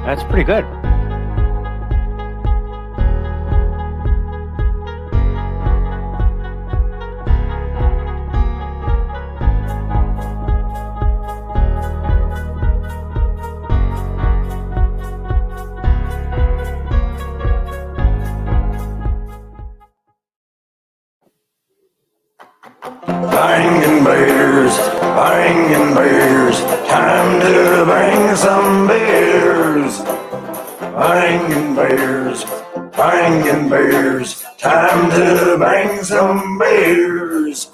That's pretty good. Bangin' beers, time to bang some beers. Bangin' beers, time to bang some beers.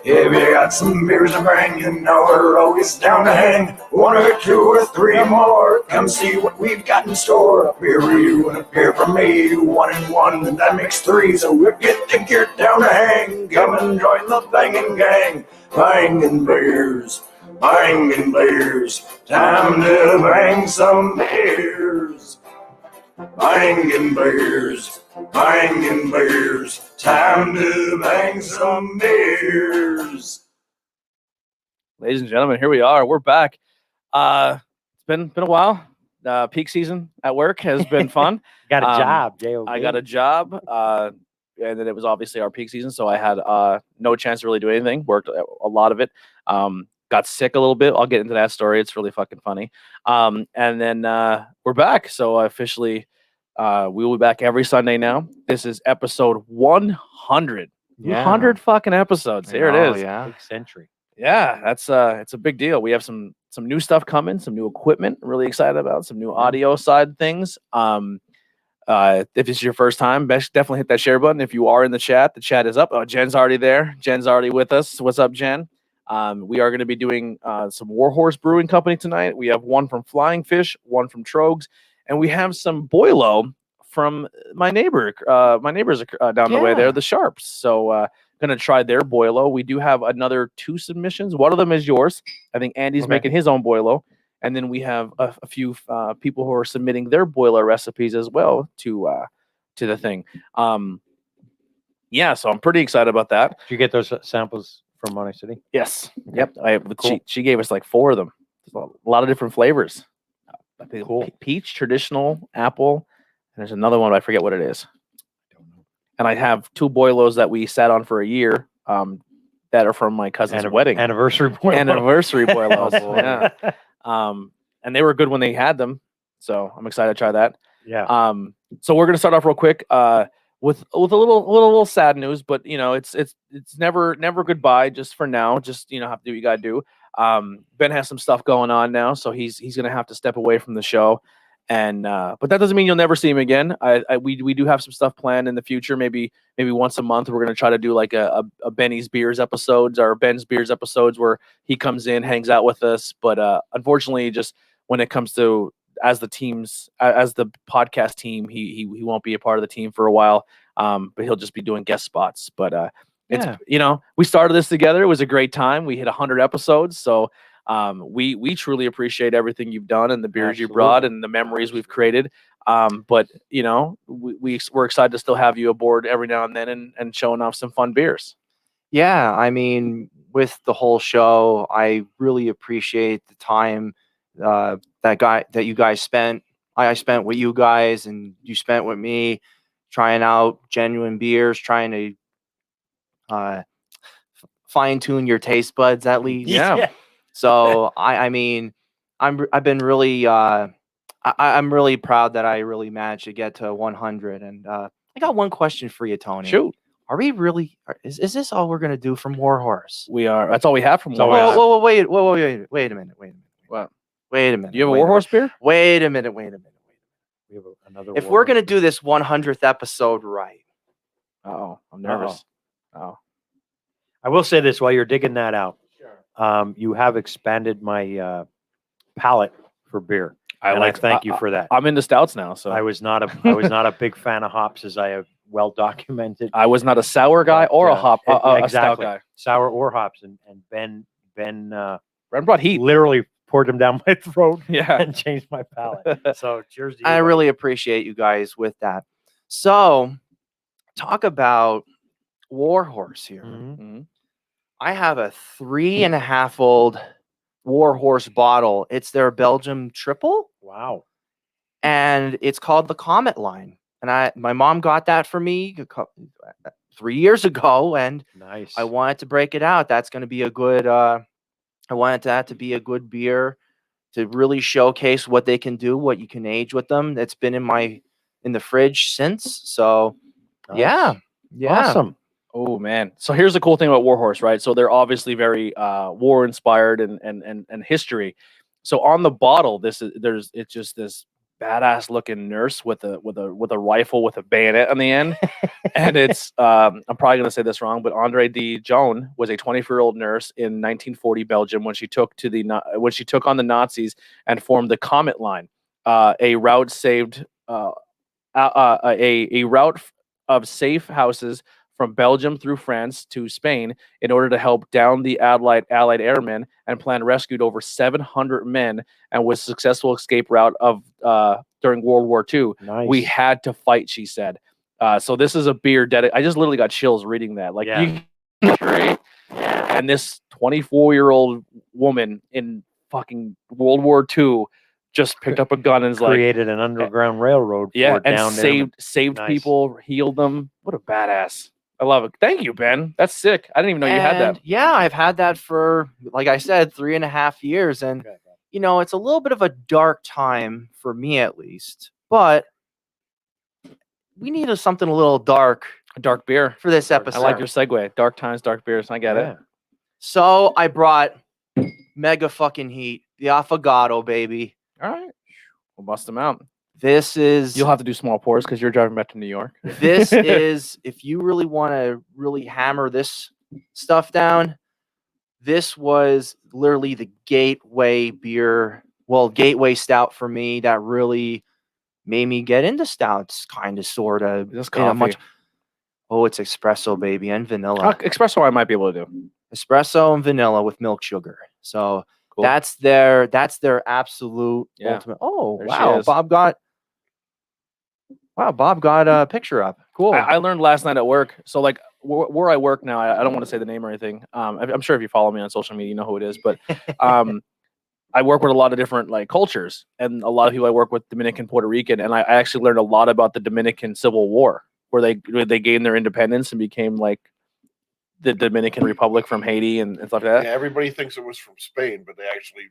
If you got some beers to bang, you know we're always down to hang. One or two or three more, come see what we've got in store. A beer for you and a beer for me, 1 and 1, that makes 3. So if you think you're down to hang, come and join the bangin' gang. Bangin' beers, time to bang some beers. Bangin' beers, time to bang some beers. Ladies and gentlemen, here we are. We're back. It's been a while. Peak season at work has been fun. Got a job, J.O.B. I got a job, and then it was obviously our peak season, so I had no chance to really do anything. Worked a lot of it. Got sick a little bit. I'll get into that story. It's really fucking funny. And then we're back. So officially, we will be back every Sunday now. This is episode 100. Yeah. 100 fucking episodes. Here it is. Yeah. Big century. Yeah, it's a big deal. We have some new stuff coming, some new equipment. Really excited about some new audio side things. If it's your first time, definitely hit that share button. If you are in the chat is up. Oh, Jen's already there. Jen's already with us. What's up, Jen? We are going to be doing some Warhorse Brewing Company tonight. We have one from Flying Fish, one from Troggs, and we have some Boilo from my neighbor. My neighbors are down the way there, the Sharps. So going to try their Boilo. We do have another 2 submissions. One of them is yours. I think Andy's making his own Boilo. And then we have a few people who are submitting their boiler recipes as well to the thing. Yeah, so I'm pretty excited about that. Did you get those samples from Monterey City? Yes. Okay. Yep. Cool. She gave us like 4 of them. There's a lot of different flavors. I think Cool. Peach, traditional, apple, and there's another one, but I forget what it is. I don't know. And I have 2 boilos that we sat on for a year. That are from my cousin's wedding. Anniversary boilos. Anniversary boilos. Oh, boy. Yeah. And they were good when they had them. So I'm excited to try that. Yeah. So we're gonna start off real quick with a little sad news, but you know, it's never goodbye just for now. Just, you know, have to do what you gotta do. Ben has some stuff going on now, so he's gonna have to step away from the show. And but that doesn't mean you'll never see him again. We do have some stuff planned in the future. Maybe once a month we're gonna try to do like a Benny's Beers episodes or Ben's Beers episodes where he comes in, hangs out with us. But unfortunately, just when it comes to as the podcast team, he won't be a part of the team for a while. But he'll just be doing guest spots. But it's, you know, we started this together. It was a great time. We hit 100 episodes, so. We truly appreciate everything you've done and the beers you brought and the memories we've created. But you know, we're excited to still have you aboard every now and then and showing off some fun beers. Yeah, I mean, with the whole show, I really appreciate the time that you guys spent. I spent with you guys and you spent with me trying out genuine beers, trying to fine tune your taste buds at least. Yeah. So I mean, I've been really I'm really proud that I really managed to get to 100. And I got one question for you, Tony. Shoot. Are we really? Is this all we're gonna do from Warhorse? We are. That's all we have from Warhorse. Warhorse. Wait a minute. What? Wait a minute. Do you have a Warhorse beer? Wait a minute. We have another. If we're gonna do this 100th episode right. Oh, I'm nervous. Oh. I will say this while you're digging that out. Sure. You have expanded my palate for beer. I thank you for that. I'm into stouts now, so I was not a big fan of hops, as I have well documented. I was not a sour guy or a hop a stout guy. Sour or hops, and Ben Ben brought heat. literally poured them down my throat Yeah. and changed my palate. So cheers to you. I really appreciate you guys with that. So, talk about Warhorse here. Mhm. I have a 3.5-old Warhorse bottle. It's their Belgium triple. Wow. and it's called the Comet line. And my mom got that for me 3 years ago, and Nice. I wanted to break it out. That's going to be a good. I wanted that to be a good beer to really showcase what they can do, what you can age with them. That's been in the fridge since. So yeah, Nice. yeah. Awesome. Oh man. So here's the cool thing about Warhorse, right? So they're obviously very war inspired and history. So on the bottle, it's just this badass looking nurse with a rifle with a bayonet on the end. And it's I'm probably gonna say this wrong, but Andre de Joan was a 24-year-old nurse in 1940 Belgium when she took on the Nazis and formed the Comet Line, a route saved a route of safe houses from Belgium through France to Spain in order to help down the Allied airmen and plan rescued over 700 men and was successful escape route of during World War II. Nice. We had to fight, she said. So this is a beer I just literally got chills reading that. Like, Yeah. great. And this 24-year-old woman in fucking World War II just picked up a gun and is like, Created an underground railroad. yeah, for and down there. saved Nice. people, healed them. What a badass! I love it. Thank you, Ben. That's sick. I didn't even know you had that. And yeah, I've had that for, like I said, 3.5 years. And, it's a little bit of a dark time for me, at least. But we needed something a little dark A dark beer. for this I episode. like your segue. Dark times, dark beers. I get it. So I brought mega fucking heat, the Affogato, baby. All right, we'll bust them out. This is You'll have to do small pours because you're driving back to New York. this is, if you really want to really hammer this stuff down, this was literally the gateway beer, gateway stout for me that really made me get into stouts, kind of, sort of. This coffee. It's espresso, baby, and vanilla. Espresso, I might be able to do. Espresso and vanilla with milk sugar. So Cool. that's their absolute Yeah. ultimate. Oh, There she wow. is. Bob got a picture up. Cool. I learned last night at work. So like where I work now, I don't want to say the name or anything. I'm sure if you follow me on social media, you know who it is. But I work with a lot of different like cultures, and a lot of people I work with Dominican, Puerto Rican, and I actually learned a lot about the Dominican Civil War, where they gained their independence and became like the Dominican Republic from Haiti and stuff like that. Yeah, everybody thinks it was from Spain, but they actually,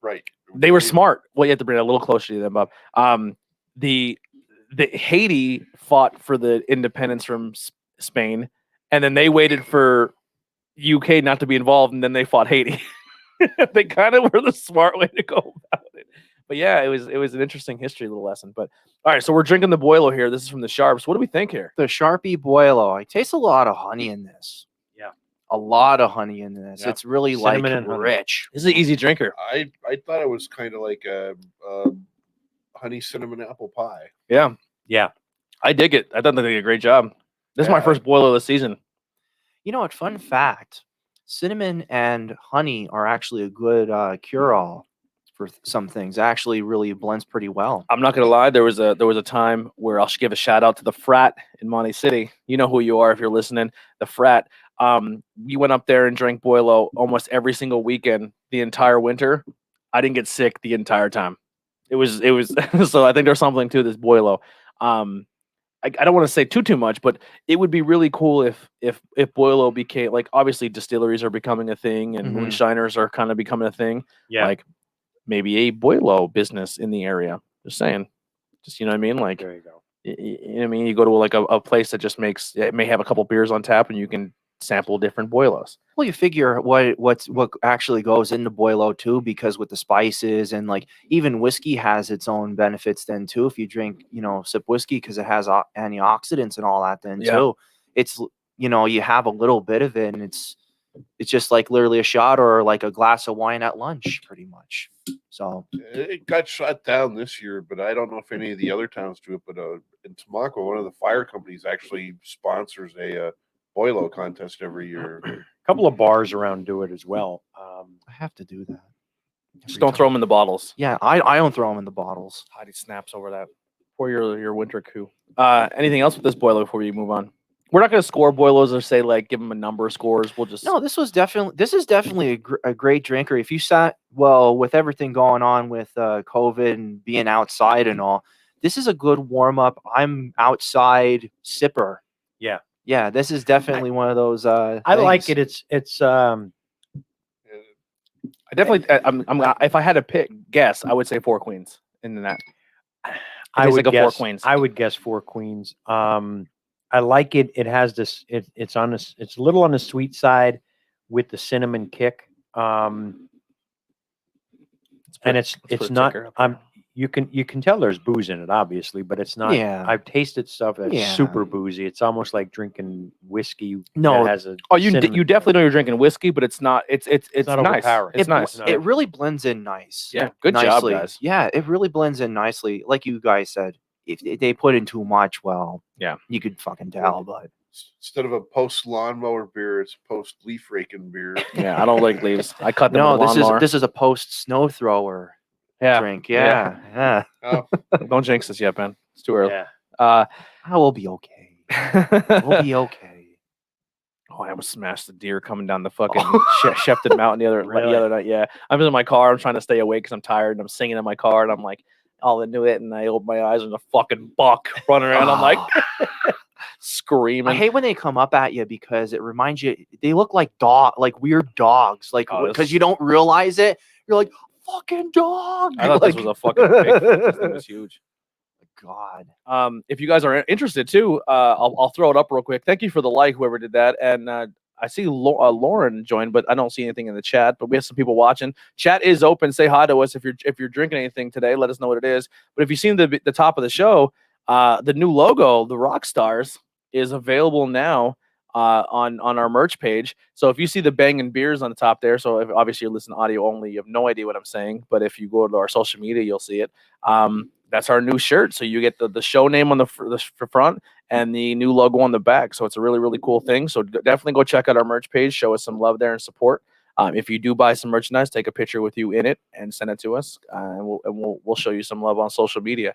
right. They were smart. Well, you have to bring it a little closer to them, Bob. The Haiti fought for the independence from Spain, and then they waited for UK not to be involved, and then they fought Haiti. They kind of were the smart way to go about it. But yeah, it was an interesting history little lesson. But all right, so we're drinking the Boilo here. This is from the Sharps. What do we think here? The Sharpie Boilo. I taste a lot of honey in this. Yeah. A lot of honey in this. Yep. It's really Cinnamon and honey. rich. This is an easy drinker. I thought it was kind of like a honey cinnamon apple pie. Yeah. Yeah. I dig it. I thought they did a great job. This is my Yeah. first Boilo of the season. You know what? Fun fact: cinnamon and honey are actually a good cure-all for some things. It actually really blends pretty well. I'm not gonna lie. There was a time where I'll give a shout out to the Frat in Monte City. You know who you are if you're listening. The Frat. We went up there and drank Boilo almost every single weekend the entire winter. I didn't get sick the entire time. It was so I think there's something to this Boilo. I don't want to say too much, but it would be really cool if Boilo became, like, obviously distilleries are becoming a thing and Mhm. moonshiners are kind of becoming a thing. Yeah. Like maybe a Boilo business in the area. Just saying. Just, you know what I mean? Like, There you go. you know what I mean? You go to like a place that just it may have a couple beers on tap and you can sample different Boilos. Well, you figure what actually goes into Boilo too, because with the spices and like even whiskey has its own benefits then too. If you drink, sip whiskey because it has antioxidants and all that then Yeah. too. It's you have a little bit of it and it's just like literally a shot or like a glass of wine at lunch, pretty much. So It got shut down this year, but I don't know if any of the other towns do it. But in Tamaqua, one of the fire companies actually sponsors a Boilo contest every year. A couple of bars around do it as well. I have to do that. Just don't throw them in the bottles. Yeah, I don't throw them in the bottles. Heidi snaps over that. Pour your winter coup. Anything else with this Boilo before we move on? We're not going to score boilos or say like give them a number of scores. We'll just No, this is definitely a great drinker. If you sat well with everything going on with COVID and being outside and all, this is a good warm up. I'm outside sipper. Yeah. Yeah, this is definitely one of those. I like things. it. It's I definitely. If I had to pick guess, I would say Four Queens in that. I tastes would like a Four guess Queens. I would guess Four Queens. I like it. It has this. It's on this. It's a little on the sweet side with the cinnamon kick. And it's put a not. ticker up there. You can tell there's booze in it, obviously, but it's not. Yeah. I've tasted stuff that's Yeah. super boozy. It's almost like drinking whiskey. No. that has a. Oh, you cinnamon- you definitely know you're drinking whiskey, but it's not. It's not nice. overpowering. It's It, nice. No. It really blends in nice. Yeah, good nicely. job, guys. Yeah, it really blends in nicely. Like you guys said, if they put in too much, well, Yeah. you could fucking tell. But Instead of a post lawnmower beer, it's post leaf raking beer. Yeah, I don't like leaves. I cut them. no, with a lawnmower. this is a post snow thrower yeah. drink. Yeah. Oh, Don't jinx this yet, Ben. It's too early. Yeah. I will be okay. We'll be okay. Oh, I almost smashed the deer coming down the fucking Shepton Mountain the Really? other night. Yeah, I'm in my car. I'm trying to stay awake because I'm tired, and I'm singing in my car, and I'm like all into it, and I open my eyes and a fucking buck running around. I'm like screaming. I hate when they come up at you because it reminds you. They look like weird dogs, like Oh, because this- you don't realize it. You're like fucking dog. I thought like, this was a fucking big. This thing was huge. God. If you guys are interested too, I'll throw it up real quick. Thank you for the like, whoever did that. And I see Lauren joined, but I don't see anything in the chat. But we have some people watching. Chat is open. Say hi to us if you're drinking anything today. Let us know what it is. But if you've seen the top of the show, the new logo, the Rock Stars, is available now on our merch page. So if you see the Bangin beers on the top there, so if obviously you're listening audio only, you have no idea what I'm saying. But if you go to our social media, you'll see it. That's our new shirt. So you get the show name on the front and the new logo on the back. So it's a really, really cool thing. So definitely go check out our merch page. Show us some love there and support. If you do buy some merchandise, take a picture with you in it and send it to us. And we'll show you some love on social media.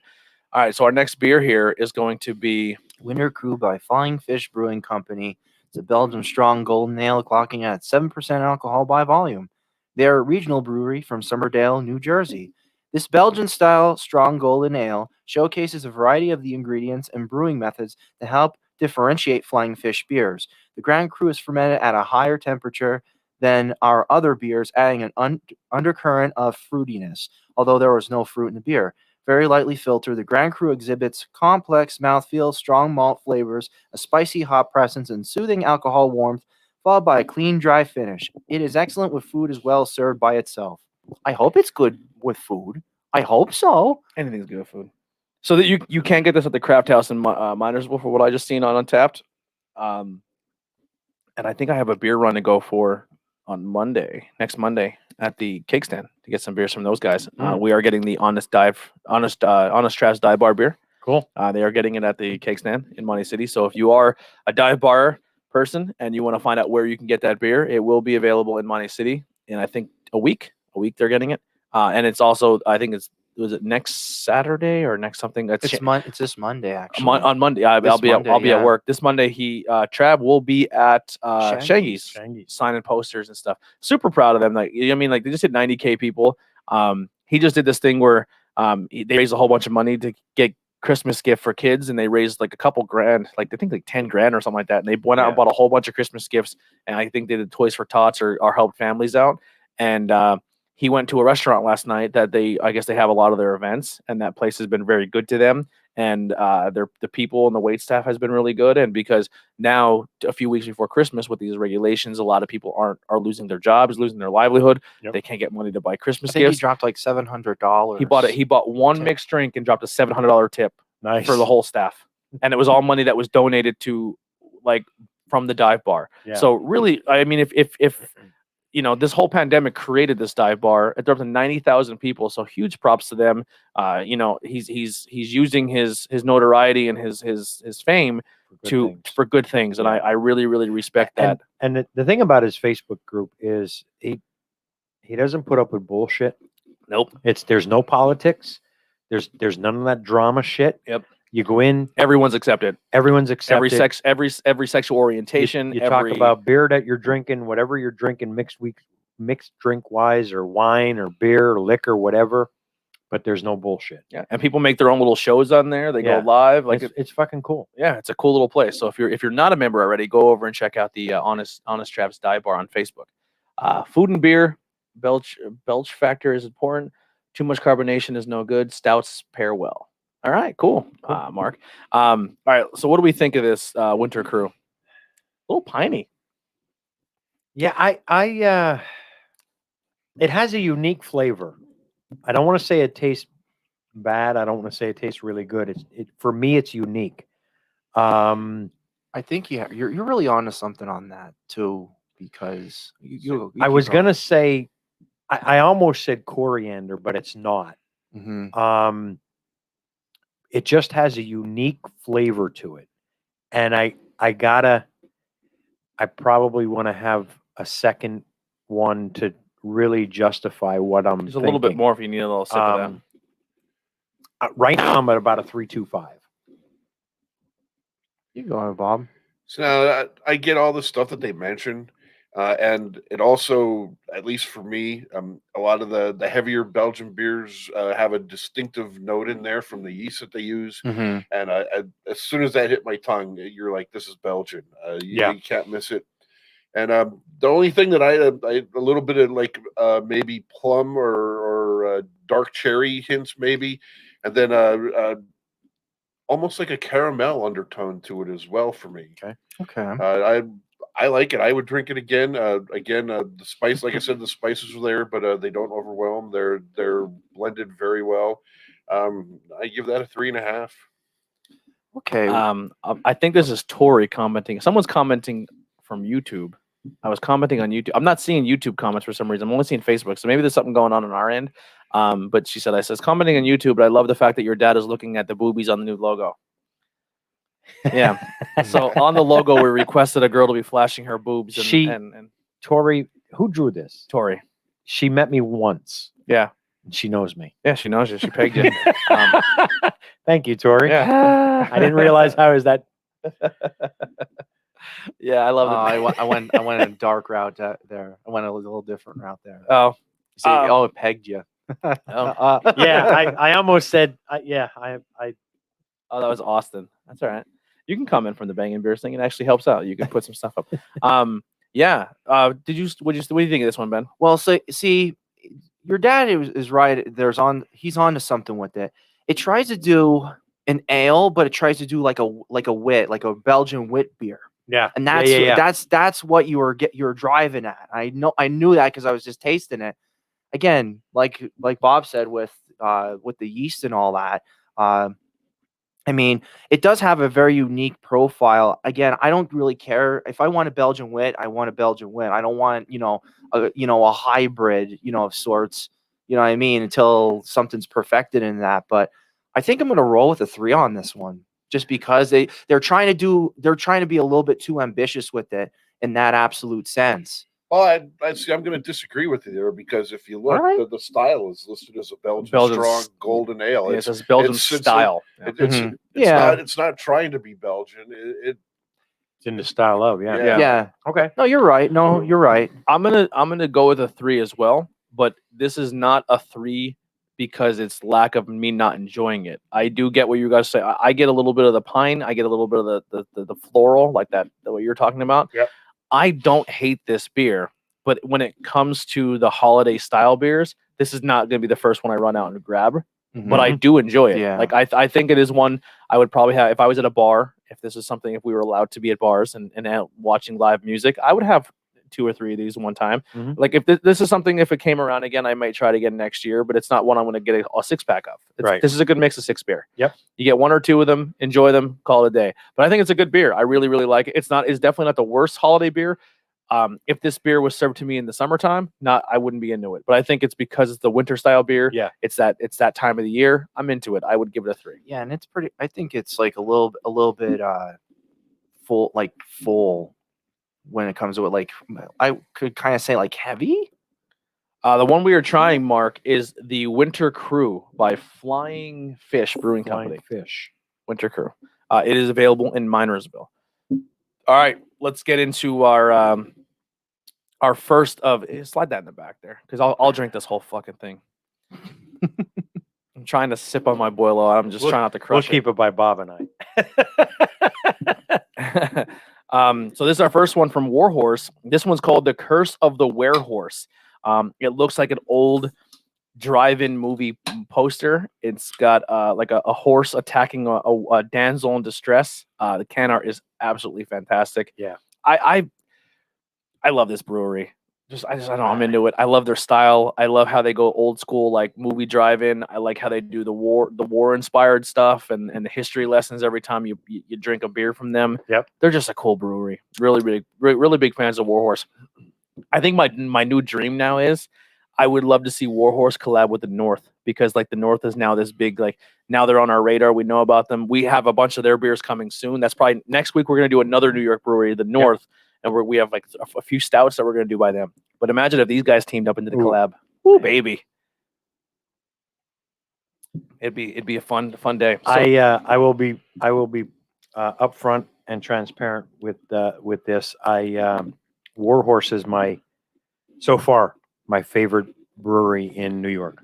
All right. So our next beer here is going to be Winter Crew by Flying Fish Brewing Company. It's a Belgian strong golden ale clocking at 7% alcohol by volume. They're a regional brewery from Somerdale, New Jersey. This Belgian-style strong golden ale showcases a variety of the ingredients and brewing methods to help differentiate Flying Fish beers. The Grand Cru is fermented at a higher temperature than our other beers, adding an undercurrent of fruitiness, although there was no fruit in the beer. Very lightly filtered, the Grand Cru exhibits complex mouthfeel, strong malt flavors, a spicy hop presence, and soothing alcohol warmth, followed by a clean, dry finish. It is excellent with food as well as served by itself. I hope it's good with food. I hope so. anything's good with food. So that you can get this at the Craft House in Minersville for what I just seen on Untapped. And I think I have a beer run to go for on next Monday at the Cake Stand to get some beers from those guys. We are getting the Honest Trash Dive Bar beer. Cool. They are getting it at the Cake Stand in Monty City. So if you are a dive bar person and you want to find out where you can get that beer, it will be available in Monty City in I think a week they're getting it. And it's also I think was it next Saturday or next something? That's It's this Monday actually. on Monday. I'll This be Monday, I'll be yeah. at work this Monday. Trav will be at Shangy's. Shangy's signing posters and stuff. Super proud of them. Like I mean, like they just hit 90K people. He just did this thing where they raised a whole bunch of money to get Christmas gift for kids, and they raised like a couple grand, like I think like 10 grand or something like that. And they went out and bought a whole bunch of Christmas gifts, and I think they did Toys for Tots or helped families out. And he went to a restaurant last night that I guess they have a lot of their events, and that place has been very good to them. And the people and the wait staff has been really good. And because now a few weeks before Christmas with these regulations, a lot of people are losing their jobs, losing their livelihood. Yep. They can't get money to buy I Christmas think he gifts. dropped like $700. He bought one Tip. mixed drink and dropped a $700 tip Nice. for the whole staff. And it was all money that was donated to like from the dive bar. Yeah. So really, I mean, if you know, this whole pandemic created this dive bar. It up to 90,000 people. So huge props to them. You know, he's using his notoriety and his fame for good things. And Yeah. I really, really respect that. And the thing about his Facebook group is he doesn't put up with bullshit. Nope. There's no politics. There's none of that drama shit. Yep. You go in, Everyone's accepted. everyone's accepted. Every sexual orientation. You talk about beer that you're drinking, whatever you're drinking, mixed drink wise, or wine, or beer, or liquor, whatever. But there's no bullshit. Yeah, and people make their own little shows on there. They go Yeah. live. Like It's fucking cool. yeah, it's a cool little place. So if you're not a member already, go over and check out the Honest Traps Dive Bar on Facebook. Food and beer, belch factor is important. Too much carbonation is no good. Stouts pair well. All right, cool. Mark. All right, so what do we think of this Winter Crew? A little piney. Yeah, it has a unique flavor. I don't want to say it tastes bad. I don't want to say it tastes really good. For me, it's unique. I think you're really onto something on that too, because you I was gonna say, I almost said coriander, but it's not. Mm-hmm. It just has a unique flavor to it, and I probably want to have a second one to really justify what I'm Just a little bit more if you need a little sip of that. Right now, I'm at about a 3.25. You go ahead, Bob. So now I get all the stuff that they mentioned, and it also, at least for me, a lot of the heavier Belgian beers have a distinctive note in there from the yeast that they use. Mm-hmm. And as soon as that hit my tongue, you're like, "This is Belgian." You can't miss it. And the only thing that I a little bit of like maybe plum or dark cherry hints maybe, and then almost like a caramel undertone to it as well for me. Okay. I like it. I would drink it again. The spice, like I said, the spices are there, but they don't overwhelm. They're blended very well. I give that a 3.5. Okay. I think this is Tori commenting. Someone's commenting from YouTube. I was commenting on YouTube. I'm not seeing YouTube comments for some reason. I'm only seeing Facebook. So maybe there's something going on our end. But she said, I says commenting on YouTube, but I love the fact that your dad is looking at the boobies on the new logo. Yeah. So on the logo, we requested a girl to be flashing her boobs. And Tori, who drew this? Tori. She met me once. Yeah. She knows me. Yeah, she knows you. She pegged you. Thank you, Tori. Yeah. I didn't realize I was that. Yeah, I love it. I went a dark route there. I went a little different route there. Oh. You say, it pegged you. Yeah, I almost said, yeah, I. Oh, that was Austin. That's all right. You can comment from the Bangin Beers thing. It actually helps out. You can put some stuff up. Yeah. What do you think of this one, Ben? Well, so see, your dad is right. He's on to something with it. It tries to do an ale, but it tries to do like a wit, like a Belgian wit beer. Yeah. And that's what you're driving at. I knew that because I was just tasting it. Again, like Bob said with the yeast and all that. I mean, it does have a very unique profile. Again, I don't really care if I want a Belgian wit. I want a Belgian wit. I don't want a hybrid of sorts. You know what I mean? Until something's perfected in that. But I think I'm going to roll with a 3 on this one, just because they're trying to be a little bit too ambitious with it in that absolute sense. Well, I see. I'm going to disagree with you there because if you look, Right. the style is listed as a Belgian strong golden ale. Yeah, it says Belgian style. It's not trying to be Belgian. It's in the style of, Yeah. Okay. No, you're right. No, you're right. I'm gonna go with a 3 as well, but this is not a 3 because it's lack of me not enjoying it. I do get what you guys say. I get a little bit of the pine. I get a little bit of the floral, like that, what you're talking about. Yep. I don't hate this beer, but when it comes to the holiday style beers, this is not going to be the first one I run out and grab. Mm-hmm. But I do enjoy it. Yeah. Like I think it is one I would probably have if I was at a bar. If we were allowed to be at bars and out watching live music, I would have 2 or 3 of these one time. Mhm. Like if this is something, if it came around again, I might try it again next year. But it's not one I'm going to get a 6-pack of. Right. This is a good mix of 6 beer. Yep. You get 1 or 2 of them, enjoy them, call it a day. But I think it's a good beer. I really, really like it. It's definitely not the worst holiday beer. If this beer was served to me in the summertime, I wouldn't be into it. But I think it's because it's the winter style beer. Yeah. It's that time of the year. I'm into it. I would give it a 3. Yeah, and it's pretty. I think it's like a little bit full when it comes to it. Like I could kind of say like heavy. The one we are trying, Mark, is the Winter Crew by Flying Fish Brewing Company. Fish. Winter Crew. It is available in Minersville. All right, let's get into our first of. Slide that in the back there, because I'll drink this whole fucking thing. I'm trying to sip on my Boilo. I'm just trying not to crush We'll keep it by Bob and it. So this is our first one from Warhorse. This one's called The Curse of the Warehorse. It looks like an old drive-in movie poster. It's got like a horse attacking a damsel in distress. The can art is absolutely fantastic. Yeah. I love this brewery. I don't know, I'm into it. I love their style. I love how they go old school, like movie drive-in. I like how they do the war inspired stuff and the history lessons every time you drink a beer from them. Yep. They're just a cool brewery. Really big fans of Warhorse. I think my new dream now is I would love to see Warhorse collab with the North, because like the North is now this big, like now they're on our radar. We know about them. We have a bunch of their beers coming soon. That's probably next week. We're going to do another New York brewery, the North. Yep. And we have like a few stouts that we're going to do by them. But imagine if these guys teamed up into the collab. Ooh, baby. It'd be a fun day. So, I will be upfront and transparent with this. Warhorse is so far my favorite brewery in New York.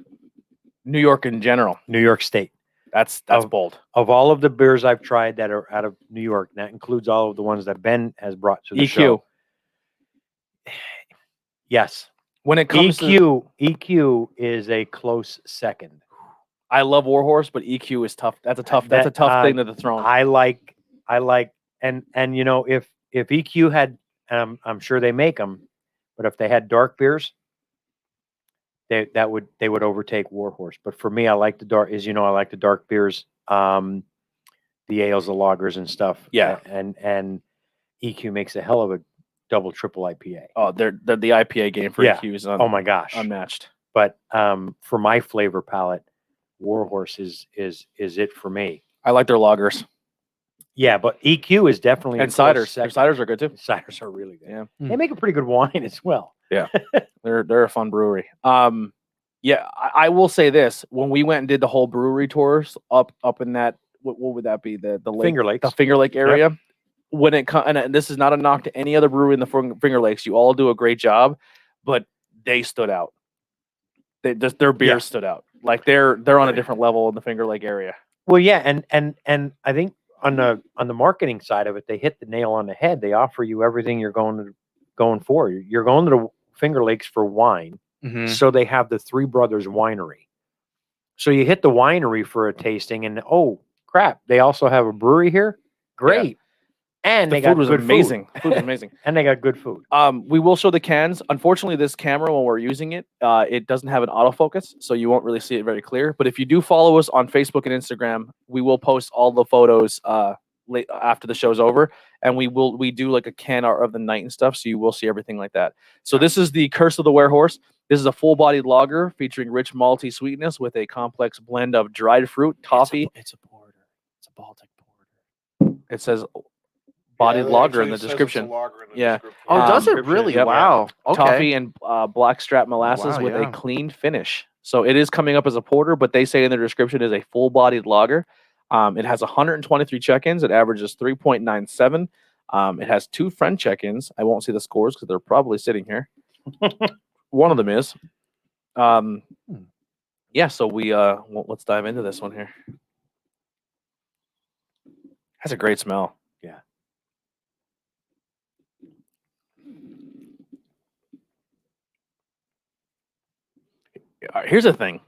New York in general. New York State. That's bold. Of all of the beers I've tried that are out of New York, and that includes all of the ones that Ben has brought to the show. Yes. When it comes EQ is a close second. I love Warhorse, but EQ is tough. That's a tough thing to the throne. I like and you know, if EQ had I'm sure they make them, but if they had dark beers, they would overtake Warhorse. But for me, I like the dark beers, the ales, the lagers and stuff. Yeah. And EQ makes a hell of a double, triple IPA. Oh, they're the IPA game for EQ is oh my gosh, unmatched. But for my flavor palette, Warhorse is it for me. I like their lagers. Yeah, but EQ is definitely and ciders. Their ciders are good too. Ciders are really good. Yeah, they make a pretty good wine as well. Yeah, they're a fun brewery. Yeah, I will say this: when we went and did the whole brewery tours up in that, what would that be? The lake, Finger Lakes, the Finger Lake area. Yep. When it and this is not a knock to any other brewery in the Finger Lakes. You all do a great job, but they stood out. Their beers stood out. Like they're on a different level in the Finger Lake area. Well, yeah, and I think on the marketing side of it, they hit the nail on the head. They offer you everything you're going for. You're going to the Finger Lakes for wine, so they have the Three Brothers Winery. So you hit the winery for a tasting, and oh crap, they also have a brewery here. Great. Yeah. And the food was amazing. Food was amazing. And they got good food. We will show the cans. Unfortunately, this camera, when we're using it, it doesn't have an autofocus, so you won't really see it very clear. But if you do follow us on Facebook and Instagram, we will post all the photos after the show's over, and we do like a can art of the night and stuff, so you will see everything like that. So this is the Curse of the Warehorse. This is a full-bodied lager featuring rich malty sweetness with a complex blend of dried fruit, toffee. It's a porter. It's a Baltic porter. It says bodied lager in the description. Yeah. Oh, does it really? Yep. Wow. Okay. Toffee and blackstrap molasses with a clean finish. So it is coming up as a porter, but they say in the description is a full-bodied lager. It has 123 check-ins. It averages 3.97. It has 2 friend check-ins. I won't see the scores because they're probably sitting here. One of them is. Yeah, so let's dive into this one here. Has a great smell. Yeah. Here's the thing.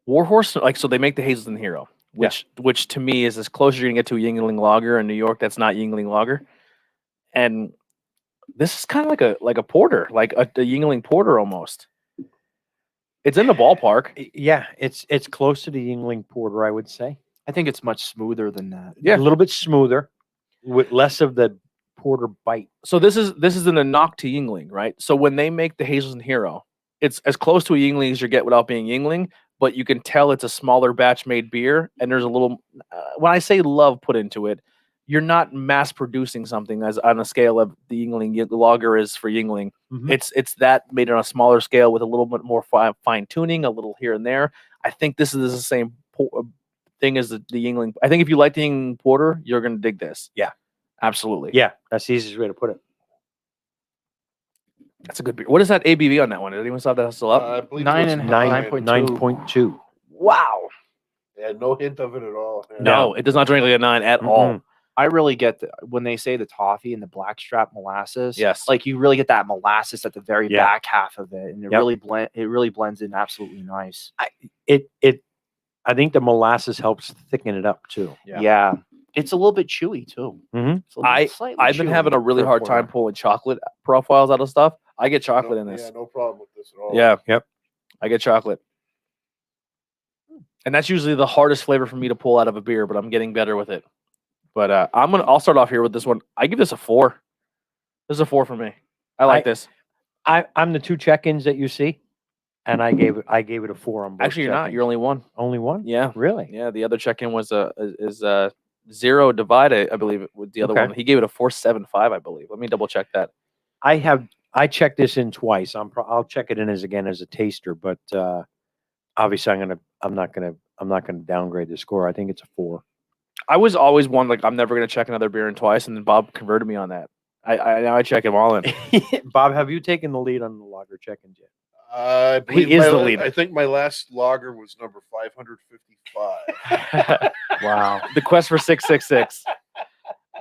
Warhorse, so they make the Hazelton Hero, which to me is as close as you're gonna get to a Yuengling lager in New York. That's not Yuengling lager, and this is kind of like a porter, like a Yuengling porter almost. It's in the ballpark. Yeah, it's close to the Yuengling porter, I would say. I think it's much smoother than that. Yeah, a little bit smoother, with less of the porter bite. So this is in a knock to Yuengling, right? So when they make the Hazelton Hero, it's as close to a Yuengling as you get without being Yuengling, but you can tell it's a smaller batch made beer, and there's a little. When I say love put into it, you're not mass producing something as on a scale of the Yuengling lager is for Yuengling. Mm-hmm. It's that made on a smaller scale with a little bit more fine tuning, a little here and there. I think this is the same thing is the Yingling. I think if you like the Yingling Porter, you're gonna dig this. Yeah. Absolutely. Yeah, that's the easiest way to put it. That's a good beer. What is that ABV on that one? Did anyone saw that still up? I believe Nine it's and- 9.2. 9.2. Wow. Yeah, no hint of it at all. Yeah. No, it does not drink like a 9 at all. I really get when they say the toffee and the blackstrap molasses. Yes. Like you really get that molasses at the very Yeah. back half of it, and it really blends in absolutely nice. I think the molasses helps thicken it up too. Yeah. It's a little bit chewy too. Mhm. It's a little slightly I've been chewy having a really for hard porter. time pulling chocolate profiles out of stuff. I get chocolate in this. Yeah, no problem with this at all. Yeah. Yep. I get chocolate. And that's usually the hardest flavor for me to pull out of a beer, but I'm getting better with it. But I'll start off here with this one. I give this a 4. This is a 4 for me. I like this. I'm the 2 check-ins that you see, and I gave it a 4 on both. Actually, you're not. check-ins. You're only 1. Only 1? Yeah. Really? Yeah. The other check-in was is 0 divide, I believe, with the other Okay. one. He gave it a 4.75, I believe. Let me double check that. I checked this in twice. I'll check it in again as a taster, but obviously I'm not gonna downgrade the score. I think it's a 4. I was always one like I'm never gonna check another beer in twice, and then Bob converted me on that. Now I check them all in. Bob, have you taken the lead on the lager check-ins yet? I believe is the my- leader. I think my last lager was number 555. Wow. The quest for 666.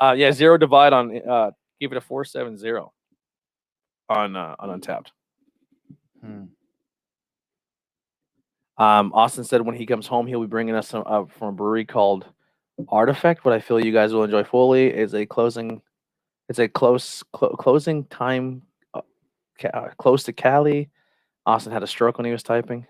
Yeah, 0 divide on give it a 4.70 on Untapped. Austin said when he comes home, he'll be bringing us some from a brewery called Artifact. What I feel you guys will enjoy fully is a closing. It's a closing time close to Cali. Austin had a stroke when he was typing,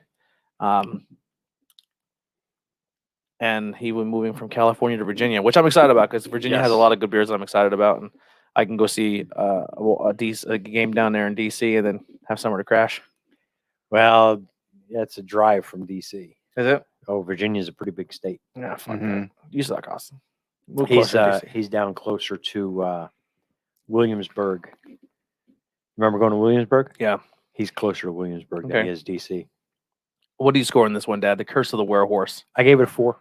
and he was moving from California to Virginia, which I'm excited about because Virginia has a lot of good beers that I'm excited about, and I can go see a game down there in DC and then have somewhere to crash. Well, yeah, it's a drive from DC. Is it? Oh, Virginia's a pretty big state. Yeah, fuck Mhm. that. You suck, Austin. Move He's closer to DC. he's down closer to Williamsburg. Remember going to Williamsburg? Yeah. He's closer to Williamsburg than Okay. he is DC. What do you score in this one, Dad? The Curse of the Warehorse. I gave it a 4.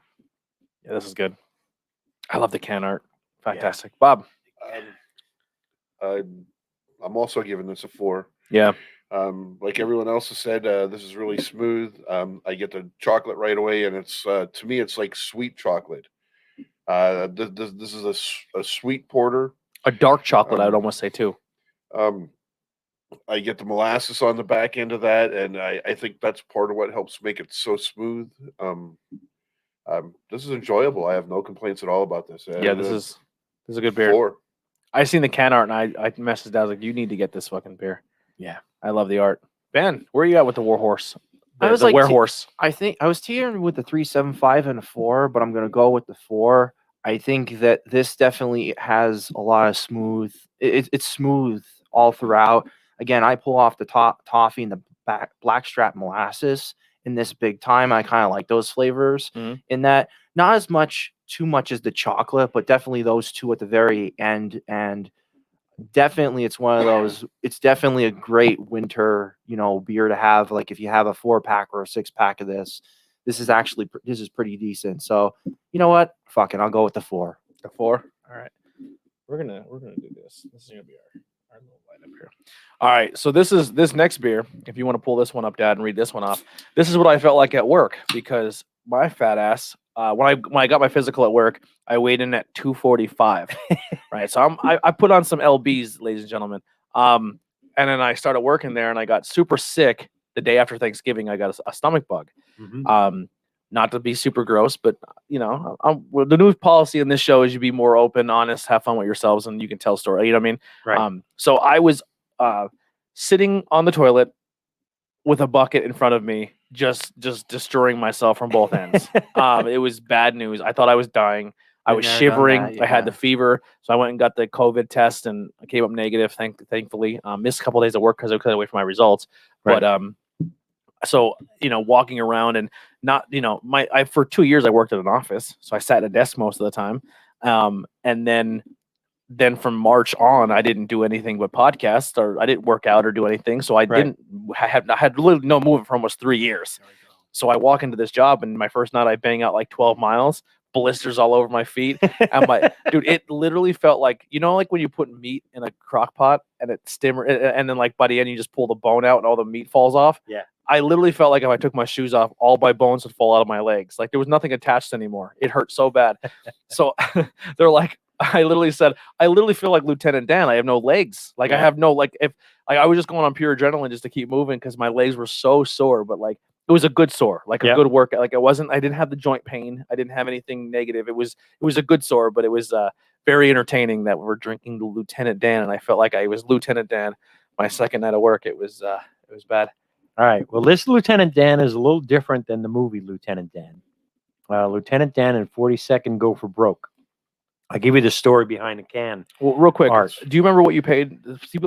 Yeah, this is good. I love the can art. Fantastic. Bob. I'm also giving this a 4. Yeah. Like everyone else has said, this is really smooth. I get the chocolate right away, and it's to me, it's like sweet chocolate. This is a sweet porter. A dark chocolate, I would almost say, too. I get the molasses on the back end of that, and I think that's part of what helps make it so smooth. This is enjoyable. I have no complaints at all about this. Yeah, this is a good beer. 4. I seen the can art, and I messaged Dad. I was like, you need to get this fucking beer. Yeah. I love the art. Ben, where are you at with the Warhorse? I was the like, Warehorse. I think I was teetering with the 3.75 and a 4, but I'm gonna go with the 4. I think that this definitely has a lot of smooth. It's smooth all throughout. Again, I pull off the toffee and the blackstrap molasses in this big time. I kind of like those flavors in that. Not as much, too much as the chocolate, but definitely those two at the very end. And definitely, it's one of those. It's definitely a great winter, beer to have. Like if you have a 4-pack or a 6-pack of this, this is pretty decent. So you know what? Fuck it, I'll go with the 4. The 4. All right. We're gonna do this. This is gonna be our little light up here. All right. So this next beer. If you want to pull this one up, Dad, and read this one off. This is what I felt like at work because my fat ass. When I got my physical at work, I weighed in at 245. Right. So I put on some LBs, ladies and gentlemen. And then I started working there, and I got super sick the day after Thanksgiving. I got a stomach bug. Not to be super gross, but well, the new policy in this show is you be more open, honest, have fun with yourselves, and you can tell story. You know what I mean? Right. So I was sitting on the toilet with a bucket in front of me, just destroying myself from both ends. It was bad news. I thought I was dying. I was shivering. I had the fever, so I went and got the COVID test, and I came up negative. Thankfully, missed a couple of days of work because I couldn't wait for my results. Right. But so walking around and not for 2 years I worked at an office, so I sat at a desk most of the time. And then from March on, I didn't do anything but podcasts, or I didn't work out or do anything. So I had literally no movement for almost 3 years. So I walk into this job, and my first night I bang out like 12 miles, blisters all over my feet. And dude, it literally felt like, like when you put meat in a crock pot and it and then like by the end you just pull the bone out and all the meat falls off. Yeah. I literally felt like if I took my shoes off, all my bones would fall out of my legs. Like there was nothing attached anymore. It hurt so bad. So they're like, I literally feel like Lieutenant Dan. I have no legs. Like I have no, like if like I was just going on pure adrenaline just to keep moving because my legs were so sore, but like it was a good sore, like a good workout. Like I didn't have the joint pain. I didn't have anything negative. It was a good sore, but it was very entertaining that we're drinking the Lieutenant Dan. And I felt like I was Lieutenant Dan my second night of work. It was bad. All right. Well, this Lieutenant Dan is a little different than the movie Lieutenant Dan. Lieutenant Dan and 42nd Go for Broke. I'll give you the story behind the can. Well, real quick, Art. Do you remember what you paid?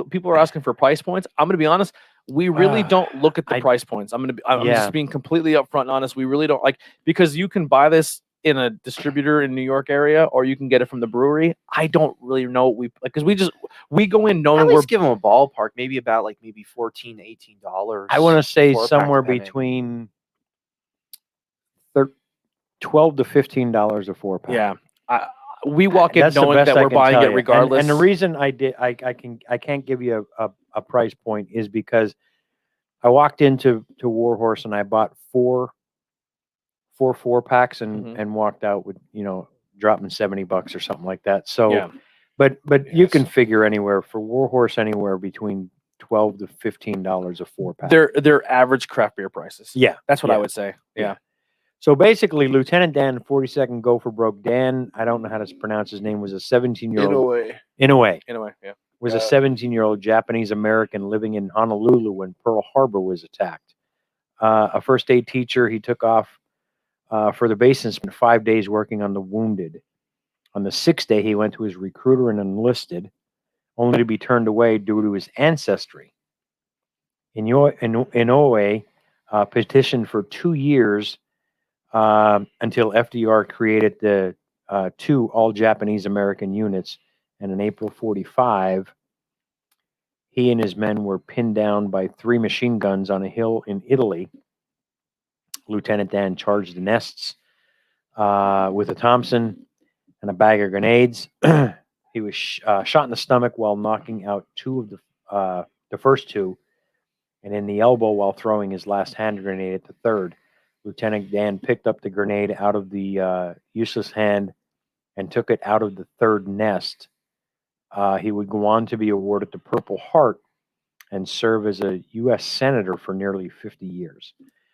People are asking for price points. I'm going to be honest. We really don't look at the price points. I'm just being completely upfront and honest. We really don't because you can buy this in a distributor in New York area, or you can get it from the brewery. I don't really know what because we go in knowing we're give them a ballpark, maybe about maybe $14 to $18. I want to say somewhere between $12 to $15 a 4-pack. Yeah. We walk in That's knowing that we're buying it regardless. And the reason I can't give you a price point is because I walked into Warhorse and I bought four 4-packs and walked out with dropping $70 or something like that. So, but you can figure anywhere for Warhorse anywhere between $12 to $15 a 4-pack. They're average craft beer prices. Yeah, that's what I would say. Yeah. So basically, Lieutenant Dan, 42nd Go for Broke. Dan, I don't know how to pronounce his name, was a 17-year-old. In a way, yeah. Was a 17-year-old Japanese American living in Honolulu when Pearl Harbor was attacked. A first aid teacher, he took off for the base and spent 5 days working on the wounded. On the 6th day, he went to his recruiter and enlisted, only to be turned away due to his ancestry. Inoue petitioned for 2 years until FDR created the 2 all-Japanese American units. And in April 1945, he and his men were pinned down by 3 machine guns on a hill in Italy. Lieutenant Dan charged the nests with a Thompson and a bag of grenades. He was shot in the stomach while knocking out 2 of the first 2, and in the elbow while throwing his last hand grenade at the 3rd. Lieutenant Dan picked up the grenade out of the useless hand and took it out of the 3rd nest. He would go on to be awarded the Purple Heart and serve as a U.S. Senator for nearly 50 years.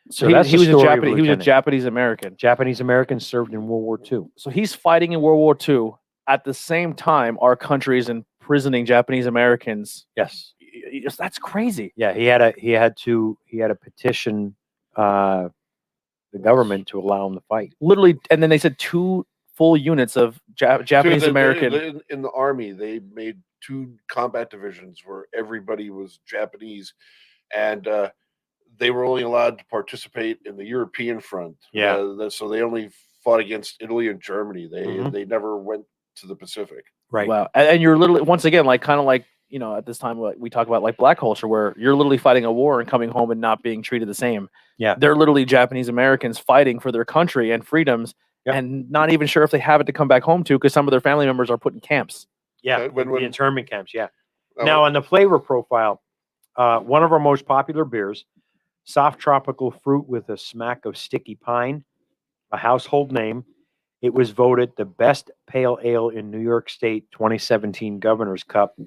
So he was a Japanese American. Japanese American, served in World War II. So he's fighting in World War II. At the same time, our country is imprisoning Japanese Americans. Yes. That's crazy. Yeah, he had to petition the government to allow him to fight. Literally, and then they said 2 full units of Japanese American. In the Army, they made 2 combat divisions where everybody was Japanese, and they were only allowed to participate in the European front. Yeah. So they only fought against Italy and Germany. They never went to the Pacific. Right. Wow. And you're literally, once again, kind of at this time, we talk about black culture, where you're literally fighting a war and coming home and not being treated the same. Yeah. They're literally Japanese Americans fighting for their country and freedoms, and not even sure if they have it to come back home to, because some of their family members are put in camps. Yeah. The internment camps. Yeah. Now on the flavor profile, one of our most popular beers, soft tropical fruit with a smack of sticky pine, a household name. It was voted the best pale ale in New York State 2017 Governor's Cup,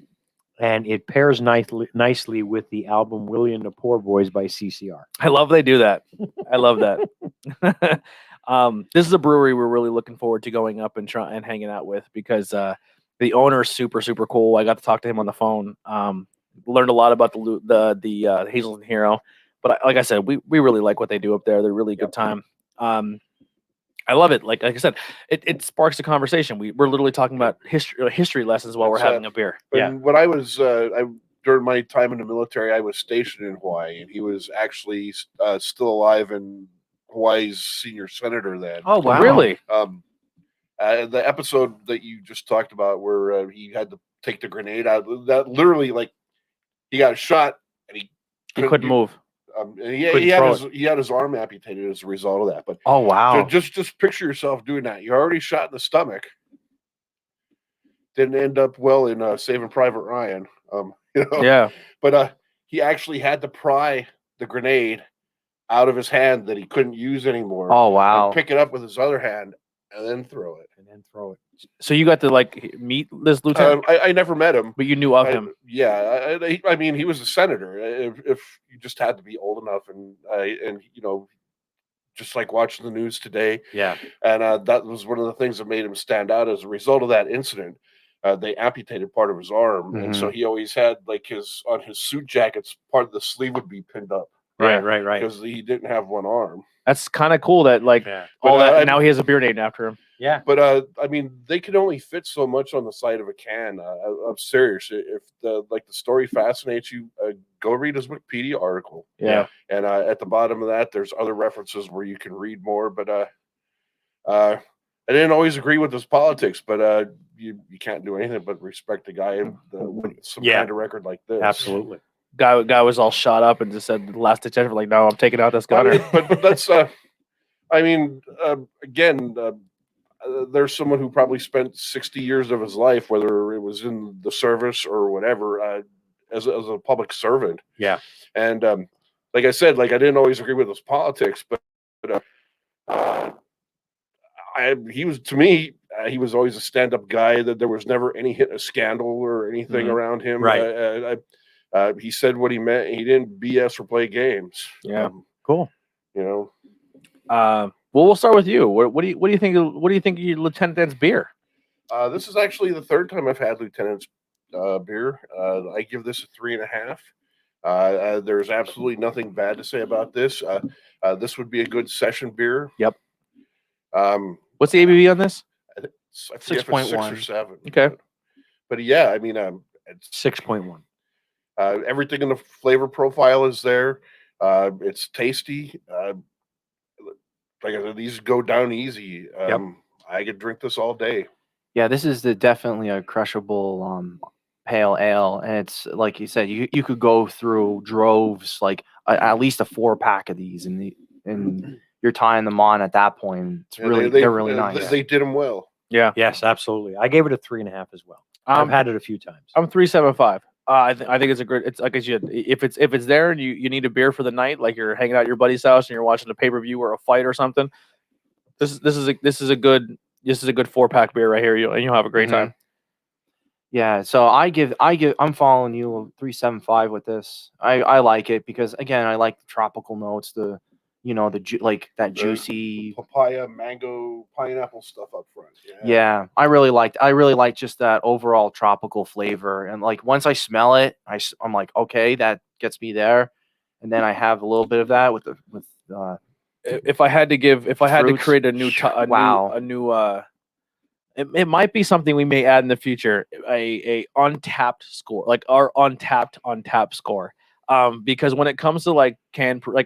and it pairs nicely with the album Willie and the Poor Boys by CCR. I love they do that. I love that. This is a brewery we're really looking forward to going up and hanging out with, because the owner is super, super cool. I got to talk to him on the phone. Learned a lot about the Hazelton Hero. But like I said, we really like what they do up there. They're really good time. I love it. Like I said, it sparks a conversation. We're literally talking about history lessons while we're having a beer. When I was during my time in the military, I was stationed in Hawaii, and he was actually still alive and Hawaii's senior senator then. Oh wow! Really? The episode that you just talked about, where he had to take the grenade out, that literally, he got shot and he couldn't move. And he Couldn't had throw he had his arm amputated as a result of that. But Oh wow. just picture yourself doing that. You're already shot in the stomach. Didn't end up well in Saving Private Ryan. Yeah. But he actually had to pry the grenade out of his hand that he couldn't use anymore. Oh wow. And pick it up with his other hand and then throw it. So you got to like meet this lieutenant, I never met him, but you knew of him. Yeah, I mean, he was a senator. If you just had to be old enough, and just like watching the news today. Yeah. And that was one of the things that made him stand out. As a result of that incident, they amputated part of his arm, and so he always had like on his suit jackets, part of the sleeve would be pinned up. Right. Because he didn't have one arm. That's kind of cool that like all that. Now he has a beer named after him. Yeah. But I mean, they can only fit so much on the side of a can. I'm serious. If the story fascinates you, go read his Wikipedia article. Yeah. And at the bottom of that, there's other references where you can read more. But I didn't always agree with his politics, but you can't do anything but respect the guy with some kind of record like this. Absolutely. Guy was all shot up and just said last ditch effort, like, no, I'm taking out this gunner. But that's again, there's someone who probably spent 60 years of his life, whether it was in the service or whatever, as a public servant. Yeah. And like I said, like I didn't always agree with his politics, but he was, to me, he was always a stand-up guy. That there was never any hint of scandal or anything around him. Right. He said what he meant. He didn't BS or play games. Yeah. Cool. Well, we'll start with you. What do you think? What do you think of your Lieutenant's beer? This is actually the third time I've had Lieutenant's beer. I give this a 3.5. There's absolutely nothing bad to say about this. This would be a good session beer. Yep. What's the ABV on this? I forget if it's 6 or 7. Okay. But yeah, I mean, it's 6.1. Everything in the flavor profile is there. It's tasty. Like I said, these go down easy. I could drink this all day. Yeah, this is definitely a crushable pale ale, and it's like you said, you could go through droves, like at least a 4-pack of these, and you're tying them on at that point. It's really they're really nice. They did them well. Yeah. Yes, absolutely. I gave it a 3.5 as well. I've had it a few times. I'm 3.75. I think it's a great. It's like I said, if it's there and you need a beer for the night, like you're hanging out at your buddy's house and you're watching a pay-per-view or a fight or something. This is a good 4-pack beer right here. You'll have a great time. Yeah, so I'm following you 3.75 with this. I like it because again, I like the tropical notes, the juicy papaya, mango, pineapple stuff up front. Yeah, I really like just that overall tropical flavor. And like once I smell it, I'm like, okay, that gets me there. And then I have a little bit of that with if I had to create a new it might be something we may add in the future, a untapped score, like our untapped score. Because when it comes to like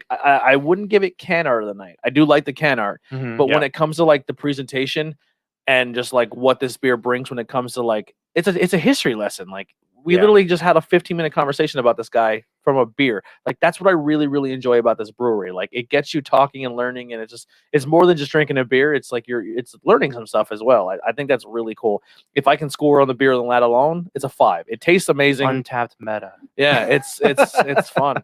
I wouldn't give it can art of the night. I do like the can art, but when it comes to like the presentation and just like what this beer brings, when it comes to like it's a history lesson. Like we literally just had a 15-minute conversation about this guy from a beer. Like that's what I really, really enjoy about this brewery. Like it gets you talking and learning, and it's more than just drinking a beer. It's like it's learning some stuff as well. I think that's really cool. If I can score on the beer than that alone, it's a 5. It tastes amazing. Untapped meta. Yeah, it's fun.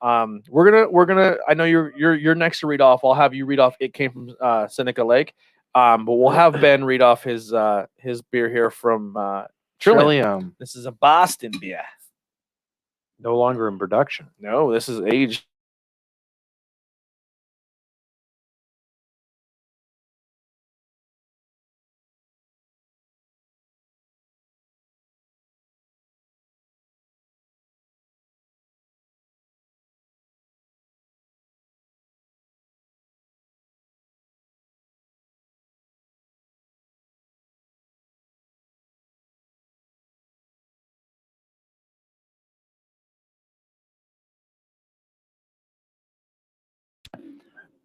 We're gonna. I know you're next to read off. I'll have you read off. It came from Seneca Lake. But we'll have Ben read off his beer here from Trillium. This is a Boston beer. No longer in production. No, this is aged.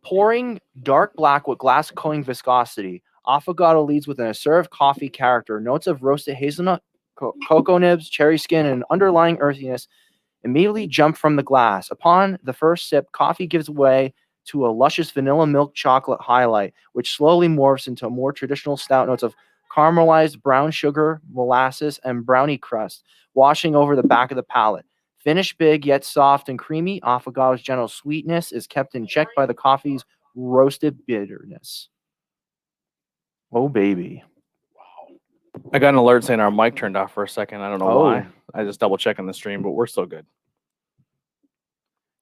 Pouring dark black with glass coating viscosity. Affogato leads with an assertive coffee character. Notes of roasted hazelnut, cocoa nibs, cherry skin, and underlying earthiness immediately jump from the glass. Upon the first sip, coffee gives way to a luscious vanilla milk chocolate highlight, which slowly morphs into more traditional stout notes of caramelized brown sugar, molasses, and brownie crust, washing over the back of the palate. Finished big yet soft and creamy, affogato's gentle sweetness is kept in check by the coffee's roasted bitterness. Oh, baby. I got an alert saying our mic turned off for a second. I don't know why. Oh. I just double checking the stream, but we're still good.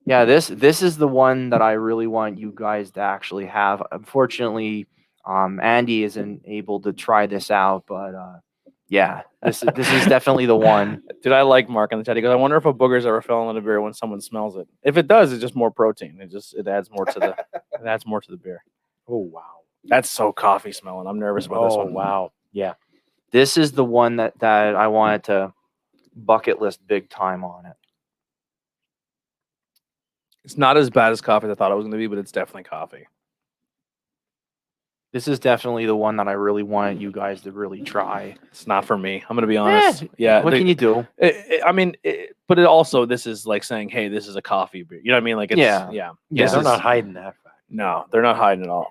Yeah, this is the one that I really want you guys to actually have. Unfortunately, Andy isn't able to try this out, but yeah, this is definitely the one. Did I like Mark in the chat? He goes, I wonder if a booger's ever fell in a beer when someone smells it. If it does, it's just more protein. It adds more to the beer. Oh wow, that's so coffee smelling. I'm nervous about this one. Oh wow, yeah. This is the one that I wanted to bucket list big time on it. It's not as bad as coffee as I thought it was going to be, but it's definitely coffee. This is definitely the one that I really wanted you guys to really try. It's not for me. I'm going to be honest. Yeah. What can you do? But it also, this is like saying, hey, this is a coffee beer. You know what I mean? Like, it's, yeah. They're not hiding that fact. No, they're not hiding at all.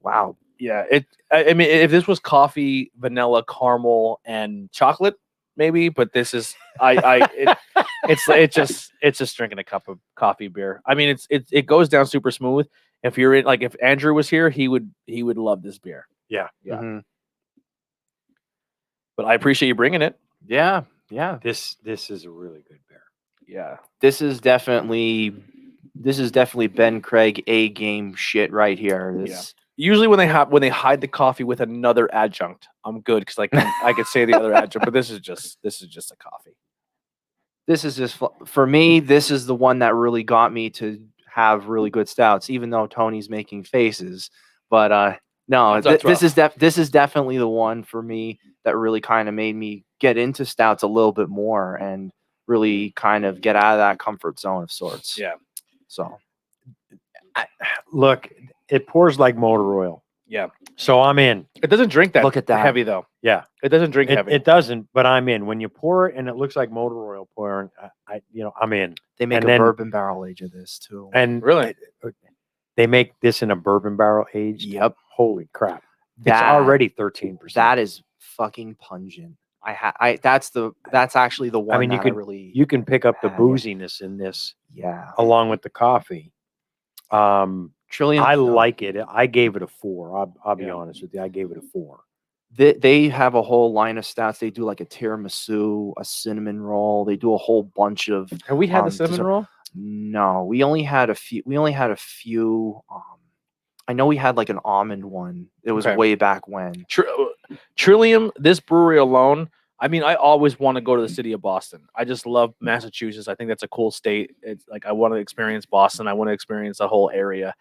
Wow. Yeah. I mean, if this was coffee, vanilla, caramel, and chocolate, maybe, but this is, it's just drinking a cup of coffee beer. I mean, it goes down super smooth. If you're in, like, if Andrew was here, he would love this beer. Yeah. Mm-hmm. But I appreciate you bringing it. Yeah. This is a really good beer. Yeah. This is definitely Ben Craig A game shit right here. Usually when they hide the coffee with another adjunct, I'm good because I could say the other adjunct, but this is just a coffee. This is just, for me, this is the one that really got me to have really good stouts, even though Tony's making faces. But no, this is definitely the one for me that really kind of made me get into stouts a little bit more and really kind of get out of that comfort zone of sorts. Yeah. So, look, it pours like motor oil. Yeah. So I'm in. It doesn't drink that. Look at that. Heavy though. Yeah. It doesn't drink heavy. It doesn't, but I'm in. When you pour it and it looks like motor oil pouring, I'm in. They make a bourbon barrel age of this too. And really, they make this in a bourbon barrel aged. Yep. Holy crap! It's already 13%. That is fucking pungent. That's actually the one. I mean, you can pick up the booziness in this. Yeah. Along with the coffee. Trillium. I like it. I gave it a 4. I'll be honest with you. I gave it a 4. They have a whole line of stouts. They do like a tiramisu, a cinnamon roll. They do a whole bunch of. Have we had the cinnamon roll? No, we only had a few. I know we had like an almond one. It was way back when. Trillium. This brewery alone. I mean, I always want to go to the city of Boston. I just love Massachusetts. I think that's a cool state. It's like I want to experience Boston. I want to experience the whole area.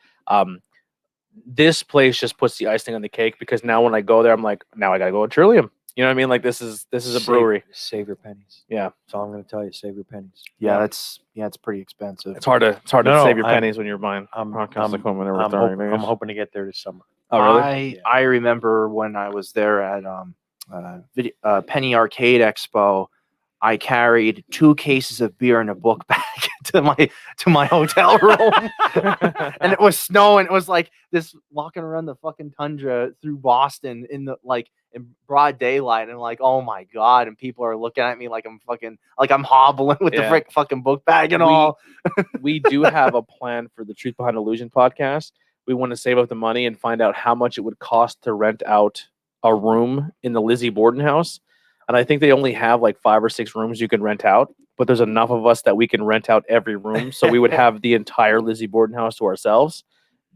This place just puts the icing on the cake because now when I go there, I'm like, now I gotta go to Trillium. You know what I mean? Like this is a brewery. Save your pennies. Yeah, that's all I'm going to tell you. Save your pennies. Yeah, it's pretty expensive. It's hard to save your pennies when you're buying. I'm hoping to get there this summer. Oh, really? I remember when I was there at Penny Arcade Expo. I carried 2 cases of beer in a book bag to my hotel room, and it was snowing. It was like this walking around the fucking tundra through Boston in broad daylight, and like, oh my god! And people are looking at me like I'm hobbling with the fucking book bag and all. We do have a plan for the Truth Behind Illusion podcast. We want to save up the money and find out how much it would cost to rent out a room in the Lizzie Borden house. And I think they only have like 5 or 6 rooms you can rent out, but there's enough of us that we can rent out every room. So we would have the entire Lizzie Borden house to ourselves.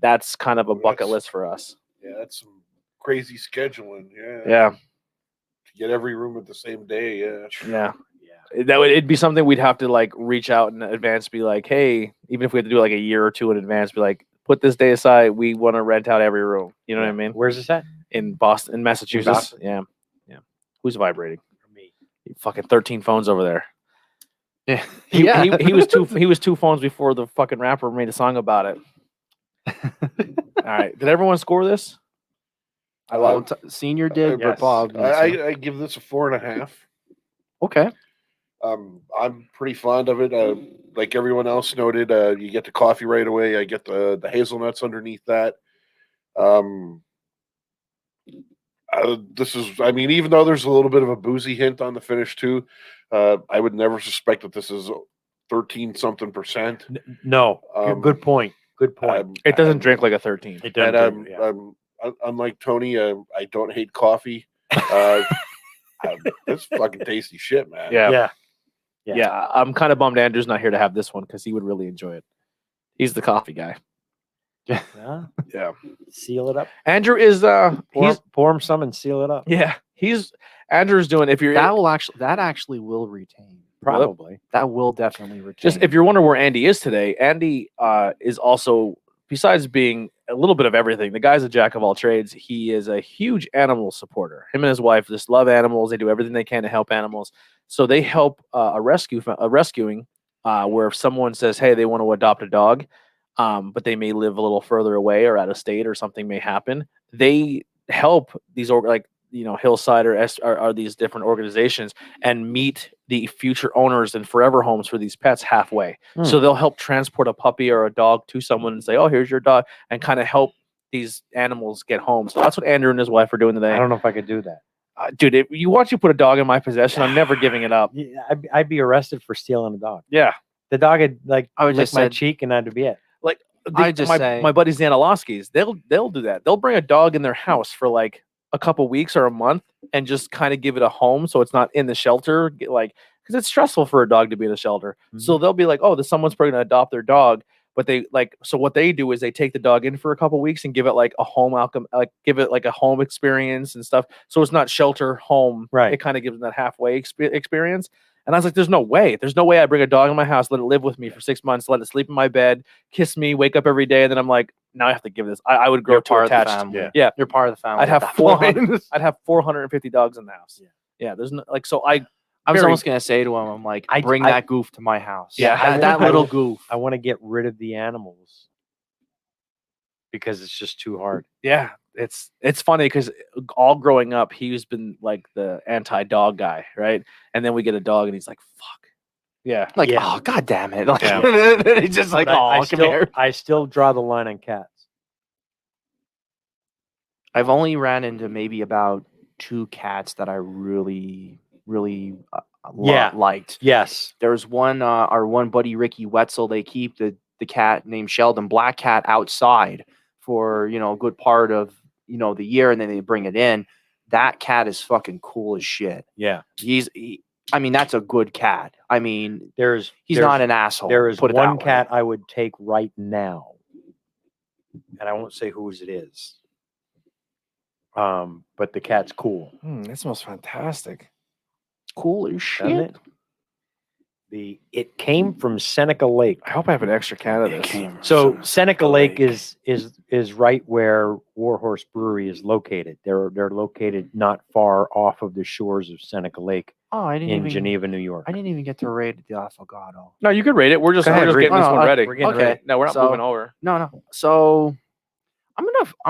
That's kind of a bucket list for us. Yeah, that's some crazy scheduling. Yeah. To get every room at the same day. Yeah. It'd be something we'd have to like reach out in advance, be like, hey, even if we had to do like a year or 2 in advance, be like, put this day aside. We want to rent out every room. You know what I mean? Where's this at? In Boston, in Massachusetts. Yeah. Who's vibrating? Me. Fucking 13 phones over there. Yeah. He was 2 phones before the fucking rapper made a song about it. All right. Did everyone score this? Senior did, but Bob. I give this a 4.5. Okay. I'm pretty fond of it. Like everyone else noted, you get the coffee right away. I get the hazelnuts underneath that. This is, I mean, even though there's a little bit of a boozy hint on the finish too, I would never suspect that this is 13 something percent. No, good point. Good point. It doesn't drink like a 13. It doesn't. And Drink, unlike Tony, I don't hate coffee. It's fucking tasty shit, man. Yeah. Yeah. I'm kind of bummed Andrew's not here to have this one because he would really enjoy it. He's the coffee guy. Yeah. Yeah. Seal it up. Andrew is Pour him some and seal it up. Andrew's doing. If you're That actually will retain. Probably. That will definitely retain. just if you're wondering where Andy is today, Andy is also, besides being a little bit of everything, the guy's a jack of all trades. He is a huge animal supporter. Him and his wife just love animals. They do everything they can to help animals. So they help a rescuing where if someone says, hey, they want to adopt a dog, but they may live a little further away or out of state or something may happen. They help these Hillside or these different organizations and meet the future owners and forever homes for these pets halfway. So they'll help transport a puppy or a dog to someone and say, oh, here's your dog, and kind of help these animals get home. So that's what Andrew and his wife are doing today. I don't know if I could do that. Dude, you watch you put a dog in my possession, I'm never giving it up. Yeah, I'd be arrested for stealing a dog. Yeah. The dog had I would lick just my said- cheek and that'd be it. Like say- my buddies Zanilowskis, they'll do that. They'll bring a dog in their house for like a couple weeks or a month and just kind of give it a home so it's not in the shelter, because it's stressful for a dog to be in a shelter. So they'll be like, oh, someone's probably going to adopt their dog, but so what they do is they take the dog in for a couple weeks and give it like a home outcome, give it like a home experience and stuff. So it's not shelter home. Right. It kind of gives them that halfway experience. And I was like, there's no way I bring a dog in my house, let it live with me for 6 months, let it sleep in my bed, kiss me, wake up every day. And then I'm like, now I have to give this. I would grow You're too part of the attached. family. Yeah. You're part of the family. I'd at have that point. I'd have 450 dogs in the house. Yeah. There's no so I was very- almost gonna say to him, I'm like, bring that goof to my house. Yeah, that little goof. I want to get rid of the animals because it's just too hard. Yeah, it's funny because all growing up, he's been like the anti-dog guy, right? And then we get a dog, and he's like, "Fuck." Yeah, Like, Yeah. oh god damn it! Like, Yeah. he's just like, But oh, I come still, here. I still draw the line on cats. I've only ran into maybe about 2 cats that I really liked. Yes. There's one, our one buddy Ricky Wetzel. They keep the cat named Sheldon, black cat, outside for a good part of the year, and then they bring it in. That cat is fucking cool as shit. Yeah. I mean, that's a good cat. I mean, He's he's not an asshole. There is put it one that way. cat I would take right now, and I won't say whose it is. But the cat's cool. that smells fantastic. Cool as Doesn't shit. it? It came from Seneca Lake. I hope I have an extra can of this. So Seneca Lake is right where Warhorse Brewery is located. They're located not far off of the shores of Seneca Lake Oh, I didn't in even Geneva, New York. I didn't even get to rate the affogato. No, you could rate it. We're just Go ahead, getting read- this one ready. We're getting Okay. ready. No, we're not So- moving over. No. So I'm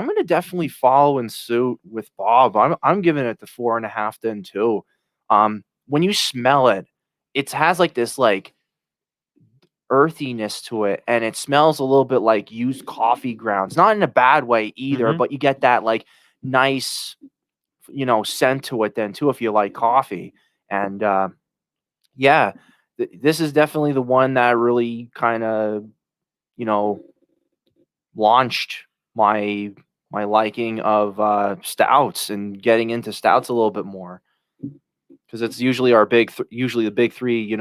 gonna definitely follow in suit with Bob. I'm giving it the 4.5 then too. When you smell it, it has like this like earthiness to it, and it smells a little bit like used coffee grounds. Not in a bad way either, Mhm. but you get that like nice, scent to it then too if you like coffee. And yeah, this is definitely the one that really kind of launched my liking of stouts and getting into stouts a little bit more, because it's usually usually the big three,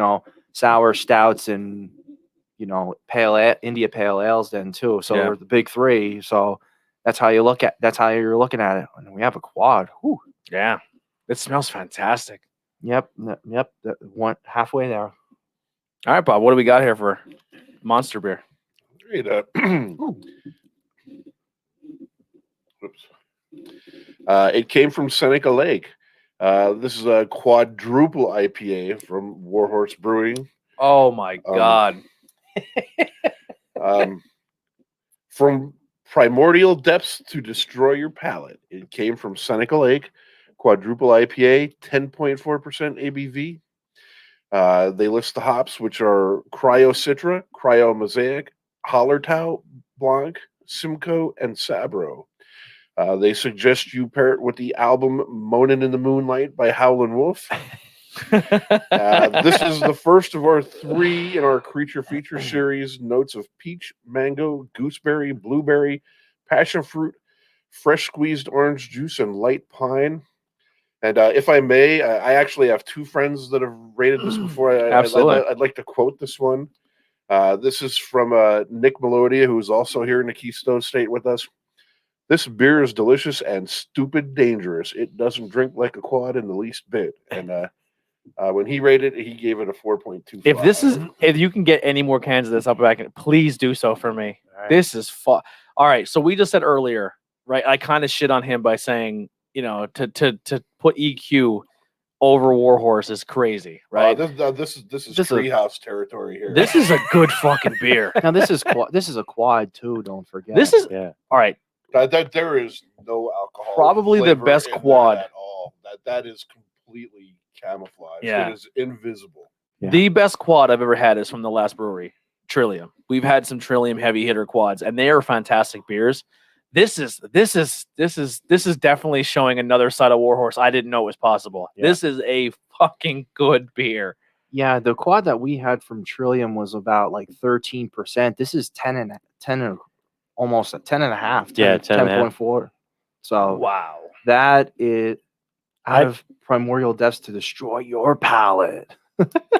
sour stouts and India pale ales then too. So Yeah. we're the big three. So that's how you're looking at it. And we have a quad. Whew. Yeah, it smells fantastic. Yep. That one halfway there. All right, Bob. What do we got here for monster beer? Great. Whoops. It came from Seneca Lake. This is a quadruple IPA from Warhorse Brewing. Oh my God! From primordial depths to destroy your palate. It came from Seneca Lake, quadruple IPA, 10.4% ABV. They list the hops, which are Cryo Citra, Cryo Mosaic, Hallertau, Blanc, Simcoe, and Sabro. They suggest you pair it with the album Moanin' in the Moonlight by Howlin' Wolf. This is the first of our 3 in our creature feature series. Notes of peach, mango, gooseberry, blueberry, passion fruit, fresh squeezed orange juice, and light pine. And if I may, I actually have 2 friends that have rated this before. Absolutely. I'd like to quote this one. This is from Nick Melodia, who is also here in the Keystone State with us. This beer is delicious and stupid dangerous. It doesn't drink like a quad in the least bit. And when he rated it, he gave it a 4.25. If you can get any more cans of this up back, please do so for me. All right. This is fun. All right. So we just said earlier, right? I kind of shit on him by saying, to put EQ over Warhorse is crazy, right? This is treehouse territory here. This is a good fucking beer. Now this is a quad too. Don't forget. This is Yeah. all right. That there is no alcohol. Probably the flavor best in that quad. at all. That is completely camouflaged. Yeah. It is invisible. Yeah. The best quad I've ever had is from the last brewery, Trillium. We've had some Trillium heavy hitter quads, and they are fantastic beers. This is definitely showing another side of Warhorse I didn't know was possible. Yeah. This is a fucking good beer. Yeah, the quad that we had from Trillium was about like 13%. This is 10 and almost a 10 and a half. 10, Yeah, 10.4. So Wow. that is out of primordial depths to destroy your palate.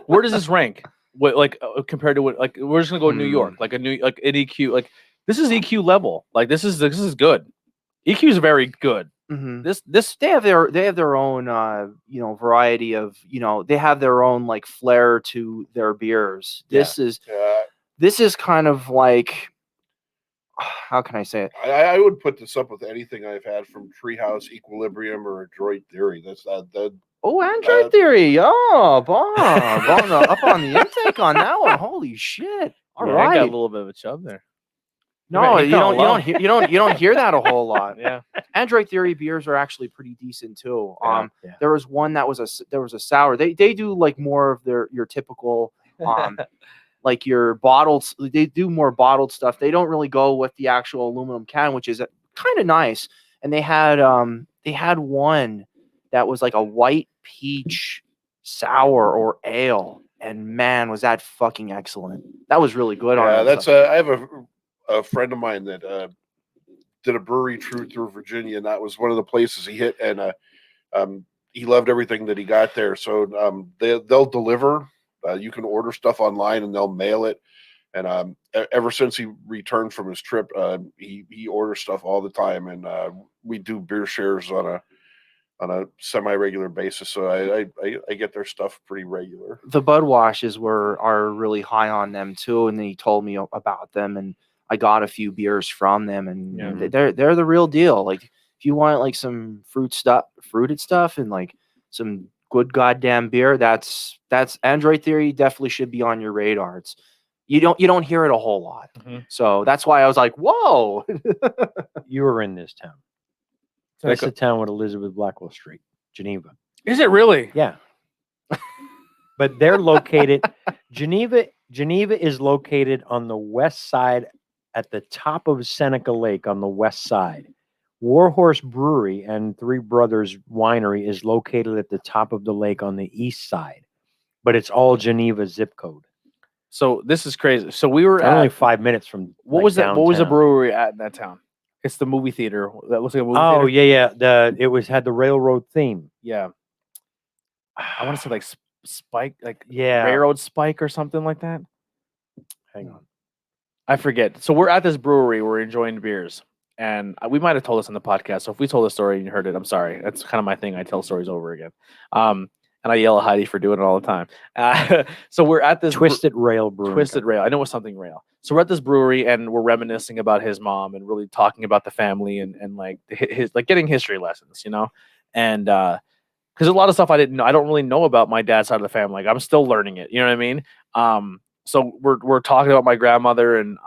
Where does this rank? What compared to what? Like we're just gonna go to New York, like an EQ. Like this is EQ level. Like this is good. EQ is very good. Mm-hmm. This They have their own variety of they have their own like flair to their beers. This is kind of like, how can I say it? I would put this up with anything I've had from Treehouse, Equilibrium, or Droid Theory. That's that. Oh, Android Theory. Oh, Bob, up on the intake on that one. Holy shit! All right. I got a little bit of a chub there. No, He you fell don't in you don't hear that a whole lot. Yeah. Android Theory beers are actually pretty decent too. Yeah. There was one that was a sour. They do like more of your typical like your bottled. They do more bottled stuff. They don't really go with the actual aluminum can, which is kind of nice. And they had one that was like a white peach sour or ale, and man, was that fucking excellent. That was really good. I have a friend of mine that did a brewery through Virginia, and that was one of the places he hit, and he loved everything that he got there. So they'll deliver. You can order stuff online and they'll mail it. And ever since he returned from his trip, he orders stuff all the time, and we do beer shares on a semi-regular basis. So I get their stuff pretty regular. The Bud Washes are really high on them too, and then he told me about them, and I got a few beers from them, and they're the real deal. Like if you want like some fruited stuff, and like some good goddamn beer, that's Android Theory definitely should be on your radar. You don't hear it a whole lot, so that's why I was like, whoa. You were in this town. That's the town with Elizabeth Blackwell Street, Geneva. Is it really? Yeah. But they're located. Geneva is located on the west side, at the top of Seneca Lake on the west side. Warhorse Brewery and Three Brothers Winery is located at the top of the lake on the east side, but it's all Geneva zip code. So this is crazy. So we were only 5 minutes from what was that? What was the brewery at in that town? It's the movie theater. That looks like a movie theater. Oh yeah. It had the railroad theme. Yeah. I want to say like Spike, like yeah, Railroad Spike or something like that. Hang on. I forget. So we're at this brewery. We're enjoying beers. And we might have told this on the podcast. So if we told the story and you heard it, I'm sorry. That's kind of my thing. I tell stories over again. And I yell at Heidi for doing it all the time. So we're at this Twisted Rail Brewery. Twisted Rail. I know it was something rail. So we're at this brewery and we're reminiscing about his mom and really talking about the family and like his like getting history lessons, and because a lot of stuff I didn't know. I don't really know about my dad's side of the family. Like I'm still learning it. You know what I mean? So we're talking about my grandmother, and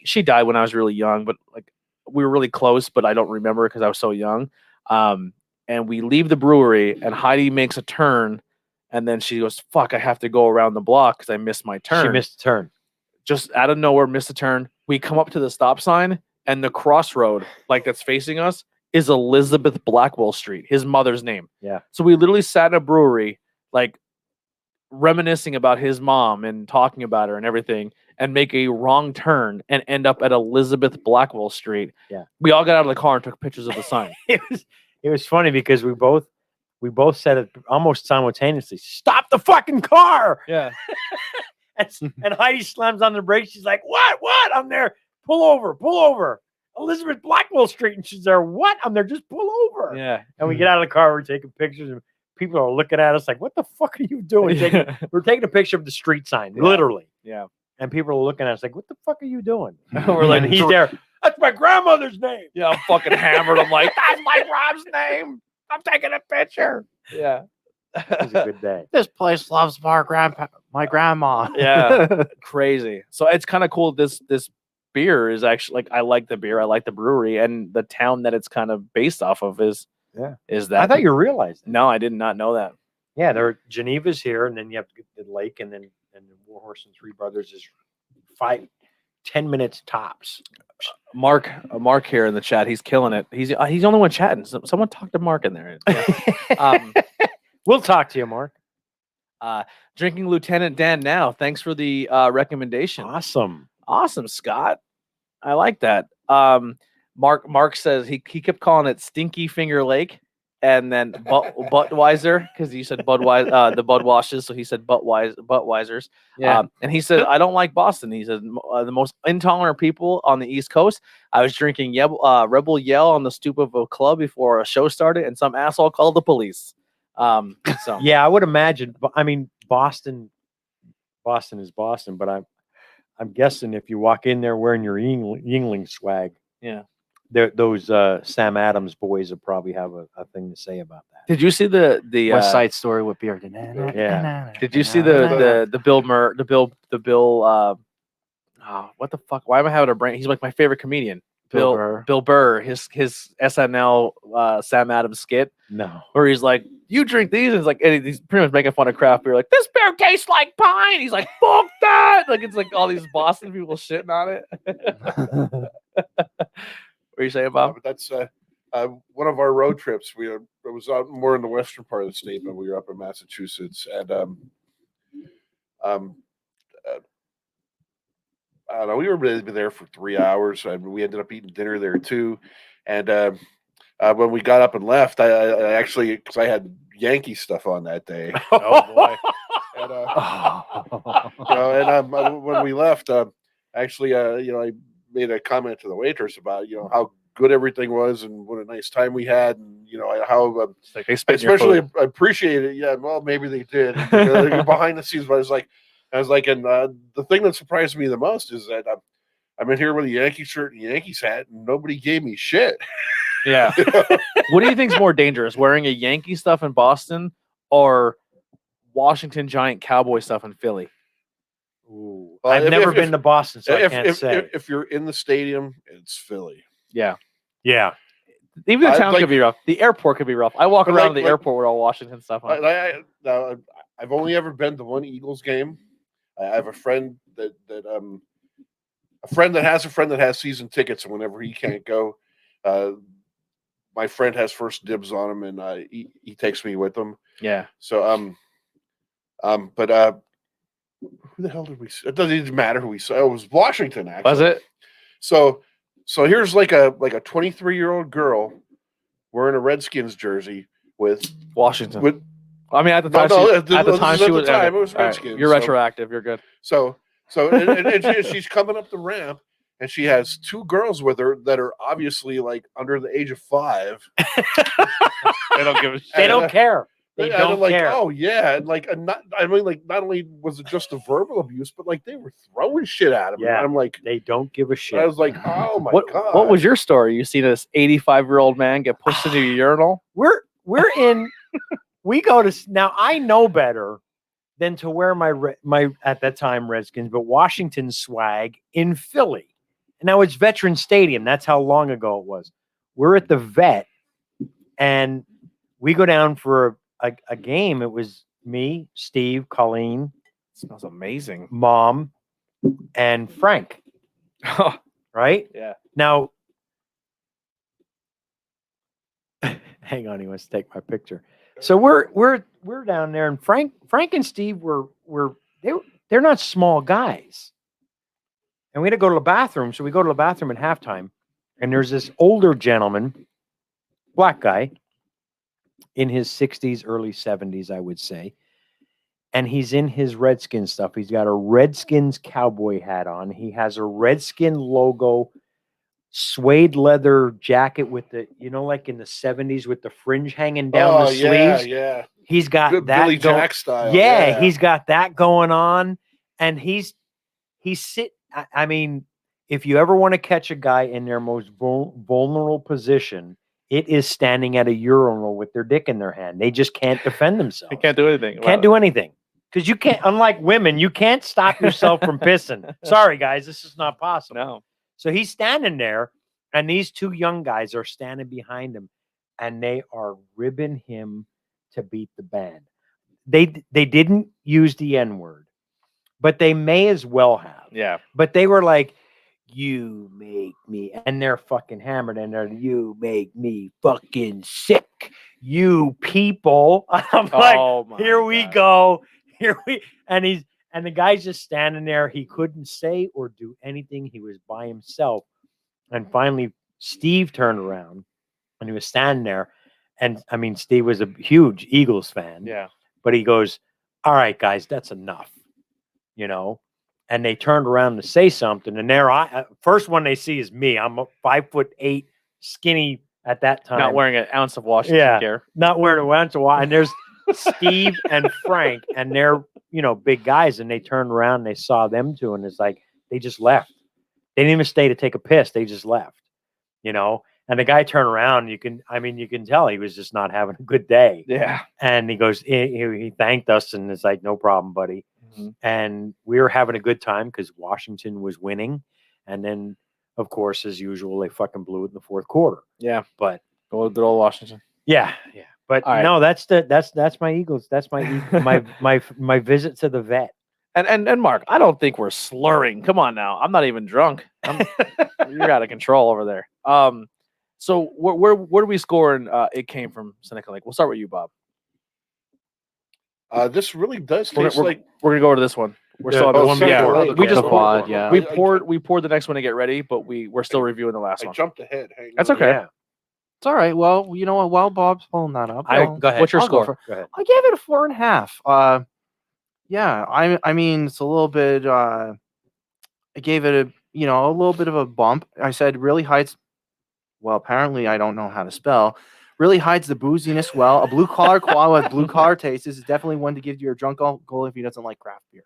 she died when I was really young, but like we were really close, but I don't remember because I was so young. And we leave the brewery, and Heidi makes a turn And then she goes, "Fuck, I have to go around the block because I missed my turn." She missed the turn. Just out of nowhere, missed a turn. We come up to the stop sign, and the crossroad, like that's facing us, is Elizabeth Blackwell Street, his mother's name. Yeah. So we literally sat in a brewery, like reminiscing about his mom and talking about her and everything, and make a wrong turn and end up at Elizabeth Blackwell Street. Yeah. We all got out of the car and took pictures of the sign. It was funny because we both said it almost simultaneously. Stop the fucking car! Yeah. And Heidi slams on the brakes. She's like, "What? What? I'm there. Pull over. Elizabeth Blackwell Street." And she's there. "What? I'm there. Just pull over." Yeah. And we get out of the car. We're taking pictures, and people are looking at us like, "What the fuck are you doing?" We're taking a picture of the street sign, literally. Yeah. And people are looking at us like, "What the fuck are you doing?" We're like, and he's there. "That's my grandmother's name." Yeah, I'm fucking hammered. I'm like, "That's my mom's name. I'm taking a picture." Yeah. It was a good day. This place loves my grandma. Yeah. Crazy. So it's kind of cool. This beer is actually like, I like the beer. I like the brewery, and the town that it's kind of based off of is that. I thought you realized that. No, I did not know that. Yeah, Geneva's here, and then you have the lake, and then Warhorse and Three Brothers is 10 minutes tops. Mark here in the chat. He's killing it. He's the only one chatting. Someone talk to Mark in there. Yeah. We'll talk to you, Mark. Drinking Lieutenant Dan now. Thanks for the recommendation. Awesome, Scott. I like that. Mark says he kept calling it Stinky Finger Lake, and then Budweiser, because you said Budweiser, the Budwashers, so he said Budweisers. Yeah. And he said, "I don't like Boston." He said, "The most intolerant people on the East Coast. I was drinking Rebel Yell on the stoop of a club before a show started, and some asshole called the police." So yeah, I would imagine. I mean, Boston is Boston, but I'm guessing if you walk in there wearing your Yingling swag, yeah, those Sam Adams boys will probably have a thing to say about that. Did you see the West Side Story with beer? Yeah. Did you see the Bill? What the fuck? Why am I having a brain? He's like my favorite comedian. Bill Burr, his SNL Sam Adams skit. No. Where he's like, "You drink these," and he's pretty much making fun of craft beer. Like, "This beer tastes like pine." He's like, "Fuck that!" Like, it's like all these Boston people shitting on it. What are you saying, Bob? But that's one of our road trips. It was out more in the western part of the state, but we were up in Massachusetts, and I don't know, we were there for 3 hours, and we ended up eating dinner there too. And when we got up and left, I actually, because I had Yankee stuff on that day. Oh boy! And, when we left, actually, I made a comment to the waitress about how good everything was and what a nice time we had, and how Like they spit in your especially food. appreciate it. Yeah, well, maybe they did. Behind the scenes, but I was like, and the thing that surprised me the most is that I'm in here with a Yankee shirt and Yankees hat, and nobody gave me shit. Yeah. What do you think's more dangerous, wearing a Yankee stuff in Boston or Washington Giant Cowboy stuff in Philly? Ooh, I've never been to Boston, so I can't say. If you're in the stadium, it's Philly. Yeah. Yeah. Even the town could be rough. The airport could be rough. I walk around the airport with all Washington stuff on. I've only ever been to one Eagles game. I have a friend that has a friend that has season tickets, and whenever he can't go, my friend has first dibs on him, and he takes me with him. Yeah. So but who the hell did we see? It doesn't even matter who we saw. It was Washington, actually. Was it? So here's like a 23-year-old girl wearing a Redskins jersey with Washington. I mean, at the time, she was. It was Redskins. Right. You're retroactive. You're good. So and she's coming up the ramp, and she has two girls with her that are obviously like under the age of 5. They don't give a shit. They don't care. They don't like, care. Oh yeah, and not only was it just a verbal abuse, but like they were throwing shit at him. Yeah, and I'm like, they don't give a shit. I was like, oh my god. What was your story? You seen this 85-year-old man get pushed into a urinal? We're in. We go to now. I know better than to wear my at that time Redskins, but Washington swag in Philly. And now it's Veteran Stadium. That's how long ago it was. We're at the Vet, and we go down for a game. It was me, Steve, Colleen, Smells amazing. Mom, and Frank. Right? Yeah. Now, hang on, he wants to take my picture. So we're down there, and Frank and Steve they're not small guys. And we had to go to the bathroom, so we go to the bathroom at halftime, and there's this older gentleman, black guy, in his 60s, early 70s, I would say. And he's in his Redskins stuff. He's got a Redskins cowboy hat on. He has a Redskin logo, suede leather jacket with the, like in the 70s with the fringe hanging down the sleeves. Yeah. He's got Good that Billy Jack style. Yeah, he's got that going on. And he's I mean, if you ever want to catch a guy in their most vulnerable position, it is standing at a urinal with their dick in their hand. They just can't defend themselves. They can't do anything. Can't do anything. Because you can't, unlike women, you can't stop yourself from pissing. Sorry, guys, this is not possible. No. So he's standing there, and these two young guys are standing behind him, and they are ribbing him to beat the band. They didn't use the N-word, but they may as well have. Yeah. But they were like, you make me, and they're fucking hammered, and they're, you make me fucking sick, you people. I'm like, here we go. And the guy's just standing there. He couldn't say or do anything. He was by himself. And finally, Steve turned around, and he was standing there. And I mean, Steve was a huge Eagles fan. Yeah. But he goes, all right, guys, that's enough, And they turned around to say something. And there, first one they see is me. I'm a 5'8", skinny at that time. Not wearing an ounce of Washington gear. Not wearing an ounce of Washington. And there's Steve and Frank, and they're, big guys. And they turned around and they saw them two. And it's like, they just left. They didn't even stay to take a piss. They just left, And the guy turned around. You can tell he was just not having a good day. Yeah. And he goes, he thanked us, and it's like, no problem, buddy. Mm-hmm. And we were having a good time because Washington was winning. And then, of course, as usual, they fucking blew it in the fourth quarter. Yeah. But good old Washington. Yeah. But no, that's my Eagles. That's my visit to the vet. And Mark, I don't think we're slurring. Come on now. I'm not even drunk. You're out of control over there. So where do we score? And it came from Seneca Lake. We'll start with you, Bob. This really does We're taste like. We're gonna go to this one. We're still on the this one. Yeah, before. we just The quad, yeah. we poured the next one to get ready, but we're still reviewing the last I one. jumped ahead. Hang That's on. okay. Yeah. It's all right. Well, you know what? While Bob's pulling that up, Go ahead. What's your I'll go score? Go ahead. I gave it a 4.5. Yeah, I mean, it's a little bit. I gave it a little bit of a bump. I said really hides. Well, apparently I don't know how to spell. Really hides the booziness well. A blue collar quad with blue collar taste. This is definitely one to give to your drunk uncle if he doesn't like craft beer.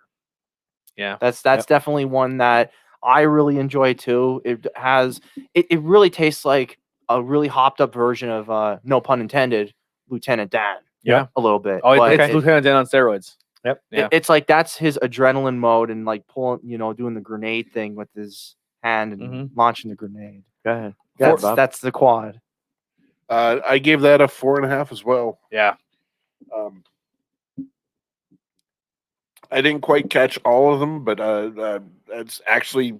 Yeah, that's definitely one that I really enjoy too. It has it really tastes like a really hopped up version of no pun intended, Lieutenant Dan. Yeah, a little bit. Oh, but it's Lieutenant Dan on steroids. Yep. Yeah. It's like that's his adrenaline mode and like pulling, doing the grenade thing with his hand and launching the grenade. Go ahead. That's the quad. I gave that a 4.5 as well. Yeah. I didn't quite catch all of them, but it's actually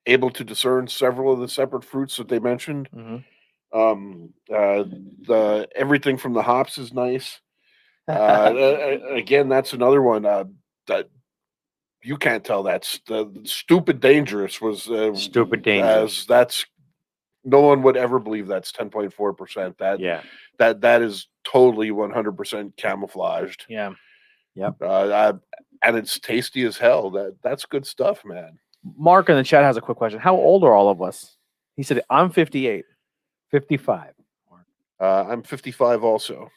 able to discern several of the separate fruits that they mentioned. The everything from the hops is nice. Again, that's another one that you can't tell. That's the Stupid Dangerous was Stupid Dangerous. That's no one would ever believe that's 10.4%. That is totally 100% camouflaged. Yeah. Yep. And it's tasty as hell. That's good stuff, man. Mark in the chat has a quick question. How old are all of us? He said, I'm 58. 55. I'm 55 also.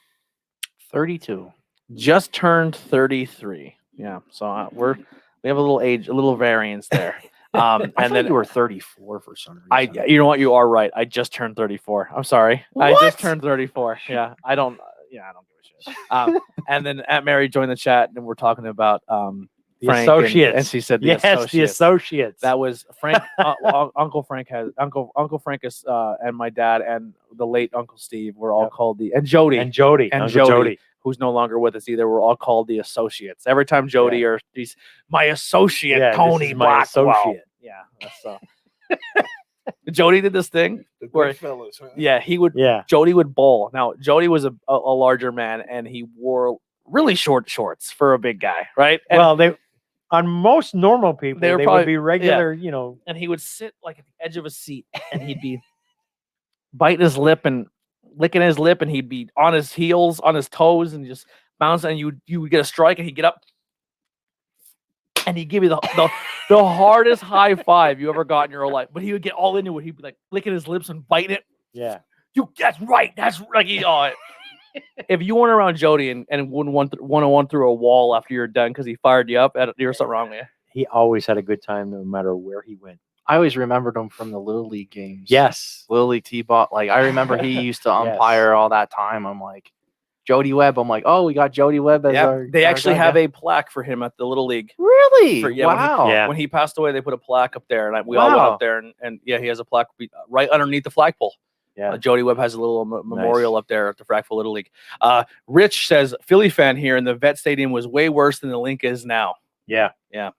32. Just turned 33. Yeah. So we have a little variance there. And then you were 34 for some reason. You know what? You are right. I just turned 34. I'm sorry. What? I just turned 34. Yeah. I don't give a shit. And then Aunt Mary joined the chat and we're talking about The Frank associates. and she said the associates. That was Frank. Uncle Frank is and my dad and the late Uncle Steve were all called and Jody. And Jody. who's no longer with us either, were all called the associates. Every time Jody or he's my associate, Yeah, Tony this is my Blackwell. associate. Yeah, that's Jody did this thing The where good fellas, huh? he would. Yeah. Jody would bowl. Now Jody was a larger man, and he wore really short shorts for a big guy, right? And, Well, they on most normal people, They they, were probably- would be regular, you know. and he would sit like at the edge of a seat, and he'd be biting his lip and licking his lip, and he'd be on his heels, on his toes, and just bouncing. And you would get a strike, and he'd get up, and he'd give you the hardest high five you ever got in your whole life. But he would get all into it. He'd be like licking his lips and biting it. Yeah. That's right. That's like if you went around Jody and wouldn't want to one through a wall after you're done because he fired you up, there was something wrong with you. He always had a good time no matter where he went. I always remembered him from the Little League games. Yes. Little League T-ball. Like, I remember he used to umpire all that time. I'm like, Jody Webb. I'm like, oh, we got Jody Webb as our. They our actually guy. have a plaque for him at the Little League. Really? Wow. Wow. When he passed away, they put a plaque up there, and we all went up there, and he has a plaque right underneath the flagpole. Yeah. Jody Webb has a little memorial up there at the Frackville Little League. Rich says, Philly fan here, and the Vet Stadium was way worse than the link is now. Yeah. Yeah.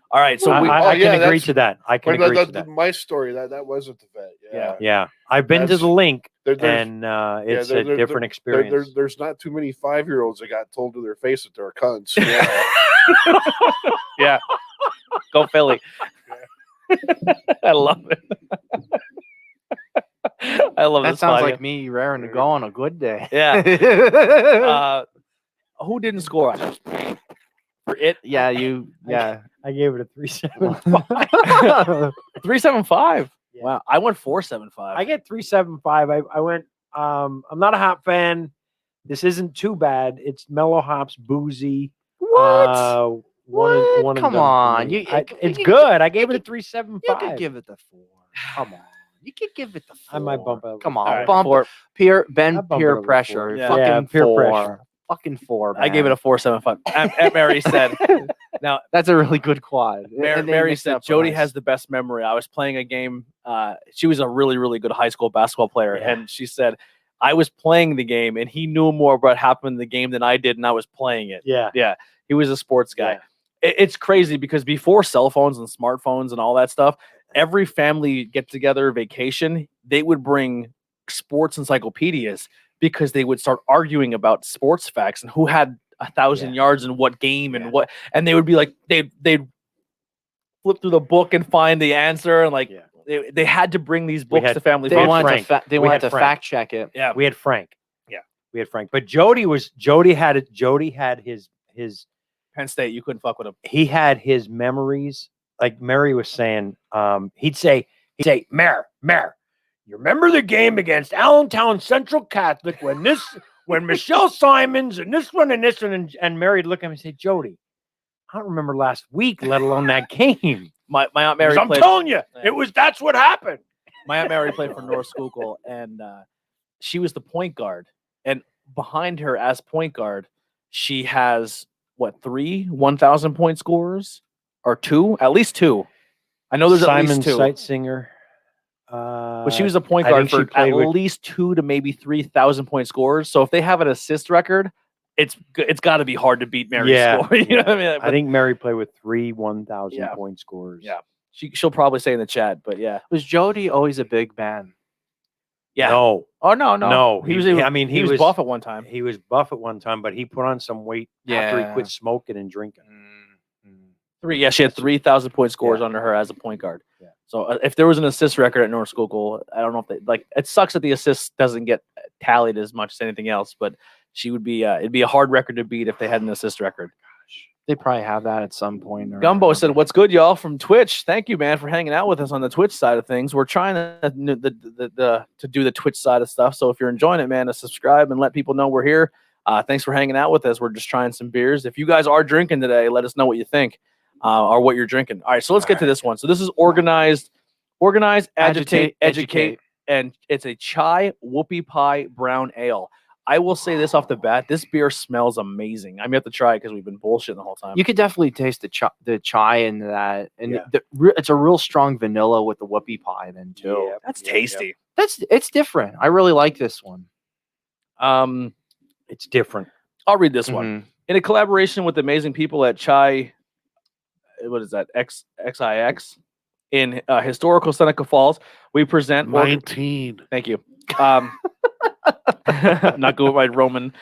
All right. So I can agree to that. I can agree to that. My story, that wasn't the Vet. Yeah. Yeah. I've been to the link, and it's a there- different experience. There's not too many 5-year-olds that got told to their face that they're cunts. Yeah. Go Philly. I love it. I love That this sounds podcast. like me raring to go on a good day. Yeah. Who didn't score? For it? Yeah, you. Yeah. I gave it a 3.75. 3.75. Yeah. Wow. I went 4.75. I get 3.75. I went. I'm not a hop fan. This isn't too bad. It's mellow hops, boozy. What? One and Come done for on. me. You- It's you- good. I gave it a you 3.75. You could give it the 4. Come on. You could give it the 4. I might bump it. Come on. All right, Bump 4. peer I'll Ben bump it peer over 4. pressure. Yeah. Fucking Yeah, peer 4. pressure. Fucking 4. I gave it a 4.75. Aunt Mary said. Now, That's a really good quad. And they Mary mixed it said up Jody nice. has the best memory. I was playing a game. She was a really, really good high school basketball player, Yeah. and she said I was playing the game, and he knew more about what happened in the game than I did, and I was playing it. Yeah. He was a sports guy. Yeah. It's crazy because before cell phones and smartphones and all that stuff, every family get together vacation, they would bring sports encyclopedias because they would start arguing about sports facts and who had 1,000 yards in what game and what, and they would be like, they'd flip through the book and find the answer. And like, they had to bring these books to family They function. wanted to, they We wanted had to Frank. fact check it. Yeah. We had Frank. Yeah. We had Frank. But Jody had his Penn State, you couldn't fuck with him. he had his memories. Like Mary was saying, he'd say, Mayor, you remember the game against Allentown Central Catholic when Michelle Simons and this one and Mary'd look at him and say, Jody, I don't remember last week, let alone that game. My Aunt Mary I'm played. telling you, that's what happened. My Aunt Mary played for North Schuylkill, and she was the point guard. And behind her as point guard, she has, 3 1,000 point scorers? Or 2? At least 2. I know there's Simon at least 2. Sightsinger. But she was a point I guard think she for played at with- least 2 to maybe 3,000 point scorers. So if they have an assist record, it's got to be hard to beat Mary's score. You know what I mean? I think Mary played with 3 1,000 Yeah. point scorers. Yeah. She'll probably say in the chat, but yeah. Was Jody always a big man? Yeah. No, Oh no. No, He was. he He was buff at one time. he was buff at one time, but he put on some weight after he Yeah. quit smoking and drinking. 3. Yeah, she had 3,000 point scores under her as a point guard. Yeah. So if there was an assist record at North Schuylkill, I don't know if they like. It sucks that the assist doesn't get tallied as much as anything else, but she would be. It'd be a hard record to beat if they had an assist record. They probably have that at some point. Or, Gumbo said, "What's good, y'all?" From Twitch. Thank you, man, for hanging out with us on the Twitch side of things. We're trying to do the Twitch side of stuff. So if you're enjoying it, man, to subscribe and let people know we're here. Thanks for hanging out with us. We're just trying some beers. If you guys are drinking today, let us know what you think or what you're drinking. All right, so let's get to this one. So this is organized, agitate, educate, and it's a chai whoopie pie brown ale. I will say this off the bat: this beer smells amazing. I'm gonna have to try it because we've been bullshitting the whole time. You could definitely taste the chai in that, and Yeah. it's a real strong vanilla with the whoopie pie then too. Yeah. That's Yeah, tasty. It's different. I really like this one. It's different. I'll read this one. In a collaboration with amazing people at Chai, what is that? XIX in historical Seneca Falls, we present 19. Thank you. Not good with my Roman.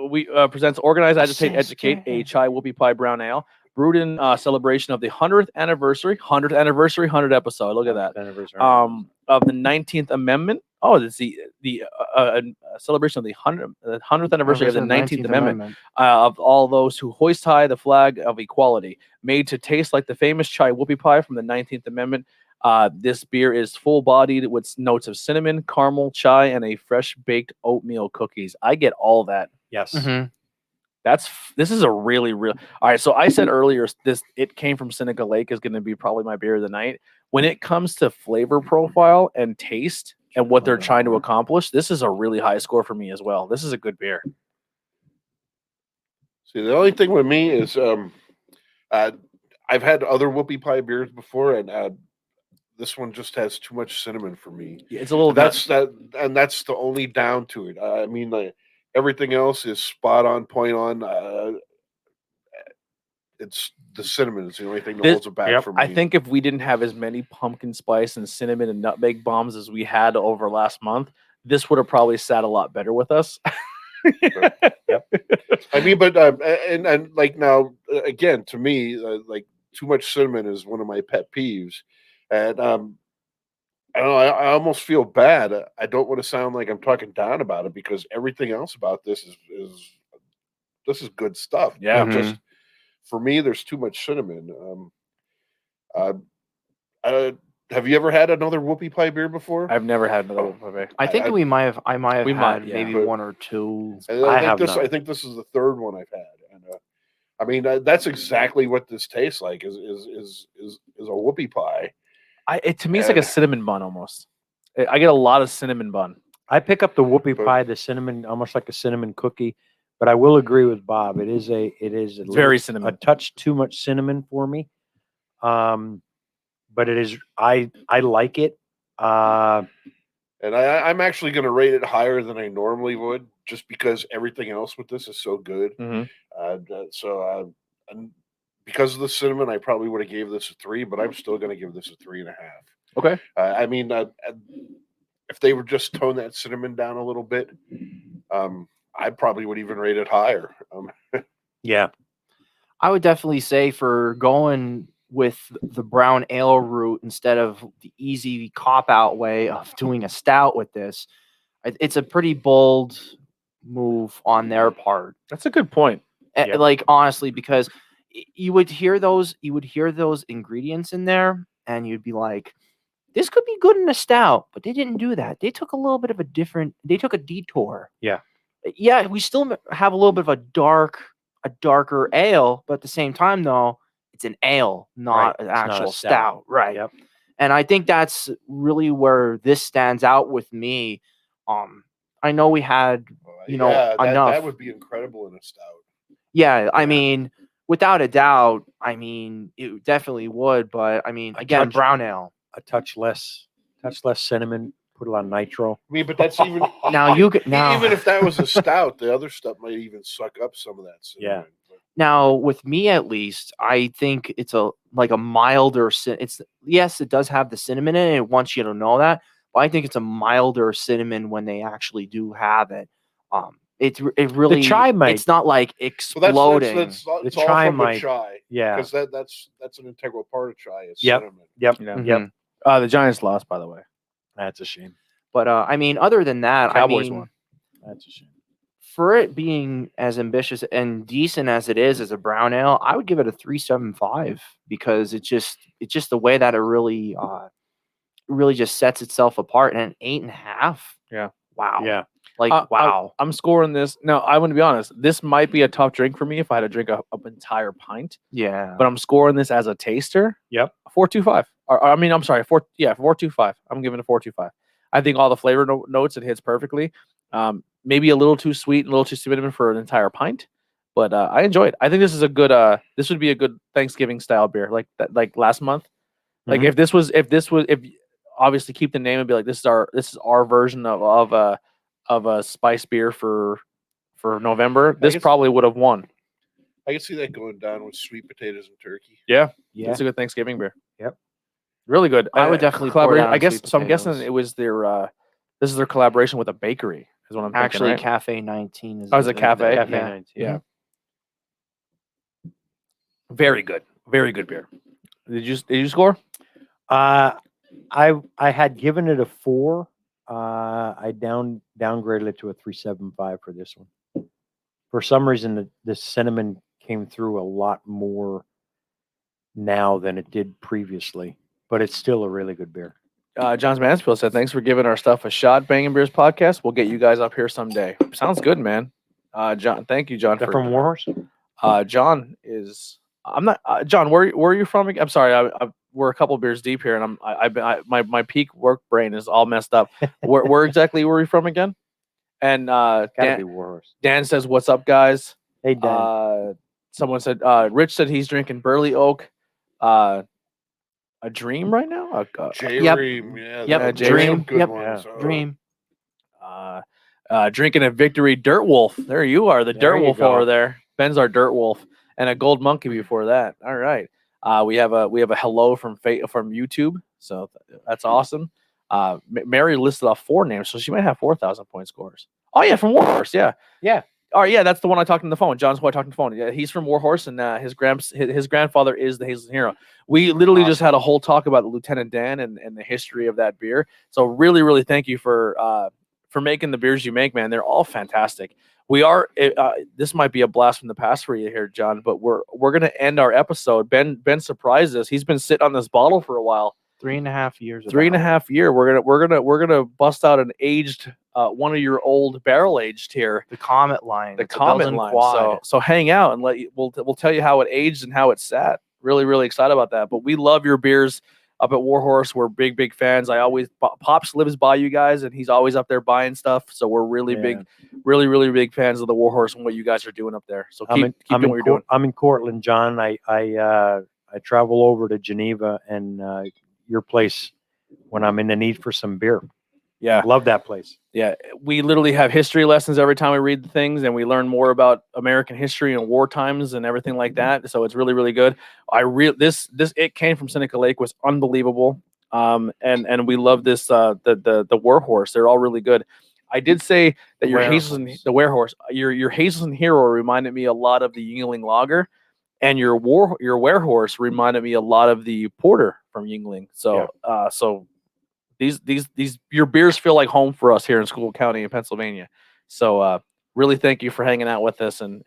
We presents Organize, Agitate, Educate, a chai whoopie pie brown ale brewed in celebration of the 100th anniversary, 100 episode. Look at that. Of the 19th Amendment. Oh, it's the celebration of the 100th anniversary of the 19th Amendment of all those who hoist high the flag of equality, made to taste like the famous chai whoopie pie from the 19th Amendment. This beer is full-bodied with notes of cinnamon, caramel, chai, and a fresh-baked oatmeal cookies. I get all that. Yes. This is a really real. All right, so I said earlier it came from Seneca Lake is going to be probably my beer of the night. When it comes to flavor profile and taste and what they're trying to accomplish, this is a really high score for me as well. This is a good beer. See, the only thing with me is I've had other whoopie pie beers before, and this one just has too much cinnamon for me. Yeah, it's a little. That's the only down to it. I mean, everything else is spot on, point on. It's the cinnamon is the only thing that holds it back for me. I think if we didn't have as many pumpkin spice and cinnamon and nutmeg bombs as we had over last month, this would have probably sat a lot better with us. I mean, but and like now again, to me, like too much cinnamon is one of my pet peeves, and I don't know. I almost feel bad. I don't want to sound like I'm talking down about it because everything else about this is good stuff. Yeah, just for me, there's too much cinnamon. Have you ever had another whoopie pie beer before? I've never had another whoopie pie. I think I might have had maybe one or two. I think this is the third one I've had, and I mean that's exactly what this tastes like. Is a whoopie pie. To me, it's like a cinnamon bun almost. I get a lot of cinnamon bun. I pick up the whoopie pie, the cinnamon, almost like a cinnamon cookie. But I will agree with Bob. It is very cinnamon, a touch too much cinnamon for me. But it is. I like it. And I'm actually going to rate it higher than I normally would, just because everything else with this is so good. Mm-hmm. And because of the cinnamon, I probably would have gave this a 3, but I'm still going to give this a 3.5. Okay. I mean, if they would just tone that cinnamon down a little bit, I probably would even rate it higher. Yeah, I would definitely say for going with the brown ale route instead of the easy cop-out way of doing a stout with this, it's a pretty bold move on their part. That's a good point. Like honestly, because you would hear those ingredients in there, and you'd be like, this could be good in a stout, but they didn't do that. They took a little bit of they took a detour. Yeah, we still have a little bit of a darker ale, but at the same time, though, it's an ale, not an actual stout. Right. Yep. And I think that's really where this stands out with me. I know we had, enough. That would be incredible in a stout. Yeah, I mean, without a doubt, I mean, it definitely would. But I mean, again, brown ale, a touch less cinnamon. Put a lot of nitro. I mean, but that's even even if that was a stout, the other stuff might even suck up some of that cinnamon. Yeah. Now, with me at least, I think it's a milder. Yes, it does have the cinnamon in it. It wants you to know that, but I think it's a milder cinnamon when they actually do have it. It really the chai might. It's not like exploding. That's the chai might. Chai, yeah, because that's an integral part of chai. Is yep. Cinnamon. Yep. Mm-hmm. Yep. The Giants lost, by the way. That's a shame. But I mean, other than that, Cowboys won. That's a shame. For it being as ambitious and decent as it is as a brown ale, I would give it a 3.75 because it's just the way that it really just sets itself apart. And an 8.5. Yeah. Wow. Yeah. Wow. I'm scoring this. No, I want to be honest. This might be a tough drink for me if I had to drink an entire pint. Yeah. But I'm scoring this as a taster. Yep. 4.25. I mean, I'm sorry. 4.25. I'm giving it a 4.25. I think all the flavor notes it hits perfectly. Maybe a little too sweet and a little too cinnamon for an entire pint, but I enjoy it. I think this is a good. This would be a good Thanksgiving style beer, like that, like last month. Like if obviously keep the name and be like this is our version of a spice beer for for November, this guess- probably would have won. I can see that going down with sweet potatoes and turkey. Yeah, Yeah. it's a good Thanksgiving beer. Yep. Really good. I would definitely pour collaborate. down I guess sweet so. I'm guessing potatoes. it was their. This is their collaboration with a bakery. Is what I'm Actually, thinking. Right? Cafe 19 is. Oh, it's a cafe? Cafe Yeah. 19. Yeah. Very good. Very good beer. Did you score? I had given it a 4. I downgraded it to a 3.75 for this one. For some reason, the cinnamon came through a lot more now than it did previously, but it's still a really good beer. John's Mansfield said, "Thanks for giving our stuff a shot, Bangin' Beers podcast. We'll get you guys up here someday." Sounds good, man. John, thank you, John. They're from Warhorse? John is. I'm not. John, where are you from? I'm sorry. We're a couple beers deep here, and my peak work brain is all messed up. where exactly were you from again? And Gotta be Warhorse. Dan says, "What's up, guys?" Hey, Dan. Someone said, Rich said he's drinking Burley Oak. A dream right now. J-Ream, yeah. Yep, those are Dream. some good Yep. ones. Dream. Drinking a Victory Dirt Wolf. There you are, the There Dirt you Wolf go. over there. Ben's our Dirt Wolf, and a Gold Monkey before that. All right. We have a hello from YouTube, so that's awesome. Mary listed off 4 names, so she might have 4,000 point scores. Oh yeah, from Warhorse, yeah. All right, yeah, that's the one I talked on the phone. John's who I talked on the phone. Yeah, he's from Warhorse, and his grandfather is the Hazelton Hero. We literally just had a whole talk about Lieutenant Dan and the history of that beer. So really, really thank you for making the beers you make, man. They're all fantastic. We are. This might be a blast from the past for you here, John, but we're gonna end our episode. Ben surprised us. He's been sitting on this bottle for a while. 3.5 years. 3.5 year. We're gonna bust out an aged one of your old barrel aged here. The Comet line. The It's a Comet Belgian line. quad. So hang out and we'll tell you how it aged and how it sat. Really, really excited about that. But we love your beers up at Warhorse. We're big fans. Pops lives by you guys, and he's always up there buying stuff. So we're really really big fans of the Warhorse and what you guys are doing up there. So keep doing what you're doing. I'm in Cortland, John. I travel over to Geneva and your place when I'm in the need for some beer. Yeah. Love that place. Yeah, we literally have history lessons every time we read the things, and we learn more about American history and war times and everything like that. So it's really, really good. This it came from Seneca Lake was unbelievable. And we love this the Warhorse. They're all really good. I did say that your Hazelton, the Warehorse, your Hazelton Hero reminded me a lot of the Yingling Lager, and your Warehorse reminded me a lot of the Porter from Yingling. So so. These your beers feel like home for us here in Schuylkill County in Pennsylvania. So really thank you for hanging out with us and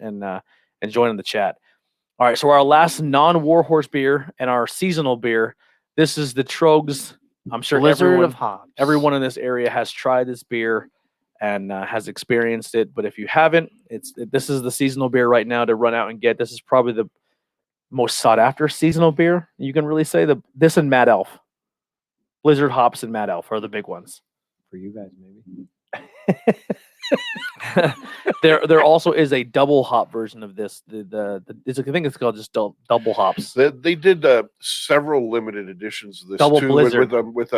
joining the chat. All right, so our last non-Warhorse beer and our seasonal beer. This is the Troggs. I'm sure Blizzard of hops. everyone in this area has tried this beer and has experienced it. But if you haven't, this is the seasonal beer right now to run out and get. This is probably the most sought after seasonal beer. You can really say this and Mad Elf. Blizzard hops and Mad Elf are the big ones. For you guys, maybe. There also is a double hop version of this. I think it's called just double hops. They did several limited editions of this Double too, Blizzard. with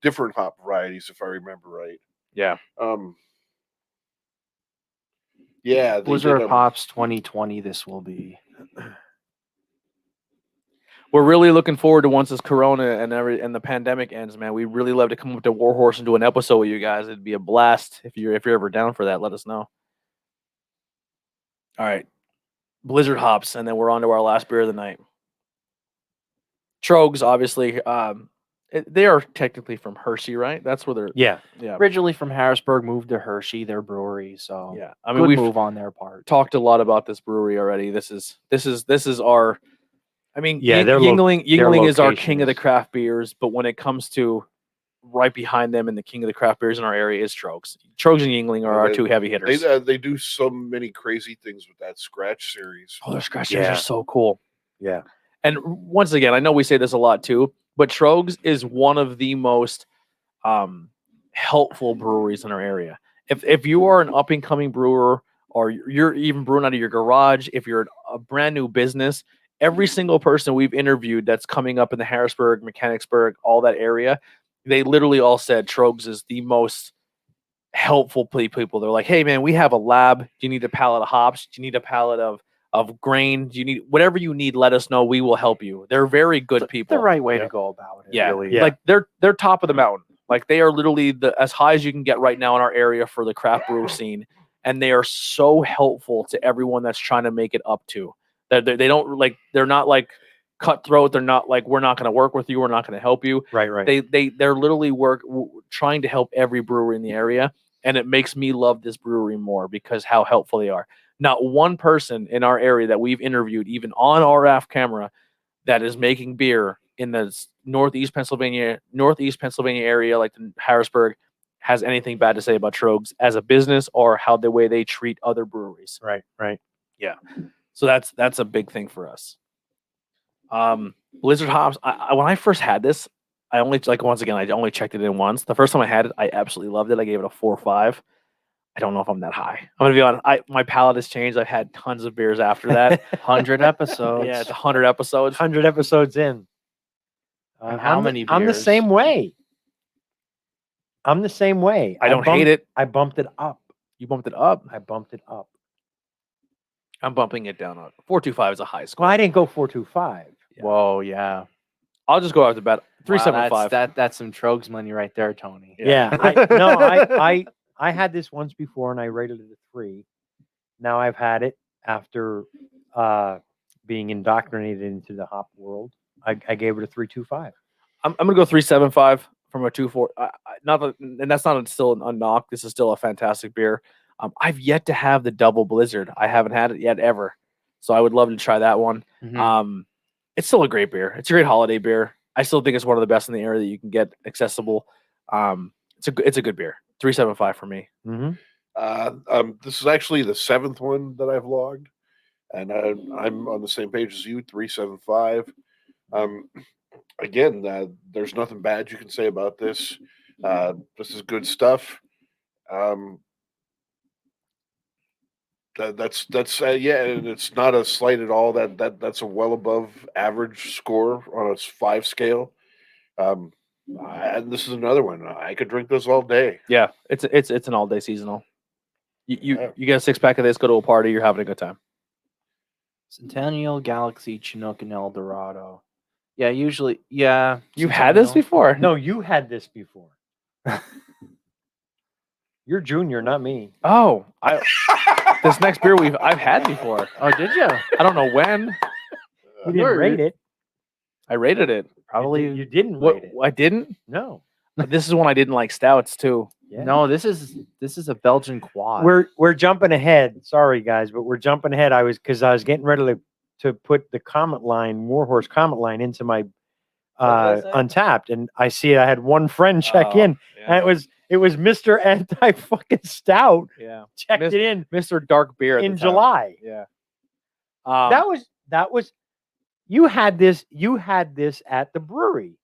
different hop varieties, if I remember right. Yeah. Yeah, Blizzard of Hops 2020. This will be. We're really looking forward to once this Corona and the pandemic ends, man. We'd really love to come up to Warhorse and do an episode with you guys. It'd be a blast. If you're ever down for that, let us know. All right. Blizzard hops, and then we're on to our last beer of the night. Troggs, obviously, they are technically from Hershey, right? That's where they're Yeah. Originally from Harrisburg, moved to Hershey, their brewery. So yeah. I mean, we've move on their part. Talked a lot about this brewery already. This is our. I mean, Yeah, Yingling is our location king of the is- craft beers, but when it comes to right behind them and the king of the craft beers in our area is Troggs. Troggs and Yingling are our two heavy hitters. They do so many crazy things with that scratch series. Oh, their scratch beers Yeah. are so cool. Yeah. And once again, I know we say this a lot too, but Troggs is one of the most helpful breweries in our area. If you are an up and coming brewer, or you're even brewing out of your garage, if you're a brand new business, every single person we've interviewed that's coming up in the Harrisburg, Mechanicsburg, all that area, they literally all said Troggs is the most helpful people. They're like, hey man, we have a lab. Do you need a pallet of hops? Do you need a pallet of grain? Do you need whatever you need? Let us know. We will help you. They're very good people. The right way to go about it. Yeah. Really. Yeah. Like they're top of the mountain. Like they are literally as high as you can get right now in our area for the craft brew scene. And they are so helpful to everyone that's trying to make it up to. They don't like, they're not like cutthroat. They're not like, we're not going to work with you. We're not going to help you. Right. They're literally trying to help every brewery in the area. And it makes me love this brewery more because how helpful they are. Not one person in our area that we've interviewed, even on RF camera, that is making beer in the northeast Pennsylvania area, like the Harrisburg, has anything bad to say about Troggs as a business or how the way they treat other breweries. Right. Yeah. So that's a big thing for us. Blizzard hops. When I first had this, I only checked it in once. The first time I had it, I absolutely loved it. I gave it a 4 or 5. I don't know if I'm that high. I'm gonna be honest. My palate has changed. I've had tons of beers after that. 100 episodes. Yeah, it's 100 episodes. 100 episodes in. And how many I'm the beers? same way. I don't hate it. I bumped it up. You bumped it up. I bumped it up. I'm bumping it down. 4.25 is a high score. Well, I didn't go 4.25. Yeah. Whoa, yeah. I'll just go out to bet 3.75. Wow, that's some Troggs money right there, Tony. Yeah. I had this once before and I rated it a 3. Now I've had it after being indoctrinated into the hop world. I gave it a 3.25. I'm gonna go 3.75 from a 2.4. And that's not still a knock. This is still a fantastic beer. I've yet to have the double blizzard. I haven't had it yet ever, so I would love to try that one. Mhm. It's still a great beer. It's a great holiday beer. I still think it's one of the best in the area that you can get accessible. It's a good beer. 3.75 for me. Mm-hmm. This is actually the 7th one that I've logged, and I'm on the same page as you, 3.75. Again, there's nothing bad you can say about this. This is good stuff. That's yeah, and it's not a slight at all. That's a well above average score on a 5 scale. And this is another one. I could drink this all day. Yeah, it's an all day seasonal. You get a 6-pack of this, go to a party, you're having a good time. Centennial, Galaxy, Chinook, and El Dorado. Yeah, usually, yeah. You've had this before? No, you had this before. You're junior, not me. Oh, this next beer I've had before. Oh, did you? I don't know when. You didn't rate it. I rated it. Probably. You didn't rate it. I didn't. No. This is when I didn't like stouts too. Yeah. No, this is a Belgian quad. We're jumping ahead. Sorry guys, but we're jumping ahead. I was getting ready to put the Warhorse comment line into my Untapped, and I see I had one friend check in, and it was Mr. Anti fucking Stout. Yeah, checked it in, Mr. Dark Beer in July. Yeah, that was you had this at the brewery.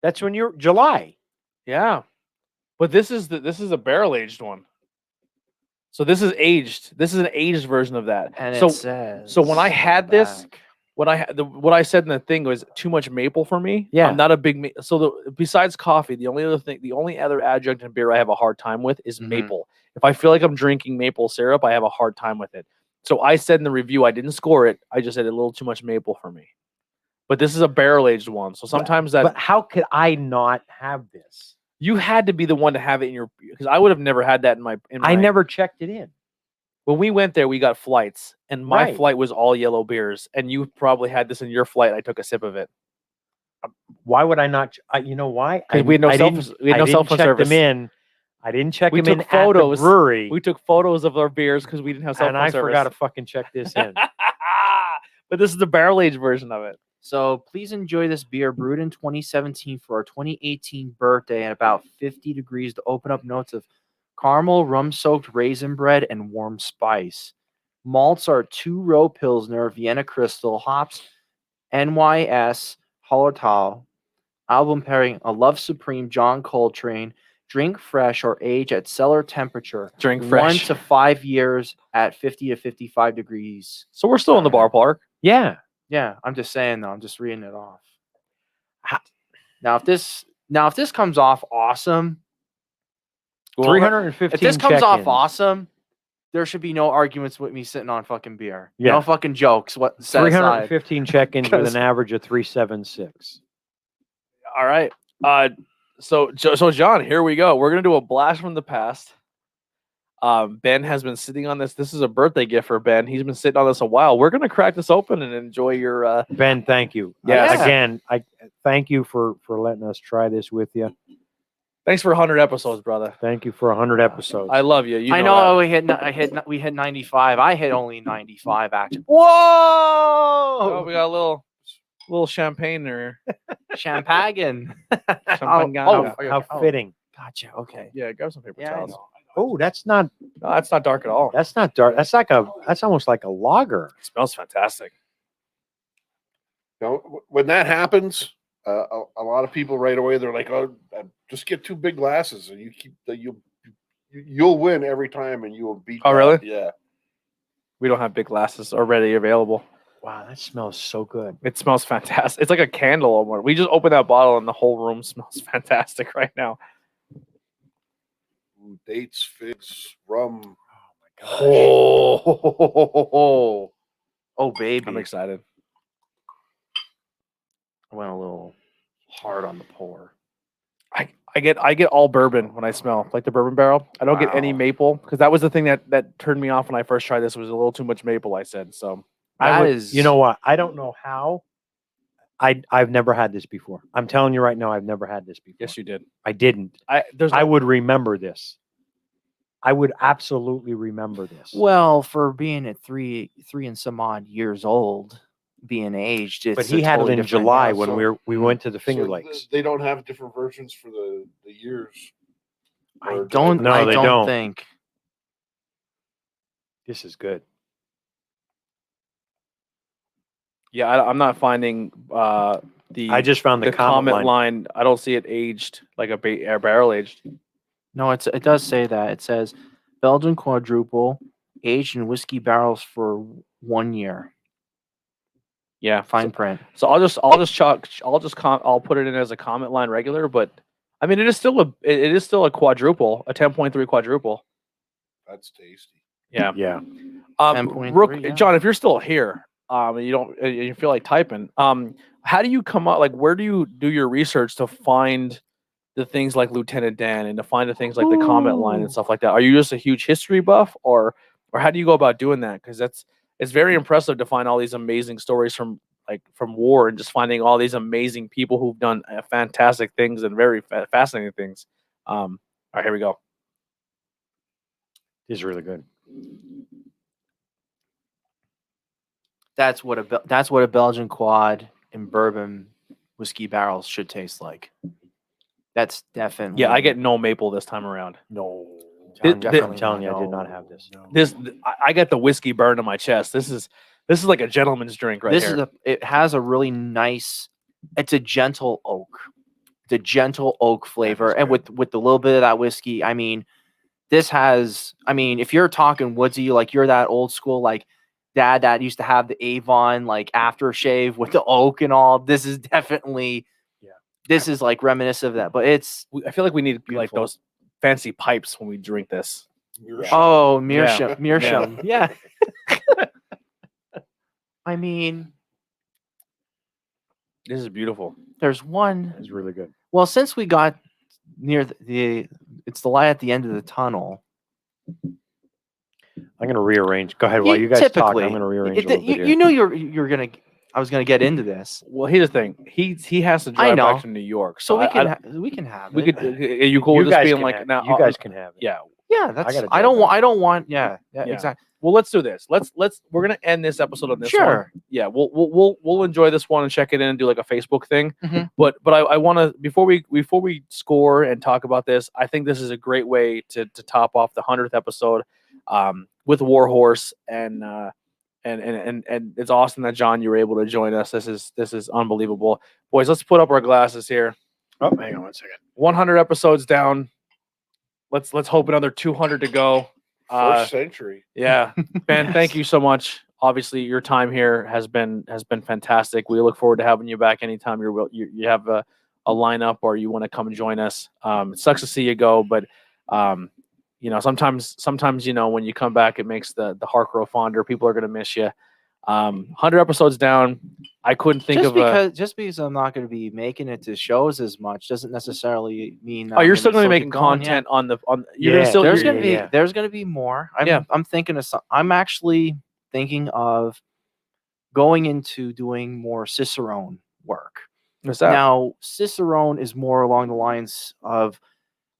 That's when you're July. Yeah, but this is a barrel aged one. So this is aged. This is an aged version of that. And so it says when I had this. back. What I said in the thing was too much maple for me. Yeah. I'm not a big besides coffee, the only other adjunct in beer I have a hard time with is maple. If I feel like I'm drinking maple syrup, I have a hard time with it. So I said in the review, I didn't score it. I just said a little too much maple for me. But this is a barrel aged one, so sometimes But how could I not have this? You had to be the one to have it in your, because I would have never had that in my. I never checked it in. When we went there, we got flights, and my Right. flight was all yellow beers, and you probably had this in your flight. I took a sip of it. Why would I not? You know why? We had no cell phone check service. them in. I didn't check We them in took photos. at the brewery, We took photos of our beers because we didn't have cell and phone I service. forgot to fucking check this in. But this is the barrel aged version of it. So please enjoy this beer brewed in 2017 for our 2018 birthday at about 50 degrees to open up notes of caramel, rum-soaked raisin bread, and warm spice. Malts are 2-row Pilsner, Vienna Crystal, hops, NYS, Hallertau. Album pairing, A Love Supreme, John Coltrane. Drink fresh or age at cellar temperature. Drink 1 fresh. to 5 years at 50 to 55 degrees. So we're still in the bar park. Yeah. Yeah, I'm just saying though. I'm just reading it off. Now, if this comes off awesome, Well, 315 If this comes off check-ins. awesome, there should be no arguments with me sitting on fucking beer. Yeah. No fucking jokes. What set aside. 315 check-ins with 'Cause- an average of 376. All right. So John, here we go. We're gonna do a blast from the past. Ben has been sitting on this. This is a birthday gift for Ben. He's been sitting on this a while. We're gonna crack this open and enjoy your. Ben, thank you. Yes. Again, I thank you for letting us try this with you. Thanks for 100 episodes, brother. Thank you for 100 episodes. I love you. You I know know we hit 95. I hit only 95 actually. that. Whoa! Oh, we got a little champagne there. Champagne. Champagne. How fitting. Gotcha. Okay. Yeah, grab some paper Yeah, I towels. know. Oh, that's not No, that's not dark at all. that's not dark. That's almost like a lager. It smells fantastic. You know, when that happens, a lot of people right away they're like, "Oh, just get 2 big glasses, and you keep you'll win every time, and you will beat." Oh, that." really? Yeah. We don't have big glasses already available. Wow, that smells so good. It smells fantastic. It's like a candle almost. We just opened that bottle and the whole room smells fantastic right now. Ooh, dates, figs, rum. Oh, baby. I'm excited. I went a little hard on the pour. I get all bourbon when I smell like the bourbon barrel. I don't get any Wow. maple because that was the thing that turned me off when I first tried this. Was a little too much maple. I said so. You know what? I don't know how. I've never had this before. I'm telling you right now, I've never had this before. Yes, you did. I didn't. I would remember this. I would absolutely remember this. Well, for being at three and some odd years old, being aged, it's but he a had totally it in different- July yeah, when so- we went to the Finger So Lakes. they don't have different versions for the years. I Or don't. No, I they don't don't. think. This is good. Yeah, I'm not finding the. I just found the comment line. I don't see it aged like a barrel aged. No, it does say that. It says Belgian quadruple, aged in whiskey barrels for 1 year. Yeah, Fine print. So I'll put it in as a comment line regular, but I mean it is still a quadruple, a 10.3 quadruple. That's tasty. Yeah. Yeah. 10.3, yeah. John, if you're still here, and you feel like typing, how do you come up? Like, where do you do your research to find the things like Lieutenant Dan and to find the things like the comment line and stuff like that? Are you just a huge history buff, or how do you go about doing that? Because it's very impressive to find all these amazing stories from war and just finding all these amazing people who've done fantastic things and very fascinating things. All right, here we go. This is really good. That's what a Belgian quad in bourbon whiskey barrels should taste like. That's definitely. Yeah, I get no maple this time around. No. I'm I'm telling you, I did not have this. I get the whiskey burn in my chest. This is like a gentleman's drink right here. It has a really nice. It's a gentle oak. It's a gentle oak flavor, and with the little bit of that whiskey, I mean, this has. I mean, if you're talking woodsy, like you're that old school, like dad that used to have the Avon like aftershave with the oak and all. This is definitely. Yeah. This is like reminiscent of that, but it's. I feel like we need like Beautiful. those fancy pipes when we drink this. Oh, Yeah. Meerschaum. Yeah. I mean, This is beautiful. there's one. It's really good. Well, since we got near it's the light at the end of the tunnel. I'm going to rearrange. Go ahead while you guys talk. Typically, I'm going to rearrange a little bit here. you know you're gonna. I was gonna get into this, Well, here's the thing. He has to drive know. back to New York, so I- we can have we it. could. Are you cool with this guys being can like have, now? you guys can have it. Yeah. Yeah, that's. gotta I drive don't want. Yeah, Yeah. exactly. Well, let's do this. Let's. We're gonna end this episode on this one. Sure. Yeah. We'll enjoy this one and check it in and do like a Facebook thing. Mhm. But I want to before we score and talk about this. I think this is a great way to top off the 100th episode, with Warhorse and it's awesome that John you were able to join us. This is unbelievable, boys. Let's put up our glasses here. Oh, hang on one second. 100 episodes down. Let's hope another 200 to go. First century. Yeah, Ben, thank you so much. Obviously, your time here has been fantastic. We look forward to having you back anytime you have a lineup or you want to come and join us. It sucks to see you go, but Sometimes when you come back, it makes the heart grow fonder. People are gonna miss you. 100 episodes down, I couldn't think just because I'm not going to be making it to shows as much doesn't necessarily mean. Oh, you're still going to be keep making going, content yeah. There's going to be more. I'm thinking of I'm actually thinking of going into doing more Cicerone work. What's that? Now, Cicerone is more along the lines of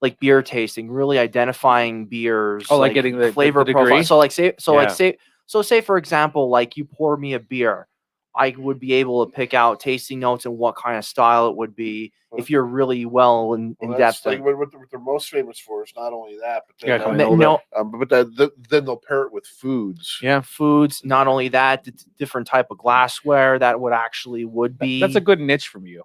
like beer tasting, really identifying beers. Oh, like getting the flavor the profile. degree? So say for example, like you pour me a beer, I would be able to pick out tasting notes and what kind of style it would be if you're really well in depth. Like what they're most famous for is not only that, but then they'll pair it with foods. Yeah, foods. Not only that, different type of glassware that would be. That's a good niche from you.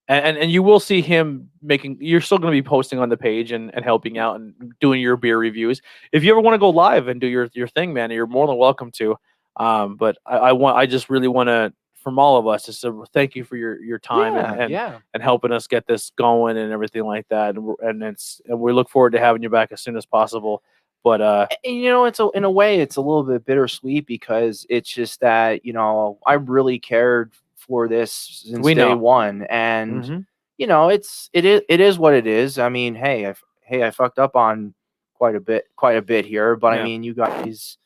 And you will see him you're still going to be posting on the page and helping out and doing your beer reviews. If you ever want to go live and do your thing, man, you're more than welcome to. But I just really want to, from all of us, just to thank you for your time and helping us get this going and everything like that. And we look forward to having you back as soon as possible. But it's in a way it's a little bit bittersweet because it's just that I really cared for this since day one, and it is what it is. I mean, hey, I fucked up on quite a bit here, but I mean, you guys,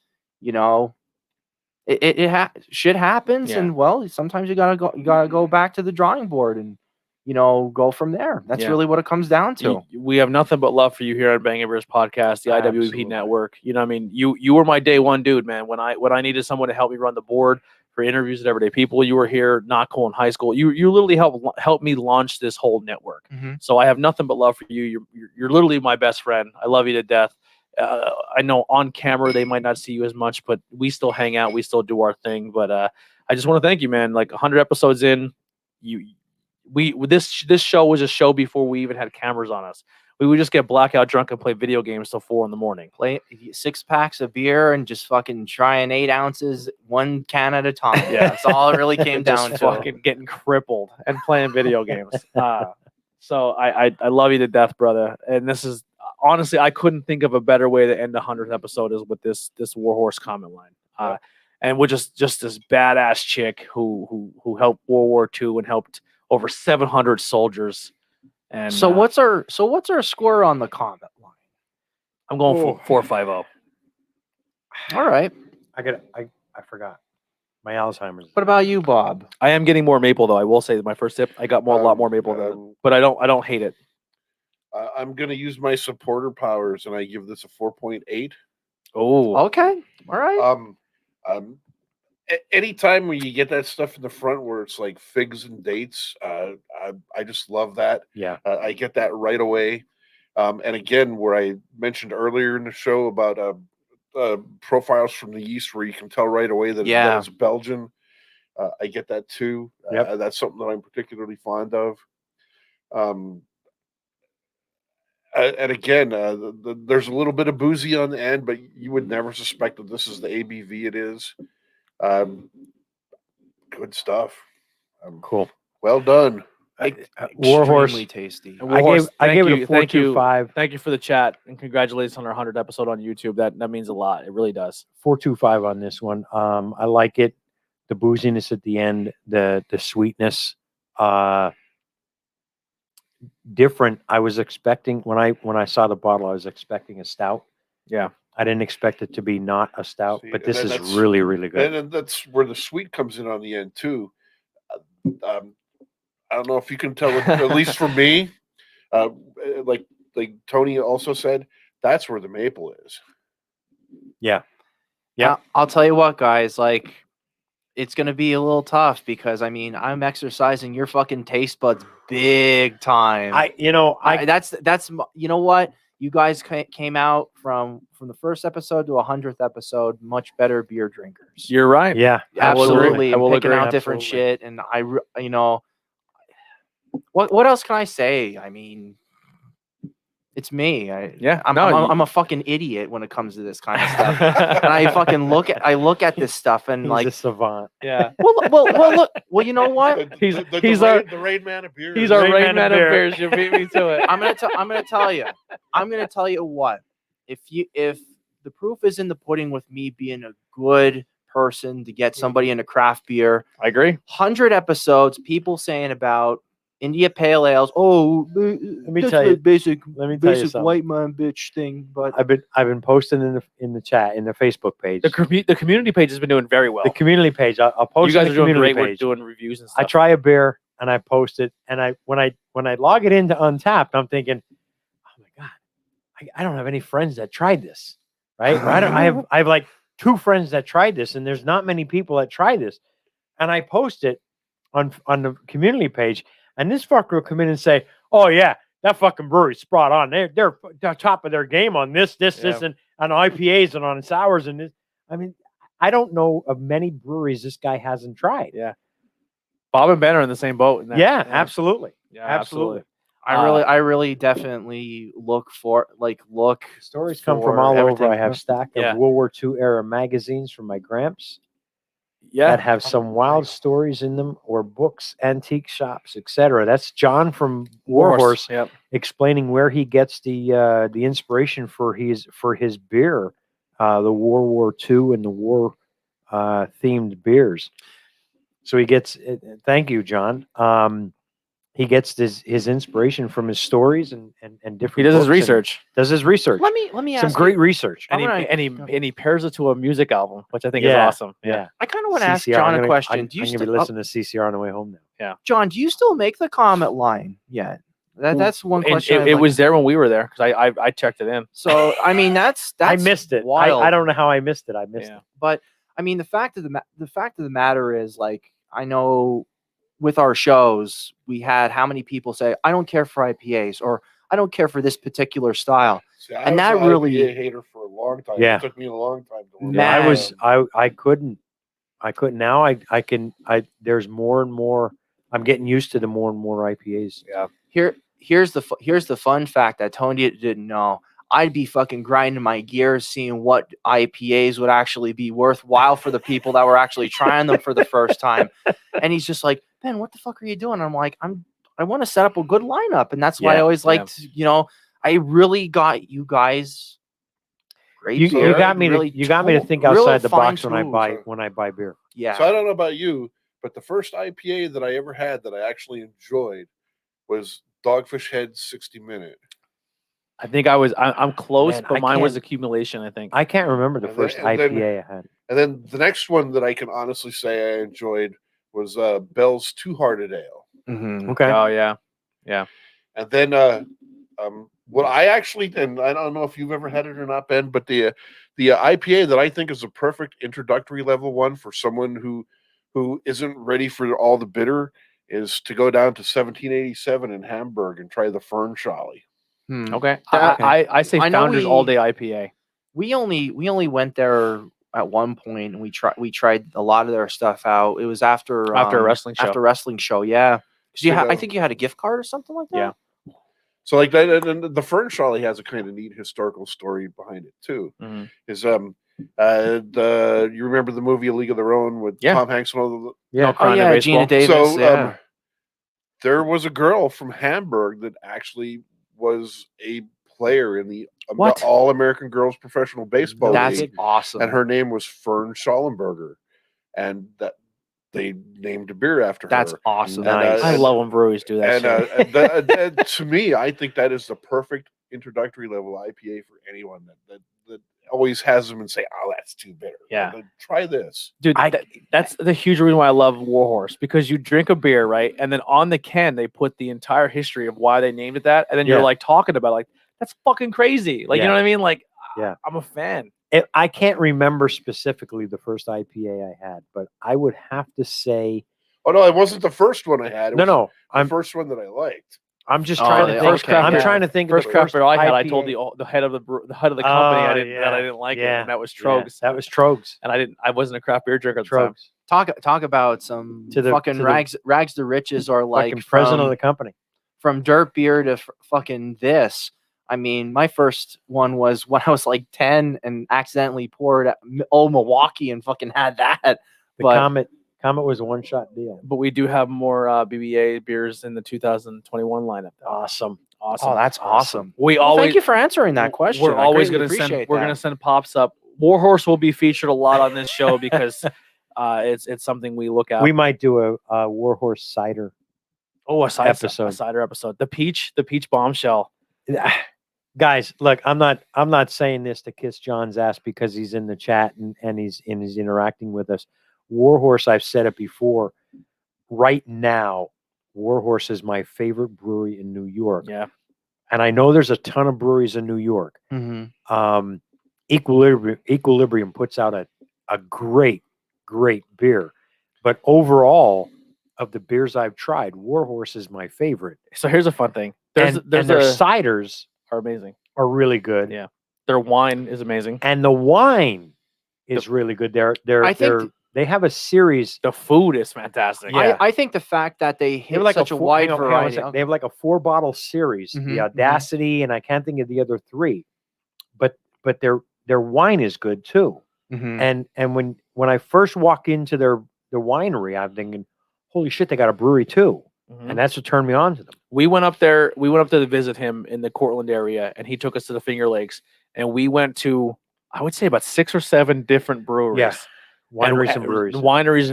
shit happens, and well, sometimes you gotta go back to the drawing board and go from there. That's really what it comes down to. We have nothing but love for you here on Bangin Beers Podcast, the IWP Network. I mean, you were my day one dude, man. When I needed someone to help me run the board for interviews with everyday people, you were here. Not cool in high school. You literally helped me launch this whole network. Mm-hmm. So I have nothing but love for you. You're literally my best friend. I love you to death. I know on camera they might not see you as much, but we still hang out. We still do our thing. But I just want to thank you, man. Like 100 episodes in, this show was a show before we even had cameras on us. We would just get blackout drunk and play video games till 4 a.m. Play 6 packs of beer and just fucking trying 8 ounces, 1 can at a time. Yeah, that's all it really came down to. Fucking getting crippled and playing video games. So I love you to death, brother. And this is honestly, I couldn't think of a better way to end the 100th episode is with this Warhorse comment line. And we're just this badass chick who helped World War II and helped over 700 soldiers. And so what's our score on the comment line? I'm going for 450. All right. I forgot my Alzheimer's. What about you, Bob? I am getting more maple though. I will say that my first sip, I got a lot more maple but I don't hate it. I'm going to use my supporter powers and I give this a 4.8. Oh, okay. All right. Anytime when you get that stuff in the front where it's like figs and dates, I just love that. Yeah. I get that right away. And again, where I mentioned earlier in the show about profiles from the yeast where you can tell right away that it's Belgian. I get that too. That's something that I'm particularly fond of. And again, there's a little bit of boozy on the end, but you would never suspect that this is the ABV it is. Good stuff. Cool. Well done. Warhorse, tasty. Warhorse, I gave it a 4.25. Thank you for the chat and congratulations on our 100th episode on YouTube. That means a lot. It really does. 4.25 on this one. I like it. The booziness at the end, the sweetness, different. I was expecting when I saw the bottle, I was expecting a stout. Yeah. I didn't expect it to be not a stout, but this is really, really good. And that's where the sweet comes in on the end too. I don't know if you can tell, at least for me, like Tony also said, that's where the maple is. Yeah. I'll tell you what, guys, like it's going to be a little tough because I mean, I'm exercising your fucking taste buds big time. That's you know what? You guys came out from the first episode to 100th episode much better beer drinkers. You're right. Yeah, absolutely. I will picking agree. out different shit, and what else can I say? I mean, It's me. Yeah, I'm a fucking idiot when it comes to this kind of stuff. And I fucking look at this stuff and He's like, a savant. Yeah. well, look. Well, you know what? He's the rain man of beer. He's our Rain rain Man man of of beer. beers. You beat me to it. I'm gonna tell you what. If the proof is in the pudding with me being a good person to get somebody into craft beer. I agree. 100 episodes, people saying about India Pale Ales. Oh, Let me that's tell the you. basic Let me tell you something. white man bitch thing. But I've been posting in the chat in the Facebook page. The community page has been doing very well. The community page. I'll post You guys in are the doing community great. We're page. doing reviews and I stuff. try a beer and I post it, and when I log it into Untapped, I'm thinking, oh my god, I don't have any friends that tried this, right? I have like 2 friends that tried this, and there's not many people that try this, and I post it on the community page, and this fucker will come in and say, oh yeah, that fucking brewery's spot on. They're top of their game on this, and on IPAs and on sours and this. I mean, I don't know of many breweries this guy hasn't tried. Yeah. Bob and Ben are in the same boat. Absolutely. Yeah, Absolutely. I really definitely look. Stories come from all over. I have a stack of Yeah. World War II era magazines from my gramps Yeah. that have some wild stories in them, or books, antique shops, etc. That's John from Warhorse Yep. explaining where he gets the inspiration for his beer, the World War II and the war themed beers. So he gets. Thank you, John. He gets his inspiration from his stories and different. He does his books and research. Does his research. Let me Some ask great you, research. And he pairs it to a music album, which I think is Yeah. awesome. Yeah. I kind of want to ask CCR, John I'm a gonna- question. I'm Do you going to be listening to CCR on the way home now. John, do you still make the comment line yet? That's one And question. it was there when we were there because I checked it in. So I mean that's I missed it. wild. I don't know how I missed it. I missed it. But I mean the fact of the matter is, like, I know with our shows we had how many people say I don't care for IPAs or I don't care for this particular style. See, I And was that an really- IPA hater for a long time. Yeah. It took me a long time to learn. Man. I couldn't. Now I can. There's more and more. I'm getting used to the more and more IPAs. Yeah. Here's the fun fact that Tony didn't know. I'd be fucking grinding my gears seeing what IPAs would actually be worthwhile for the people that were actually trying them for the first time. And he's just like, Ben, what the fuck are you doing? I'm like, I want to set up a good lineup. And that's why I Yeah, always liked, I really got you guys great. You beer, got me really to think real outside the box when fine-tuned. I buy beer. Yeah. So I don't know about you, but the first IPA that I ever had that I actually enjoyed was Dogfish Head's 60 Minute. I think I'm close, Man, but I mine was can't- accumulation, I think. I can't remember the And first then- and then- IPA I had. And then the next one that I can honestly say I enjoyed was Bell's Two Hearted Ale. Mhm. Okay. Oh yeah. And then what I actually, and I don't know if you've ever had it or not, Ben, but the IPA that I think is a perfect introductory level one for someone who isn't ready for all the bitter is to go down to 1787 in Hamburg and try the Fern Schale. Okay. Okay. I say I know Founders we- All Day IPA. We only went there at one point, and we tried a lot of their stuff out. It was after After a wrestling show. After a wrestling show, yeah. 'Cause So, I think you had a gift card or something like that. Yeah. So like that, and the Fern Schale has a kind of neat historical story behind it too. Mhm. Is you remember the movie A League of Their Own with Yeah. Tom Hanks and all the Yeah. No Crying in yeah, Baseball. Gina Davis. So yeah. there was a girl from Hamburg that actually was a player in the What? All American Girls Professional Baseball That's League, awesome. and her name was Fern Schallenberger, and that they named a beer after That's her. awesome. Nice. I love when breweries do that. And shit. to me, I think that is the perfect introductory level IPA for anyone that always has them and say, "Oh, that's too bitter." Yeah. Well, try this. Dude, that's the huge reason why I love Warhorse, because you drink a beer, right? And then on the can, they put the entire history of why they named it that. And then you're Yeah. like talking about it, like, that's fucking crazy. Like, you Yeah. know what I mean? Like, Yeah. I'm a fan. I can't remember specifically the first IPA I had, but I would have to say Oh no, it wasn't the first one I had. It was no. the first one that I liked. I'm just Oh, trying the to think. first craft I'm beer. trying to think. First of the craft beer I had, I IPA. told the head of the head of the company Oh, that I didn't like it, yeah, and that was yeah, Troggs. that was Troggs. And I wasn't a craft beer drinker at the time. Troggs. Talk about some To the- fucking to the- rags to riches, or like Fucking president of from, the company. from dirt beer to fucking this. I mean, my first one was when I was like 10 and accidentally poured old Milwaukee and fucking had that. The But Comet was a one-shot deal. But we do have more BBA beers in the 2021 lineup. Awesome. oh, that's awesome. We Well, always thank you for answering that question. We're I always greatly going to send. appreciate We're that. going to send pops up. Warhorse will be featured a lot on this show because it's something we look at. We might do a Warhorse cider. a episode. cider episode. The peach bombshell. Guys, look, I'm not saying this to kiss John's ass because he's in the chat and he's interacting with us. Warhorse, I've said it before. Right now, Warhorse is my favorite brewery in New York. Yeah. And I know there's a ton of breweries in New York. Mm-hmm. Equilibrium puts out a great beer. But overall, of the beers I've tried, Warhorse is my favorite. So here's a fun thing. Their ciders are amazing. Are really good. Yeah. Their wine is amazing. And the wine is really good. They have a series. The food is fantastic. Yeah. I think the fact that they hit like such a wide variety. They have like a 4-bottle series, the Audacity, and I can't think of the other 3. But their wine is good too. Mm-hmm. And when I first walk into their winery, I'm thinking, holy shit, they got a brewery too. Mm-hmm. And that's what turned me on to them. We went up there to visit him in the Cortland area, and he took us to the Finger Lakes, and we went to, I would say, about 6 or 7 different breweries. Yeah. Wineries and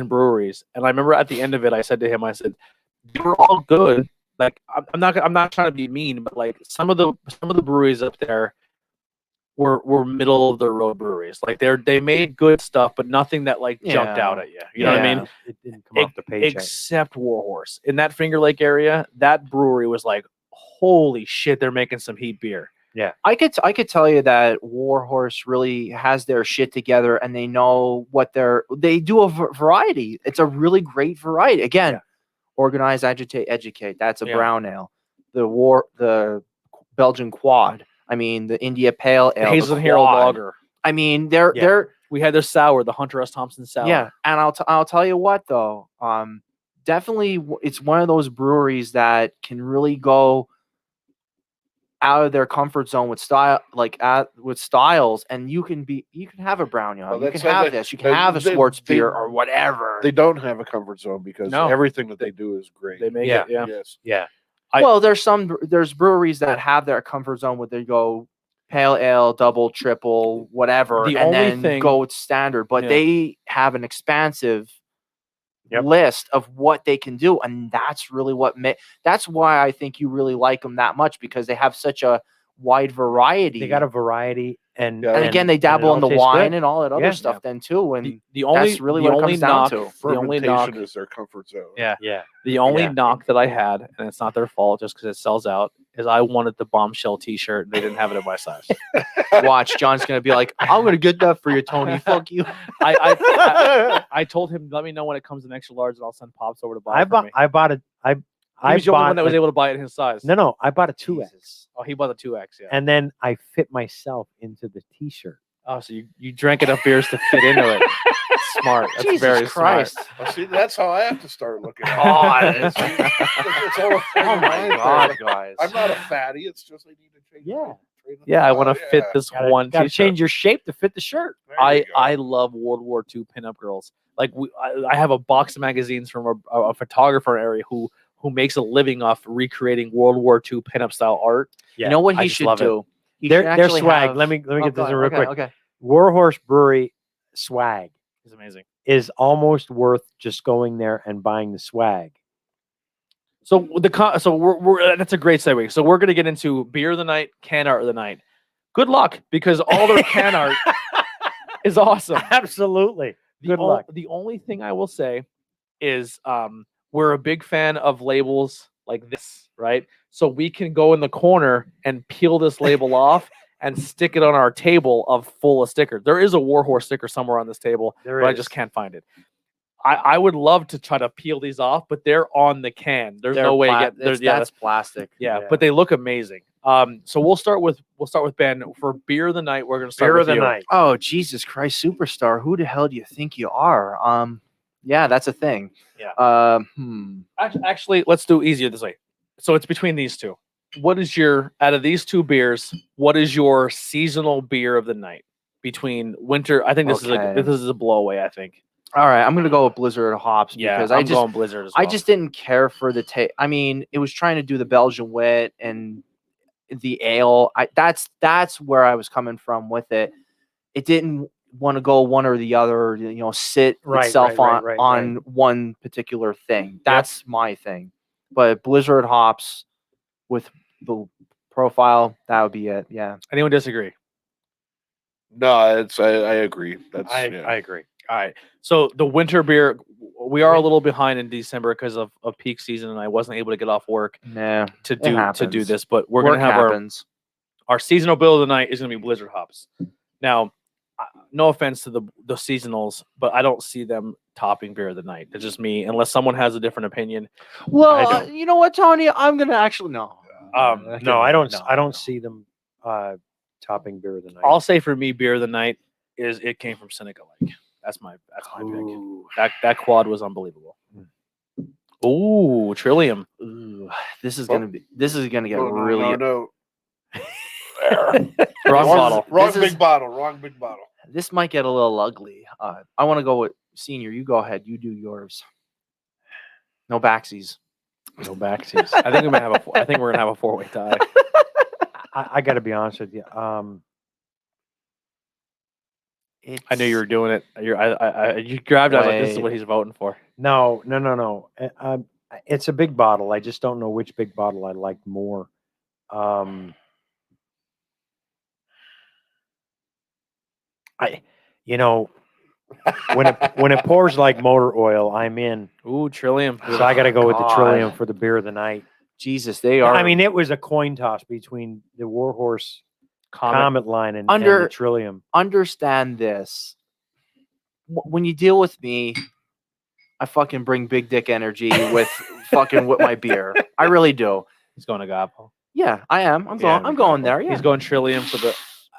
breweries. And I remember at the end of it, I said to him, they were all good. Like, I'm not trying to be mean, but like some of the breweries up there were middle of the road breweries. Like they made good stuff, but nothing that like jumped out at you. You know what I mean? It didn't come off the page. Except Warhorse. In that Finger Lake area, that brewery was like, holy shit, they're making some heat beer. Yeah. I could tell you that Warhorse really has their shit together, and they know what they do a variety. It's a really great variety. Again, organize, agitate, educate. That's a brown ale. The Belgian quad. I mean, the India Pale Ale, Hazelton Hero Lager. I mean, we had their sour, the Hunter S. Thompson sour. Yeah, and I'll tell you what though, definitely it's one of those breweries that can really go out of their comfort zone with with styles, and you can have a brown ale, you can have this, you can have a sports beer or whatever. They don't have a comfort zone because everything that they do is great. They make it. Yeah. Yes. Yeah. There's breweries that have their comfort zone where they go pale ale, double, triple, whatever, go with standard. But they have an expansive list of what they can do, and that's really that's why I think you really like them that much, because they have such a wide variety. They got a variety, and again, they dabble in the wine and all that other stuff then too. And that's really what it comes down to. The only knock is their comfort zone. Yeah. The only knock that I had, and it's not their fault, just because it sells out, is I wanted the Bombshell T-shirt. They didn't have it in my size. Watch, John's gonna be like, "I'm gonna get that for you, Tony. Fuck you." I told him, let me know when it comes in extra large, and I'll send pops over to buy it for me. I bought it. He was the only one that was able to buy it in his size. No, I bought a 2X. Oh, he bought a 2X, yeah. And then I fit myself into the T-shirt. Oh, so you drank enough beers to fit into it. Smart. That's Jesus very Christ. smart. Well, see, that's how I have to start looking at it. It's all Oh my God, guys! I'm not a fatty. It's just I need to change. Yeah, I want to fit this one Gotta T-shirt. change your shape to fit the shirt. I love World War II pinup girls. Like I have a box of magazines from a photographer area who makes a living off recreating World War II pinup style art. Yeah, you know what he should do? Their swag. Let me get this in real quick. Okay. Warhorse Brewery swag is amazing. Is almost worth just going there and buying the swag. So we're that's a great segue. So we're gonna get into beer of the night, can art of the night. Good luck, because all their can art is awesome. Absolutely. Good luck. The only thing I will say is we're a big fan of labels like this, right? So we can go in the corner and peel this label off and stick it on our table full of stickers. There is a Warhorse sticker somewhere on this table, but I just can't find it. I would love to try to peel these off, but they're on the can. There's no way that's plastic. Yeah, but they look amazing. So we'll start with Ben for beer of the night. We're gonna start beer with of the night. Oh, Jesus Christ, superstar! Who the hell do you think you are? Yeah, that's a thing. Yeah. Actually, let's do easier this way. So it's between these two. what is your out of these two beers? What is your seasonal beer of the night between winter? I think this Okay. is a blowaway. I think. All right, I'm gonna go with Blizzard hops Yeah, because I'm going Blizzard as well. I just didn't care for the taste. I mean, it was trying to do the Belgian wit and the ale. That's where I was coming from with it. It didn't want to go one or the other. Sit itself on one particular thing. That's my thing. But Blizzard hops with the profile, that would be it. Yeah. Anyone disagree? No, it's I agree. I agree. All right. So the winter beer, we are a little behind in December because of peak season, and I wasn't able to get off work to do this. But we're gonna have our seasonal bill of the night is gonna be Blizzard hops. Now, no offense to the seasonals, but I don't see them topping beer of the night. It's just me, unless someone has a different opinion. Well, you know what, Tony? I'm gonna actually no. No, I don't see them topping beer of the night. I'll say for me, beer of the night is it came from Seneca Lake. That's my pick. That quad was unbelievable. Ooh, Trillium. Ooh, this is gonna get really. No. Wrong bottle. Wrong big bottle. This might get a little ugly. I want to go with Senior. You go ahead. You do yours. No backsies. No backsies. I think we're gonna have a 4-way tie. I got to be honest with you. I knew you were doing it. You grabbed it. I was like, this is what he's voting for. No. It's a big bottle. I just don't know which big bottle I like more. When it pours like motor oil, I'm in. Ooh, Trillium. So I got to go with the Trillium for the beer of the night. Jesus, they are. I mean, it was a coin toss between the Warhorse Comet line and the Trillium. Understand this. When you deal with me, I fucking bring big dick energy with my beer. I really do. He's going to Gabo. Yeah, I am. I'm going there. Yeah. He's going Trillium for the.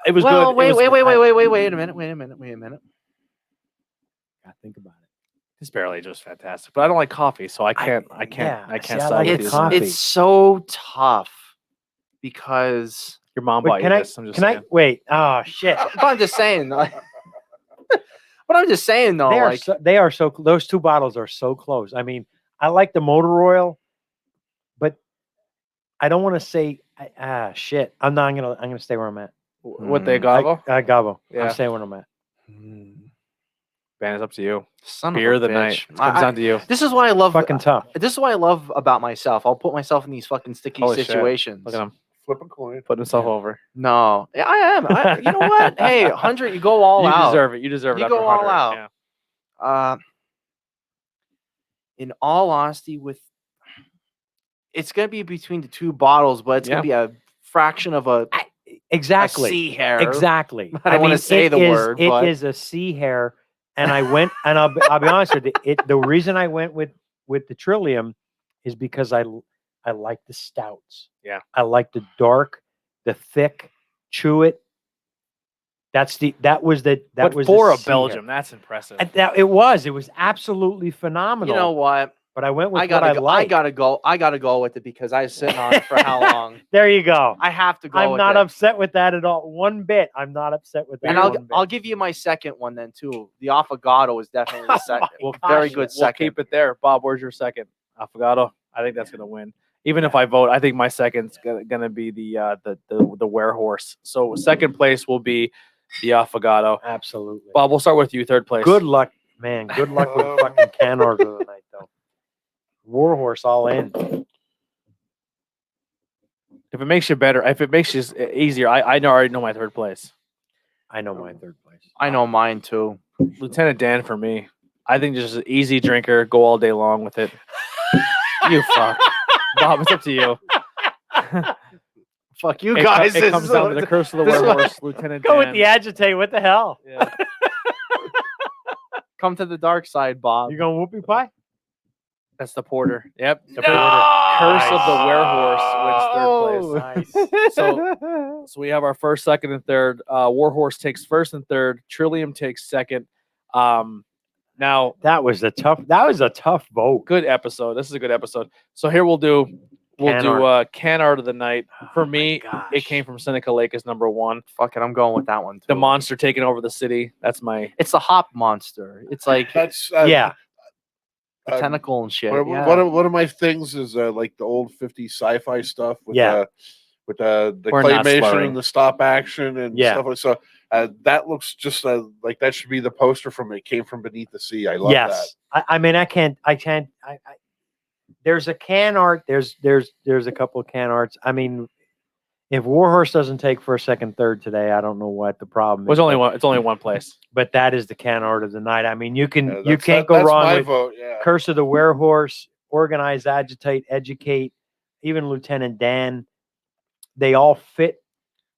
It was good. Wait a minute. Gotta think about it. This barrel age was fantastic, but I don't like coffee, so I can't side with coffee. It's so tough because your mom bought you this. Wait? Oh shit! But I'm just saying. But I'm just saying though. Those two bottles are so close. I mean, I like the motor oil, but I don't want to say shit. I'm gonna stay where I'm at. What they Gabo? Gabo. Yeah. I'm staying where I'm at. Ben, it's up to you. Beer of the night. It comes down to you. This is why I love fucking tough. This is what I love about myself. I'll put myself in these fucking sticky situations. Look at him. Flip a coin. Put himself over. No, I am. You know what? Hey, 100, you go all out. You deserve it. You go all out. Yeah. In all honesty, it's gonna be between the two bottles, but it's gonna be a fraction of a C hair. Exactly. I don't want to say the word. It is a C hair. And I went, and I'll be honest with you. The reason I went with the Trillium is because I like the stouts. Yeah, I like the dark, the thick, chew it. That was for a Belgium. That's impressive. It was absolutely phenomenal. You know what? But I went with I gotta go with it because I was sitting on it for how long? There you go. I have to go. I'm not upset with that at all. One bit. I'm not upset with that. And I'll give you my second one then too. The Affogato is definitely the second. Very good second. We'll keep it there. Bob, where's your second? Affogato. I think that's gonna win. Even if I vote, I think my second's gonna be the Warehorse. So second place will be the Affogato. Absolutely. Bob, we'll start with you. Third place. Good luck, man. Good luck with fucking can order tonight, though. Warhorse all in. If it makes you better, if it makes you easier, I already know my third place. I know my third place. I know mine too. Lieutenant Dan for me. I think just an easy drinker, go all day long with it. You fuck. Bob, it's up to you. Fuck you guys. It comes down to the curse of the Warhorse, Lieutenant Dan. Go with the agitate. What the hell? Yeah. Come to the dark side, Bob. You going whoopie pie? That's the porter. Yep. The porter. Curse of the Warhorse wins third place. So we have our first, second, and third. Warhorse takes first and third. Trillium takes second. Now that was a tough vote. Good episode. This is a good episode. So here we'll do We'll Can do art. can art of the night. For Oh my me, it gosh. came from Seneca Lake as number one. Fuck it, I'm going with that one too. The monster taking over the city. That's my. It's the hop monster. It's like That's Yeah. the tentacle and shit. One, Yeah. one of my things is like the old 50s sci-fi stuff with Yeah. with the We're not claymation slurring. and the stop action and Yeah. stuff like so. That looks just like that should be the poster from It Came From Beneath the Sea. I love Yes. I mean, I can't. There's a can art. There's a couple of can arts. I mean, if Warhorse doesn't take first, second, third today, I don't know what the problem is. It's only one. It's only one place. But that is the can art of the night. I mean, you that. can't go That's wrong my with vote. Yeah. Curse of the Warehorse, Organize, Agitate, Educate, even Lieutenant Dan. They all fit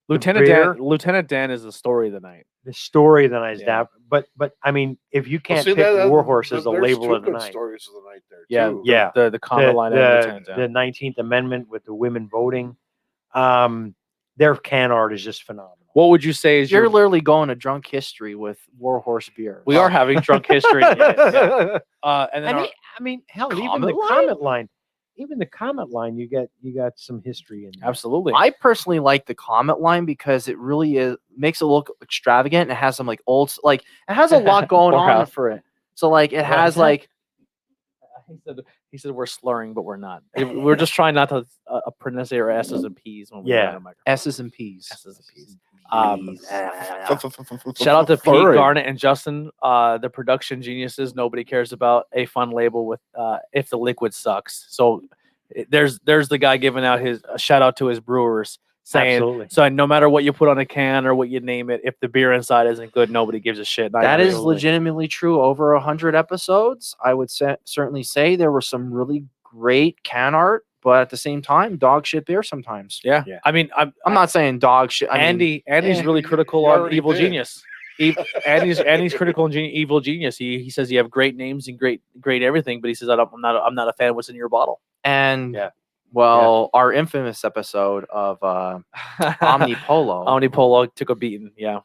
Lieutenant beer. Dan. Lieutenant Dan is the story of the night. the story of the night. Yeah. But I mean, if you can't see, pick that- Warhorse as the there's label two of the good night, stories of the night there. Yeah, too. Yeah. The comment line and Lieutenant Dan. the 19th Amendment with the women voting, their can art is just phenomenal. What would you say is You're your? literally going to drunk history with Warhorse beer. We are having drunk history. And then And our, I mean, hell, even Comment the line? comment line, you got some history in there. absolutely. I personally like the comment line because it really makes it look extravagant. And it has some like it has a lot going on Warehouse. for it. So like it has like He said we're slurring, but we're not. We're just trying not to pronounce our S's and P's when we Yeah. on the microphone. S's and P's. S's and P's. Shout out to Pete, Furry. Garnet, and Justin, the production geniuses. Nobody cares about a fun label with if the liquid sucks. So there's the guy giving out his shout out to his brewers saying, Absolutely. so no matter what you put on a can or what you name it, if the beer inside isn't good, nobody gives a shit. And I That is absolutely- legitimately true. Over 100 episodes, I would certainly say there were some really great can art, but at the same time, dog shit beer sometimes. Yeah. Yeah. I mean, I'm not saying dog shit. I mean, Andy's really critical you on already Evil did. Genius. Andy's critical on Evil Genius. He says you have great names and great everything, but he says I'm not a fan of what's in your bottle. and Yeah. well, our infamous episode of Omnipolo. Omnipolo took a beating. Yeah,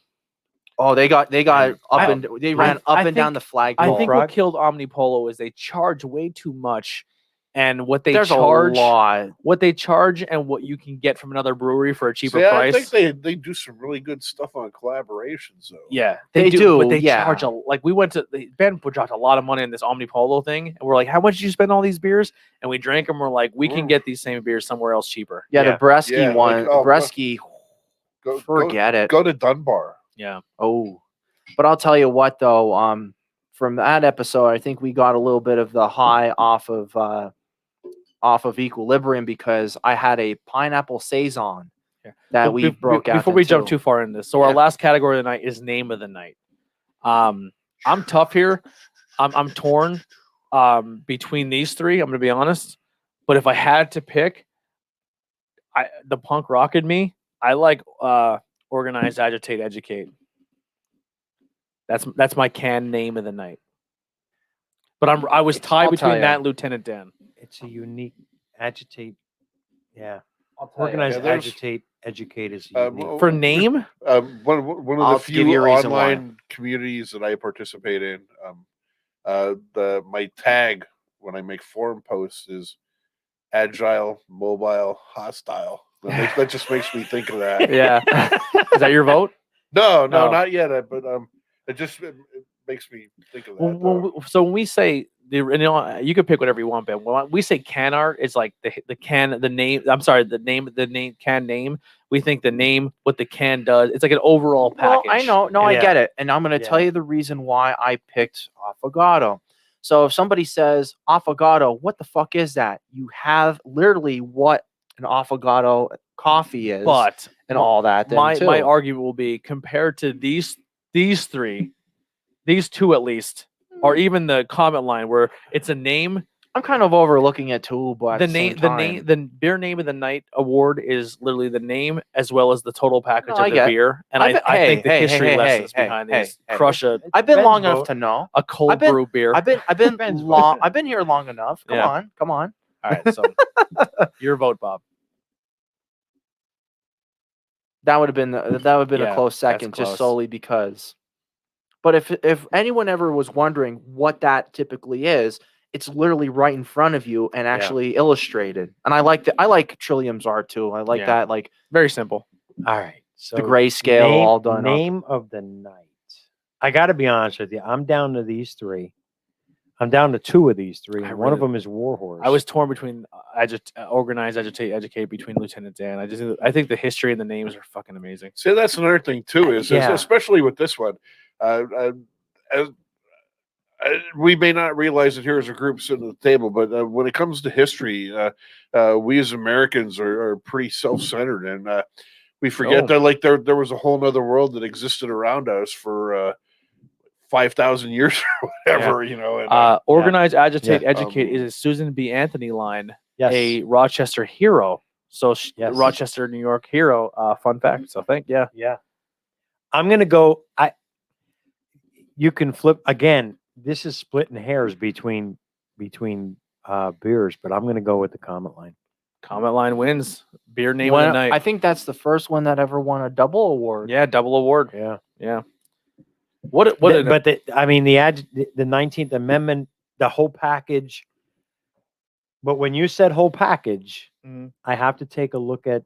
Oh, they ran up and down think- the flag. I think Frog? what killed Omnipolo is they charge way too much, and what they there's charge, a lot. what they charge, and what you can get from another brewery for a cheaper See, I price. think they do some really good stuff on collaborations though. Yeah, They do, but they yeah. charge we went to Ben dropped a lot of money in this Omnipolo thing, and we're like, how much did you spend on all these beers? And we drank them. We're like, we can get these same beers somewhere else cheaper. Yeah, Yeah. the Bresky Yeah, like, one. oh, Bresky, Go, forget it. Go to Dunbar. Yeah, Oh, but I'll tell you what though. From that episode, I think we got a little bit of the high off of Equilibrium because I had a pineapple saison Yeah. that But we broke out. before we jump into. too far in this. So our Yeah. last category of the night is name of the night. I'm tough here. I'm torn between these three. I'm gonna be honest, but if I had to pick, the punk rock in me, I like Organize, Agitate, Educate. That's my can name of the night. But I was tied I'll tell between ya. that and Lieutenant Dan. It's a unique agitate. Yeah. Organize, Organize, Yeah, there's- Agitate, Educate is Uh, unique. well, for name. One of I'll the give few you a reason why. online communities that I participate in. My tag when I make forum posts is agile, mobile, hostile. That just makes me think of that. Yeah, is that your vote? No, No. not yet. But it makes me think of that. So when we say you can pick whatever you want, Ben. When we say can art, it's like the name. I'm sorry, the name can name. We think the name, what the can does. It's like an overall Well, package. I know. No, I Yeah. get it. And I'm going to Yeah. tell you the reason why I picked Affogato. So if somebody says Affogato, what the fuck is that? You have literally what an Affogato coffee is But and all that. Then my too. argument will be compared to these three, these two at least, or even the comment line where it's a name. I'm kind of overlooking it too, but The beer name of the night award is literally the name as well as the total package No, of I the get it. beer. And I I think the hey, history hey, lessons hey, behind hey, these hey. crush I've been Ben's long enough vote. to know. a cold I've been- brew beer. I've been Ben's long. vote. I've been here long enough. Come Yeah. on. All right, so your vote, Bob. That would have been a Yeah, close that's second, close. just solely because. But if anyone ever was wondering what that typically is, it's literally right in front of you and actually illustrated. And I like Trillium's art too. I like that, like very simple. All right. So the grayscale all done up. Name of the night. I got to be honest with you. I'm down to these three. I'm down to two of these three. And one of them is Warhorse. I was torn between organize, agitate, educate between Lieutenant Dan. I think the history and the names are fucking amazing. See, that's another thing too, is especially with this one. We may not realize it here as a group sitting at the table, but when it comes to history, we as Americans are pretty self-centered, and we forget that like there was a whole other world that existed around us for 5,000 years or whatever, you know. And, organize, agitate, educate is a Susan B. Anthony line, a Rochester hero. So Rochester, New York hero. Fun fact. So I'm gonna go. You can flip again. This is splitting hairs between beers, but I'm gonna go with the Comet line. Comet line wins beer name of the night. I think that's the first one that ever won a double award. Yeah, double award. Yeah. But the 19th Amendment, the whole package. But when you said whole package, I have to take a look at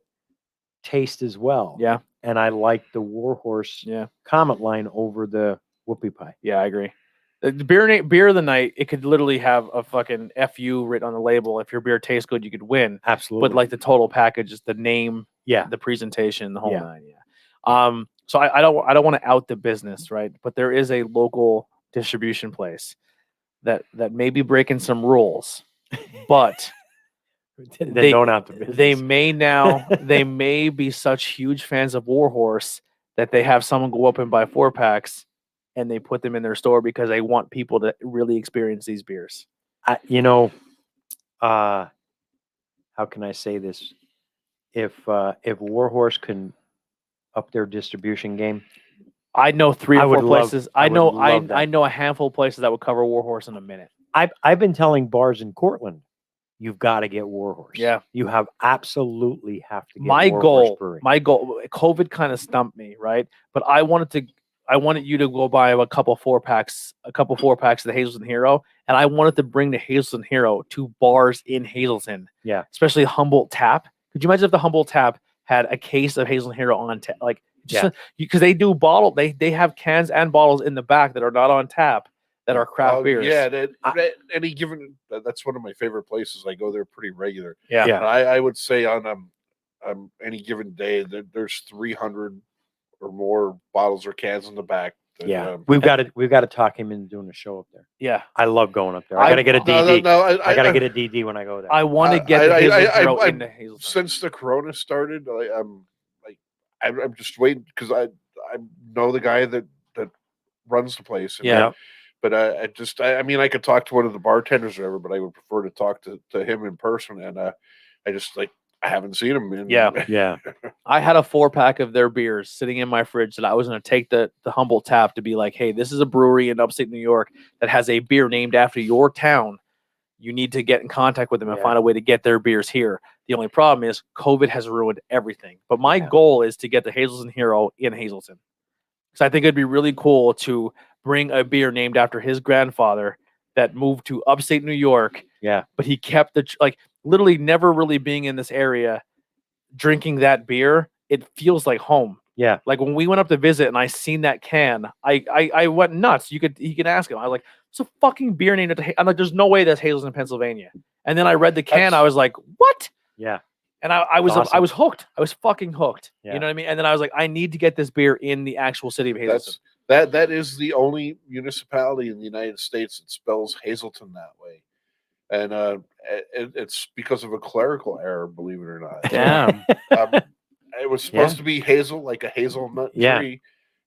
taste as well. Yeah. And I like the Warhorse Comet line over the Whoopie Pie. Yeah, I agree. The beer of the night, it could literally have a fucking FU written on the label. If your beer tastes good, you could win. Absolutely. But like the total package is the name, the presentation, the whole nine. So I don't want to out the business, right? But there is a local distribution place that may be breaking some rules, but they don't out the business. They may be such huge fans of Warhorse that they have someone go up and buy 4-packs and they put them in their store because they want people to really experience these beers. How can I say this? If Warhorse can up their distribution game, I know 3 or 4 places. I know a handful of places that would cover Warhorse in a minute. I've been telling bars in Cortland, you've got to get Warhorse. Yeah, you absolutely have to get my Warhorse Brewery. My goal. COVID kind of stumped me, right? But I wanted you to go buy a couple 4-packs of the Hazelton Hero, and I wanted to bring the Hazelton Hero to bars in Hazelton. Yeah, especially Humboldt Tap. Could you imagine if the Humboldt Tap had a case of Hazelton Hero on tap? Like, because they do bottle, they have cans and bottles in the back that are not on tap that are craft beers. Yeah, any given, that's one of my favorite places. I go there pretty regular. Yeah. And I would say on any given day that there's 300 or more bottles or cans in the back. We've got to talk him into doing a show up there. Yeah, I love going up there. I got to get a DD. I got to get a DD when I go there. I want to get the Hazelton into Hazelton. Since the Corona started, I'm just waiting because I know the guy that runs the place. But I could talk to one of the bartenders or whatever, but I would prefer to talk to him in person. And I haven't seen him. Yeah. I had a 4-pack of their beers sitting in my fridge that I was going to take the Humboldt Tap to be like, hey, this is a brewery in upstate New York that has a beer named after your town. You need to get in contact with them and find a way to get their beers here. The only problem is COVID has ruined everything. But my goal is to get the Hazelton Hero in Hazelton. So I think it'd be really cool to bring a beer named after his grandfather that moved to upstate New York. Yeah. But he kept literally never really being in this area, drinking that beer, it feels like home. Yeah. Like when we went up to visit and I seen that can, I went nuts. He can ask him. I was like, it's a fucking beer named after. I'm like, there's no way that's Hazelton, Pennsylvania. And then I read the can. I was like, what? Yeah. And I was awesome. I was hooked. I was fucking hooked. Yeah. You know what I mean? And then I was like, I need to get this beer in the actual city of Hazelton. That is the only municipality in the United States that spells Hazelton that way. And it's because of a clerical error, believe it or not. Damn. It was supposed to be hazel, like a hazelnut tree.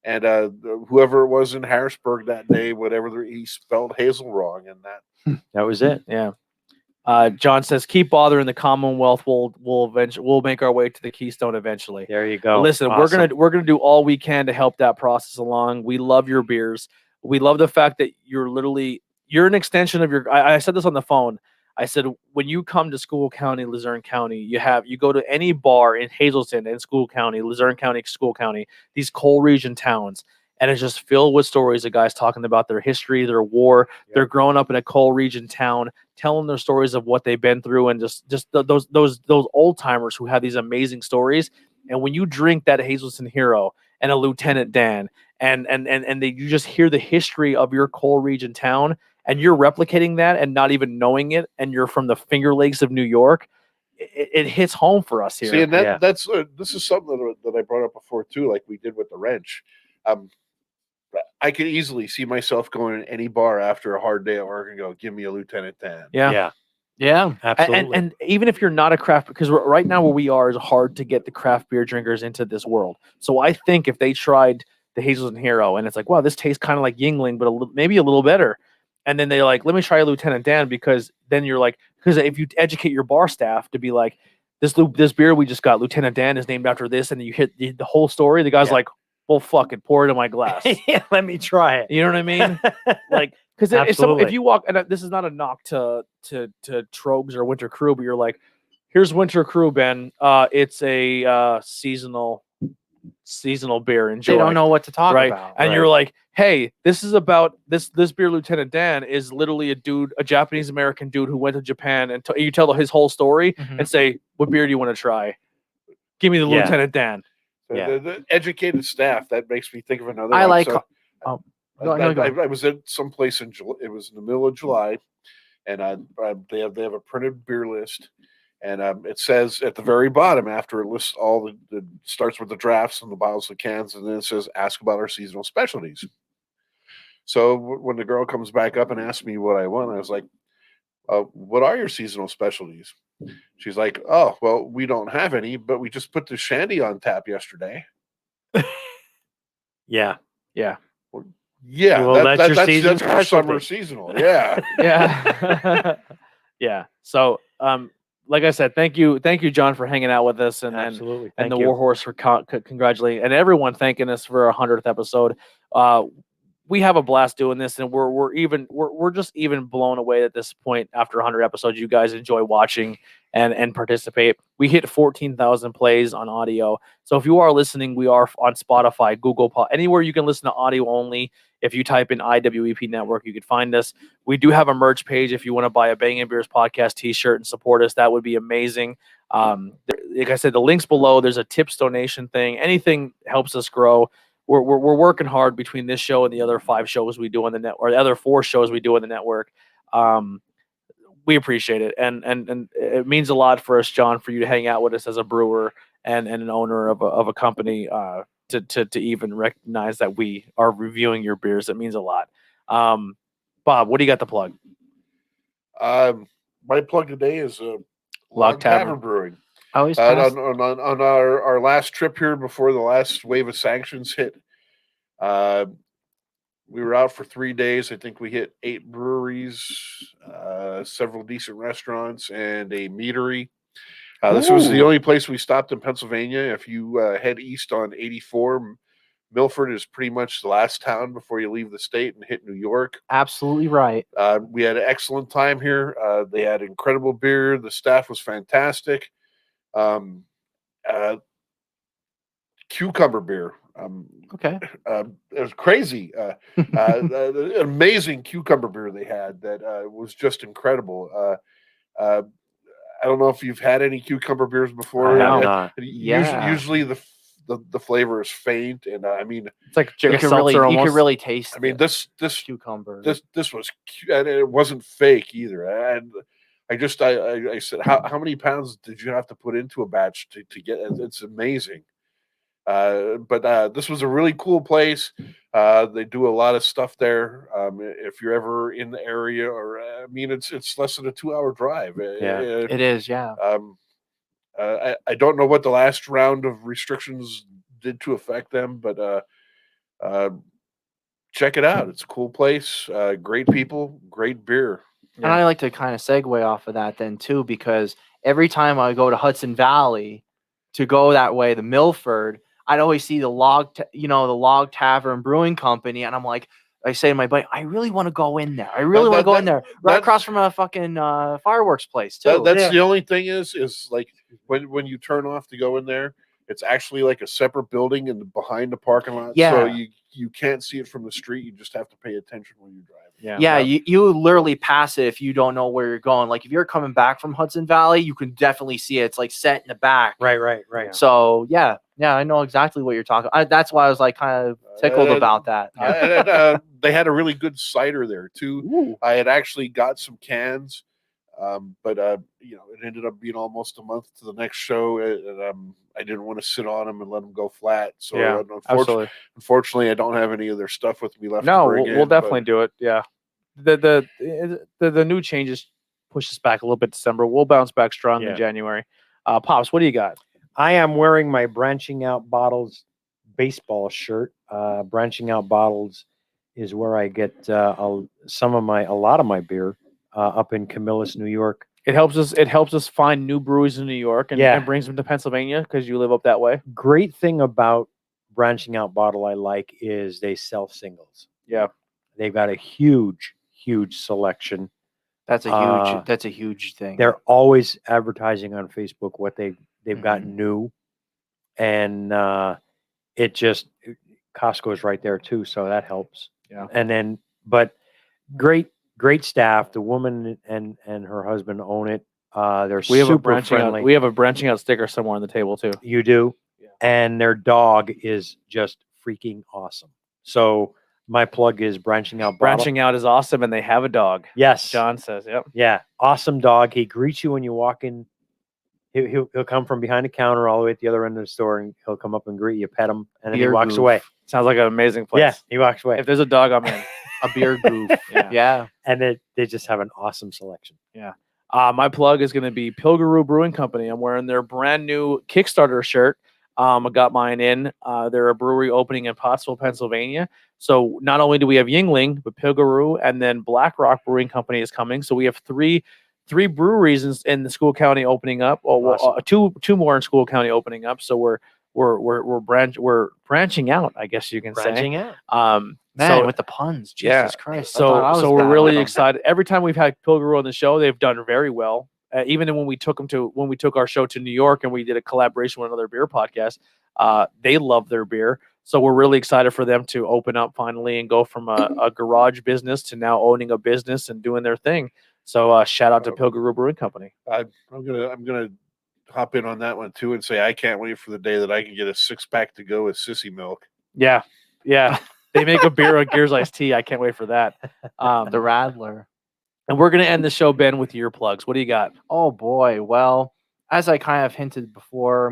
And whoever it was in Harrisburg that day, he spelled hazel wrong, and that was it. Yeah. John says, "Keep bothering the Commonwealth. We'll make our way to the Keystone eventually." There you go. Listen, awesome. we're gonna do all we can to help that process along. We love your beers. We love the fact that you're an extension of your. I said this on the phone. I said, when you come to School County, Luzerne County, you go to any bar in Hazelton and School County, Luzerne County, School County, these coal region towns, and it's just filled with stories of guys talking about their history, their war. They're growing up in a coal region town, telling their stories of what they've been through, and those old timers who have these amazing stories. And when you drink that Hazelton Hero and a Lieutenant Dan, and you just hear the history of your coal region town, and you're replicating that and not even knowing it, and you're from the Finger Lakes of New York, it hits home for us here. See, and that's this is something that I brought up before too, like we did with the wrench. I could easily see myself going to any bar after a hard day at work and go, "Give me a Lieutenant Dan." Yeah. Absolutely. And even if you're not a craft, because right now where we are is hard to get the craft beer drinkers into this world. So I think if they tried the Hazelton Hero and it's like, wow, this tastes kind of like Yingling, but maybe a little better. And then they're like, let me try a Lieutenant Dan, because then you're like, because if you educate your bar staff to be like, this beer we just got, Lieutenant Dan, is named after this, and you hit the whole story, the guy's like, well, fuck it, pour it in my glass. Let me try it. You know what I mean? Like, because if you walk, and this is not a knock to Troggs or Winter Crew, but you're like, here's Winter Crew, Ben. It's a seasonal beer. Enjoy. They don't know what to talk about. And you're like, hey, this is about this beer. Lieutenant Dan is literally a Japanese American dude who went to Japan, and you tell his whole story and say, what beer do you want to try? Give me the Lieutenant Dan. The educated staff, that makes me think of another. I like. So, Go. I was at some place in July. It was in the middle of July, and they have a printed beer list, and it says at the very bottom, after it lists all the starts with the drafts and the bottles and cans, and then it says ask about our seasonal specialties. So when the girl comes back up and asks me what I want, I was like, what are your seasonal specialties? She's like, oh, well, we don't have any, but we just put the shandy on tap yesterday. Yeah. Yeah, well, that's your summer seasonal. Yeah. Yeah. So, like I said, thank you, John, for hanging out with us, and Absolutely. and the Warhorse for congratulating, and everyone thanking us for our 100th episode. We have a blast doing this, and we're just even blown away at this point. After 100 episodes, you guys enjoy watching and participate. We hit 14,000 plays on audio. So if you are listening, we are on Spotify, Google, anywhere you can listen to audio only. If you type in IWEP Network, you can find us. We do have a merch page if you want to buy a Bangin Beers podcast t-shirt and support us. That would be amazing. Like I said, the link's below. There's a tips donation thing. Anything helps us grow. We're working hard between this show and the other 5 shows we do on the network, or the other 4 shows we do on the network. We appreciate it, and it means a lot for us, John, for you to hang out with us as a brewer and an owner of a company, to even recognize that we are reviewing your beers. It means a lot. Bob, what do you got to plug? My plug today is Log Tavern Brewing. Always on our last trip here before the last wave of sanctions hit, we were out for 3 days. I think we hit 8 breweries, several decent restaurants, and a meadery. This was the only place we stopped in Pennsylvania. If you head east on 84, Milford is pretty much the last town before you leave the state and hit New York. Absolutely right. We had an excellent time here. They had incredible beer. The staff was fantastic. Cucumber beer. Okay. It was crazy. Amazing cucumber beer they had that was just incredible. I don't know if you've had any cucumber beers before. I have not. Usually the flavor is faint, and I mean, It's like You can really taste. I mean, this cucumber. this was, and it wasn't fake either. And I said, how many pounds did you have to put into a batch to get? It's amazing. But this was a really cool place. They do a lot of stuff there. If you're ever in the area, or I mean, it's less than a 2-hour drive. Yeah, it is. Yeah. I don't know what the last round of restrictions did to affect them, but check it out. It's a cool place. Great people, great beer. And I like to kind of segue off of that then too, because every time I go to Hudson Valley to go that way, the Milford, I'd always see the Log Tavern Brewing Company, and I'm like, I say to my buddy, I really want to go in there. I really want to go in there, right across from a fucking fireworks place too. That's the only thing is like when you turn off to go in there, It's actually like a separate building and behind the parking lot. Yeah. So you can't see it from the street. You just have to pay attention when you drive. Yeah, you literally pass it if you don't know where you're going. Like if you're coming back from Hudson Valley, you can definitely see it. It's like set in the back. Right. So yeah, I know exactly what you're talking. That's why I was like kind of tickled about that. And they had a really good cider there too. Ooh. I had actually got some cans, but you know, it ended up being almost a month to the next show, and I didn't want to sit on them and let them go flat. So unfortunately, I don't have any of their stuff with me left. No, to bring we'll in, definitely do it. Yeah, the new changes push us back a little bit December. We'll bounce back strong in January. Pops, what do you got? I am wearing my Branching Out Bottles baseball shirt. Branching Out Bottles is where I get a lot of my beer up in Camillus, New York. It helps us find new breweries in New York and brings them to Pennsylvania because you live up that way. Great thing about Branching Out Bottle I like is they sell singles. Yeah. They've got a huge selection. That's a huge thing. They're always advertising on Facebook what they've got new, and Costco's right there too, so that helps. Yeah. And then, but great staff. The woman and her husband own it. They're super friendly. We have a branching out sticker somewhere on the table too. You do, yeah. And their dog is just freaking awesome. So my plug is Branching Out Bottle. Branching Out is awesome, and they have a dog. Yes, John says, "Yep, yeah, awesome dog. He greets you when you walk in. He'll come from behind the counter all the way at the other end of the store, and he'll come up and greet you, pet him, and then he walks away. Sounds like an amazing place. Yeah, he walks away. If there's a dog, I'm in. A beer goof. Yeah. And they just have an awesome selection. Yeah. My plug is going to be Pilgaroo Brewing Company. I'm wearing their brand new Kickstarter shirt. I got mine in. They're a brewery opening in Pottsville, Pennsylvania. So not only do we have Yingling, but Pilgaroo and then Black Rock Brewing Company is coming. So we have three breweries in the School County opening up. Awesome. Two more in School County opening up. So we're branching out, I guess you can say. Branching out. Man, with the puns, Jesus Christ! So we're really excited. Every time we've had Pilgaroo on the show, they've done very well. Even when we took our show to New York and we did a collaboration with another beer podcast, they love their beer. So we're really excited for them to open up finally and go from a garage business to now owning a business and doing their thing. So shout out to Pilgaroo Brewing Company. I'm gonna hop in on that one too and say I can't wait for the day that I can get a 6-pack to go with Sissy Milk. Yeah. They make a beer of Gears Iced Tea. I can't wait for that. The Rattler. And we're going to end the show, Ben, with your plugs. What do you got? Oh boy. Well, as I kind of hinted before,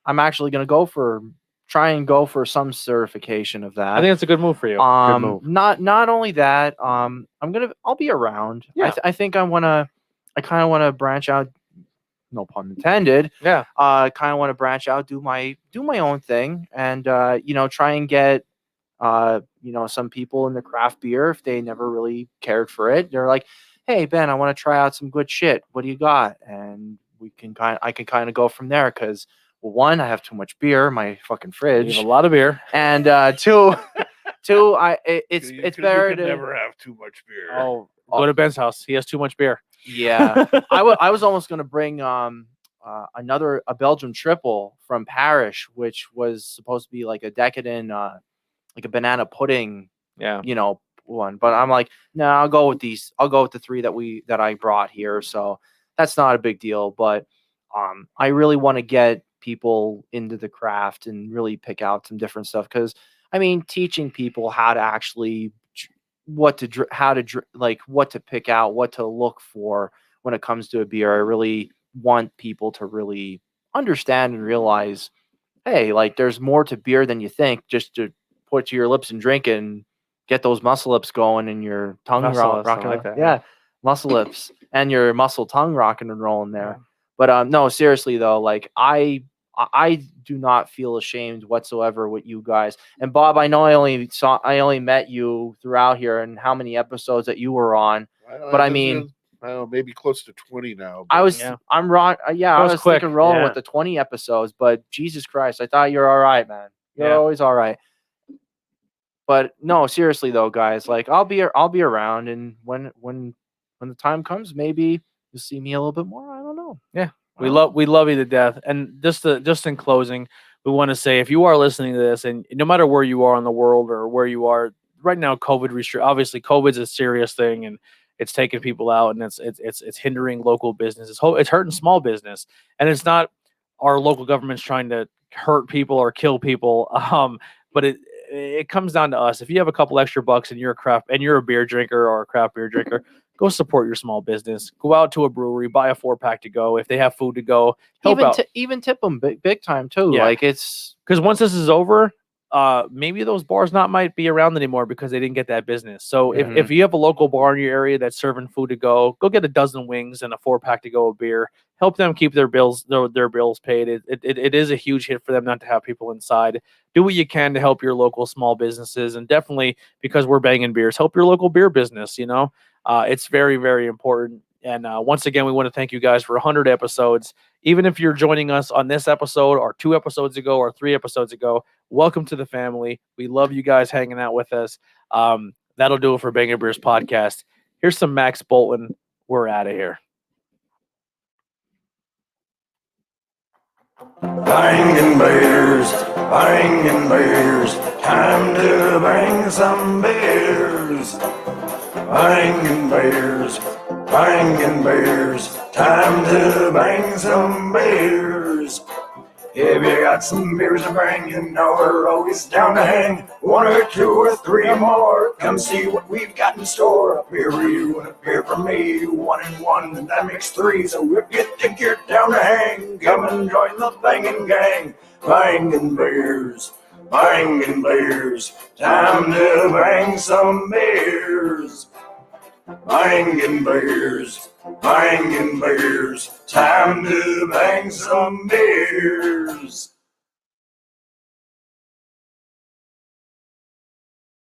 I'm actually going to try and go for some certification of that. I think that's a good move for you. Good move. Not only that, I'll be around. Yeah. I think I kind of want to branch out. No pun intended. Yeah. Kind of want to branch out, do my own thing, and try and get some people in the craft beer, if they never really cared for it, they're like, hey Ben, I want to try out some good shit. What do you got? And I can kind of go from there because, well, one, I have too much beer in my fucking fridge. You have a lot of beer. And two, it's better to never have too much beer. Oh, go to Ben's house. He has too much beer. Yeah. I was almost going to bring a Belgian triple from Parish, which was supposed to be like a decadent, like a banana pudding, one. But I'm like, no, I'll go with these. I'll go with the three that I brought here. So that's not a big deal. But I really want to get people into the craft and really pick out some different stuff. Because I mean, teaching people how to actually what to pick out, what to look for when it comes to a beer. I really want people to really understand and realize, hey, like there's more to beer than you think. Just to put to your lips and drink it and get those muscle lips going and your tongue rocking like that. Yeah, muscle lips and your muscle tongue rocking and rolling there. Yeah. But no, seriously though, like I do not feel ashamed whatsoever with you guys. And Bob, I know I only met you throughout here and how many episodes that you were on. But I mean, maybe close to 20 now. I was thinking rolling with the 20 episodes, but Jesus Christ, I thought you're all right, man. You're always all right. But no, seriously though, guys, like I'll be around, and when the time comes, maybe you'll see me a little bit more. I don't know. Yeah. We love you to death. And just in closing, we want to say if you are listening to this, and no matter where you are in the world or where you are right now, obviously COVID's a serious thing, and it's taking people out, and it's hindering local business. It's hurting small business, and it's not our local government's trying to hurt people or kill people. But it comes down to us. If you have a couple extra bucks and you're a beer drinker or a craft beer drinker, go support your small business. Go out to a brewery, buy a 4-pack to go. If they have food to go, help out. Even tip them big time too. Yeah. Like it's because once this is over, maybe those bars might be around anymore because they didn't get that business. So if you have a local bar in your area that's serving food to go get a dozen wings and a 4-pack to go of beer. Help them keep their bills paid. It is a huge hit for them not to have people inside. Do what you can to help your local small businesses, and definitely because we're banging beers, help your local beer business. It's very, very important. And once again, we want to thank you guys for 100 episodes. Even if you're joining us on this episode or 2 episodes ago or 3 episodes ago, welcome to the family. We love you guys hanging out with us. That'll do it for Bangin' Beers Podcast. Here's some Max Bolton. We're out of here. Bangin' beers, time to bang some beers. Bangin' beers, time to bang some beers. If you got some beers to bring, you know we're always down to hang. 1 or 2 or 3 more, come see what we've got in store. A beer for you and a beer for me, 1 and 1, and that makes 3. So if you think you're down to hang, come and join the bangin' gang. Bangin' beers, time to bang some beers. Bangin' beers, time to bang some beers.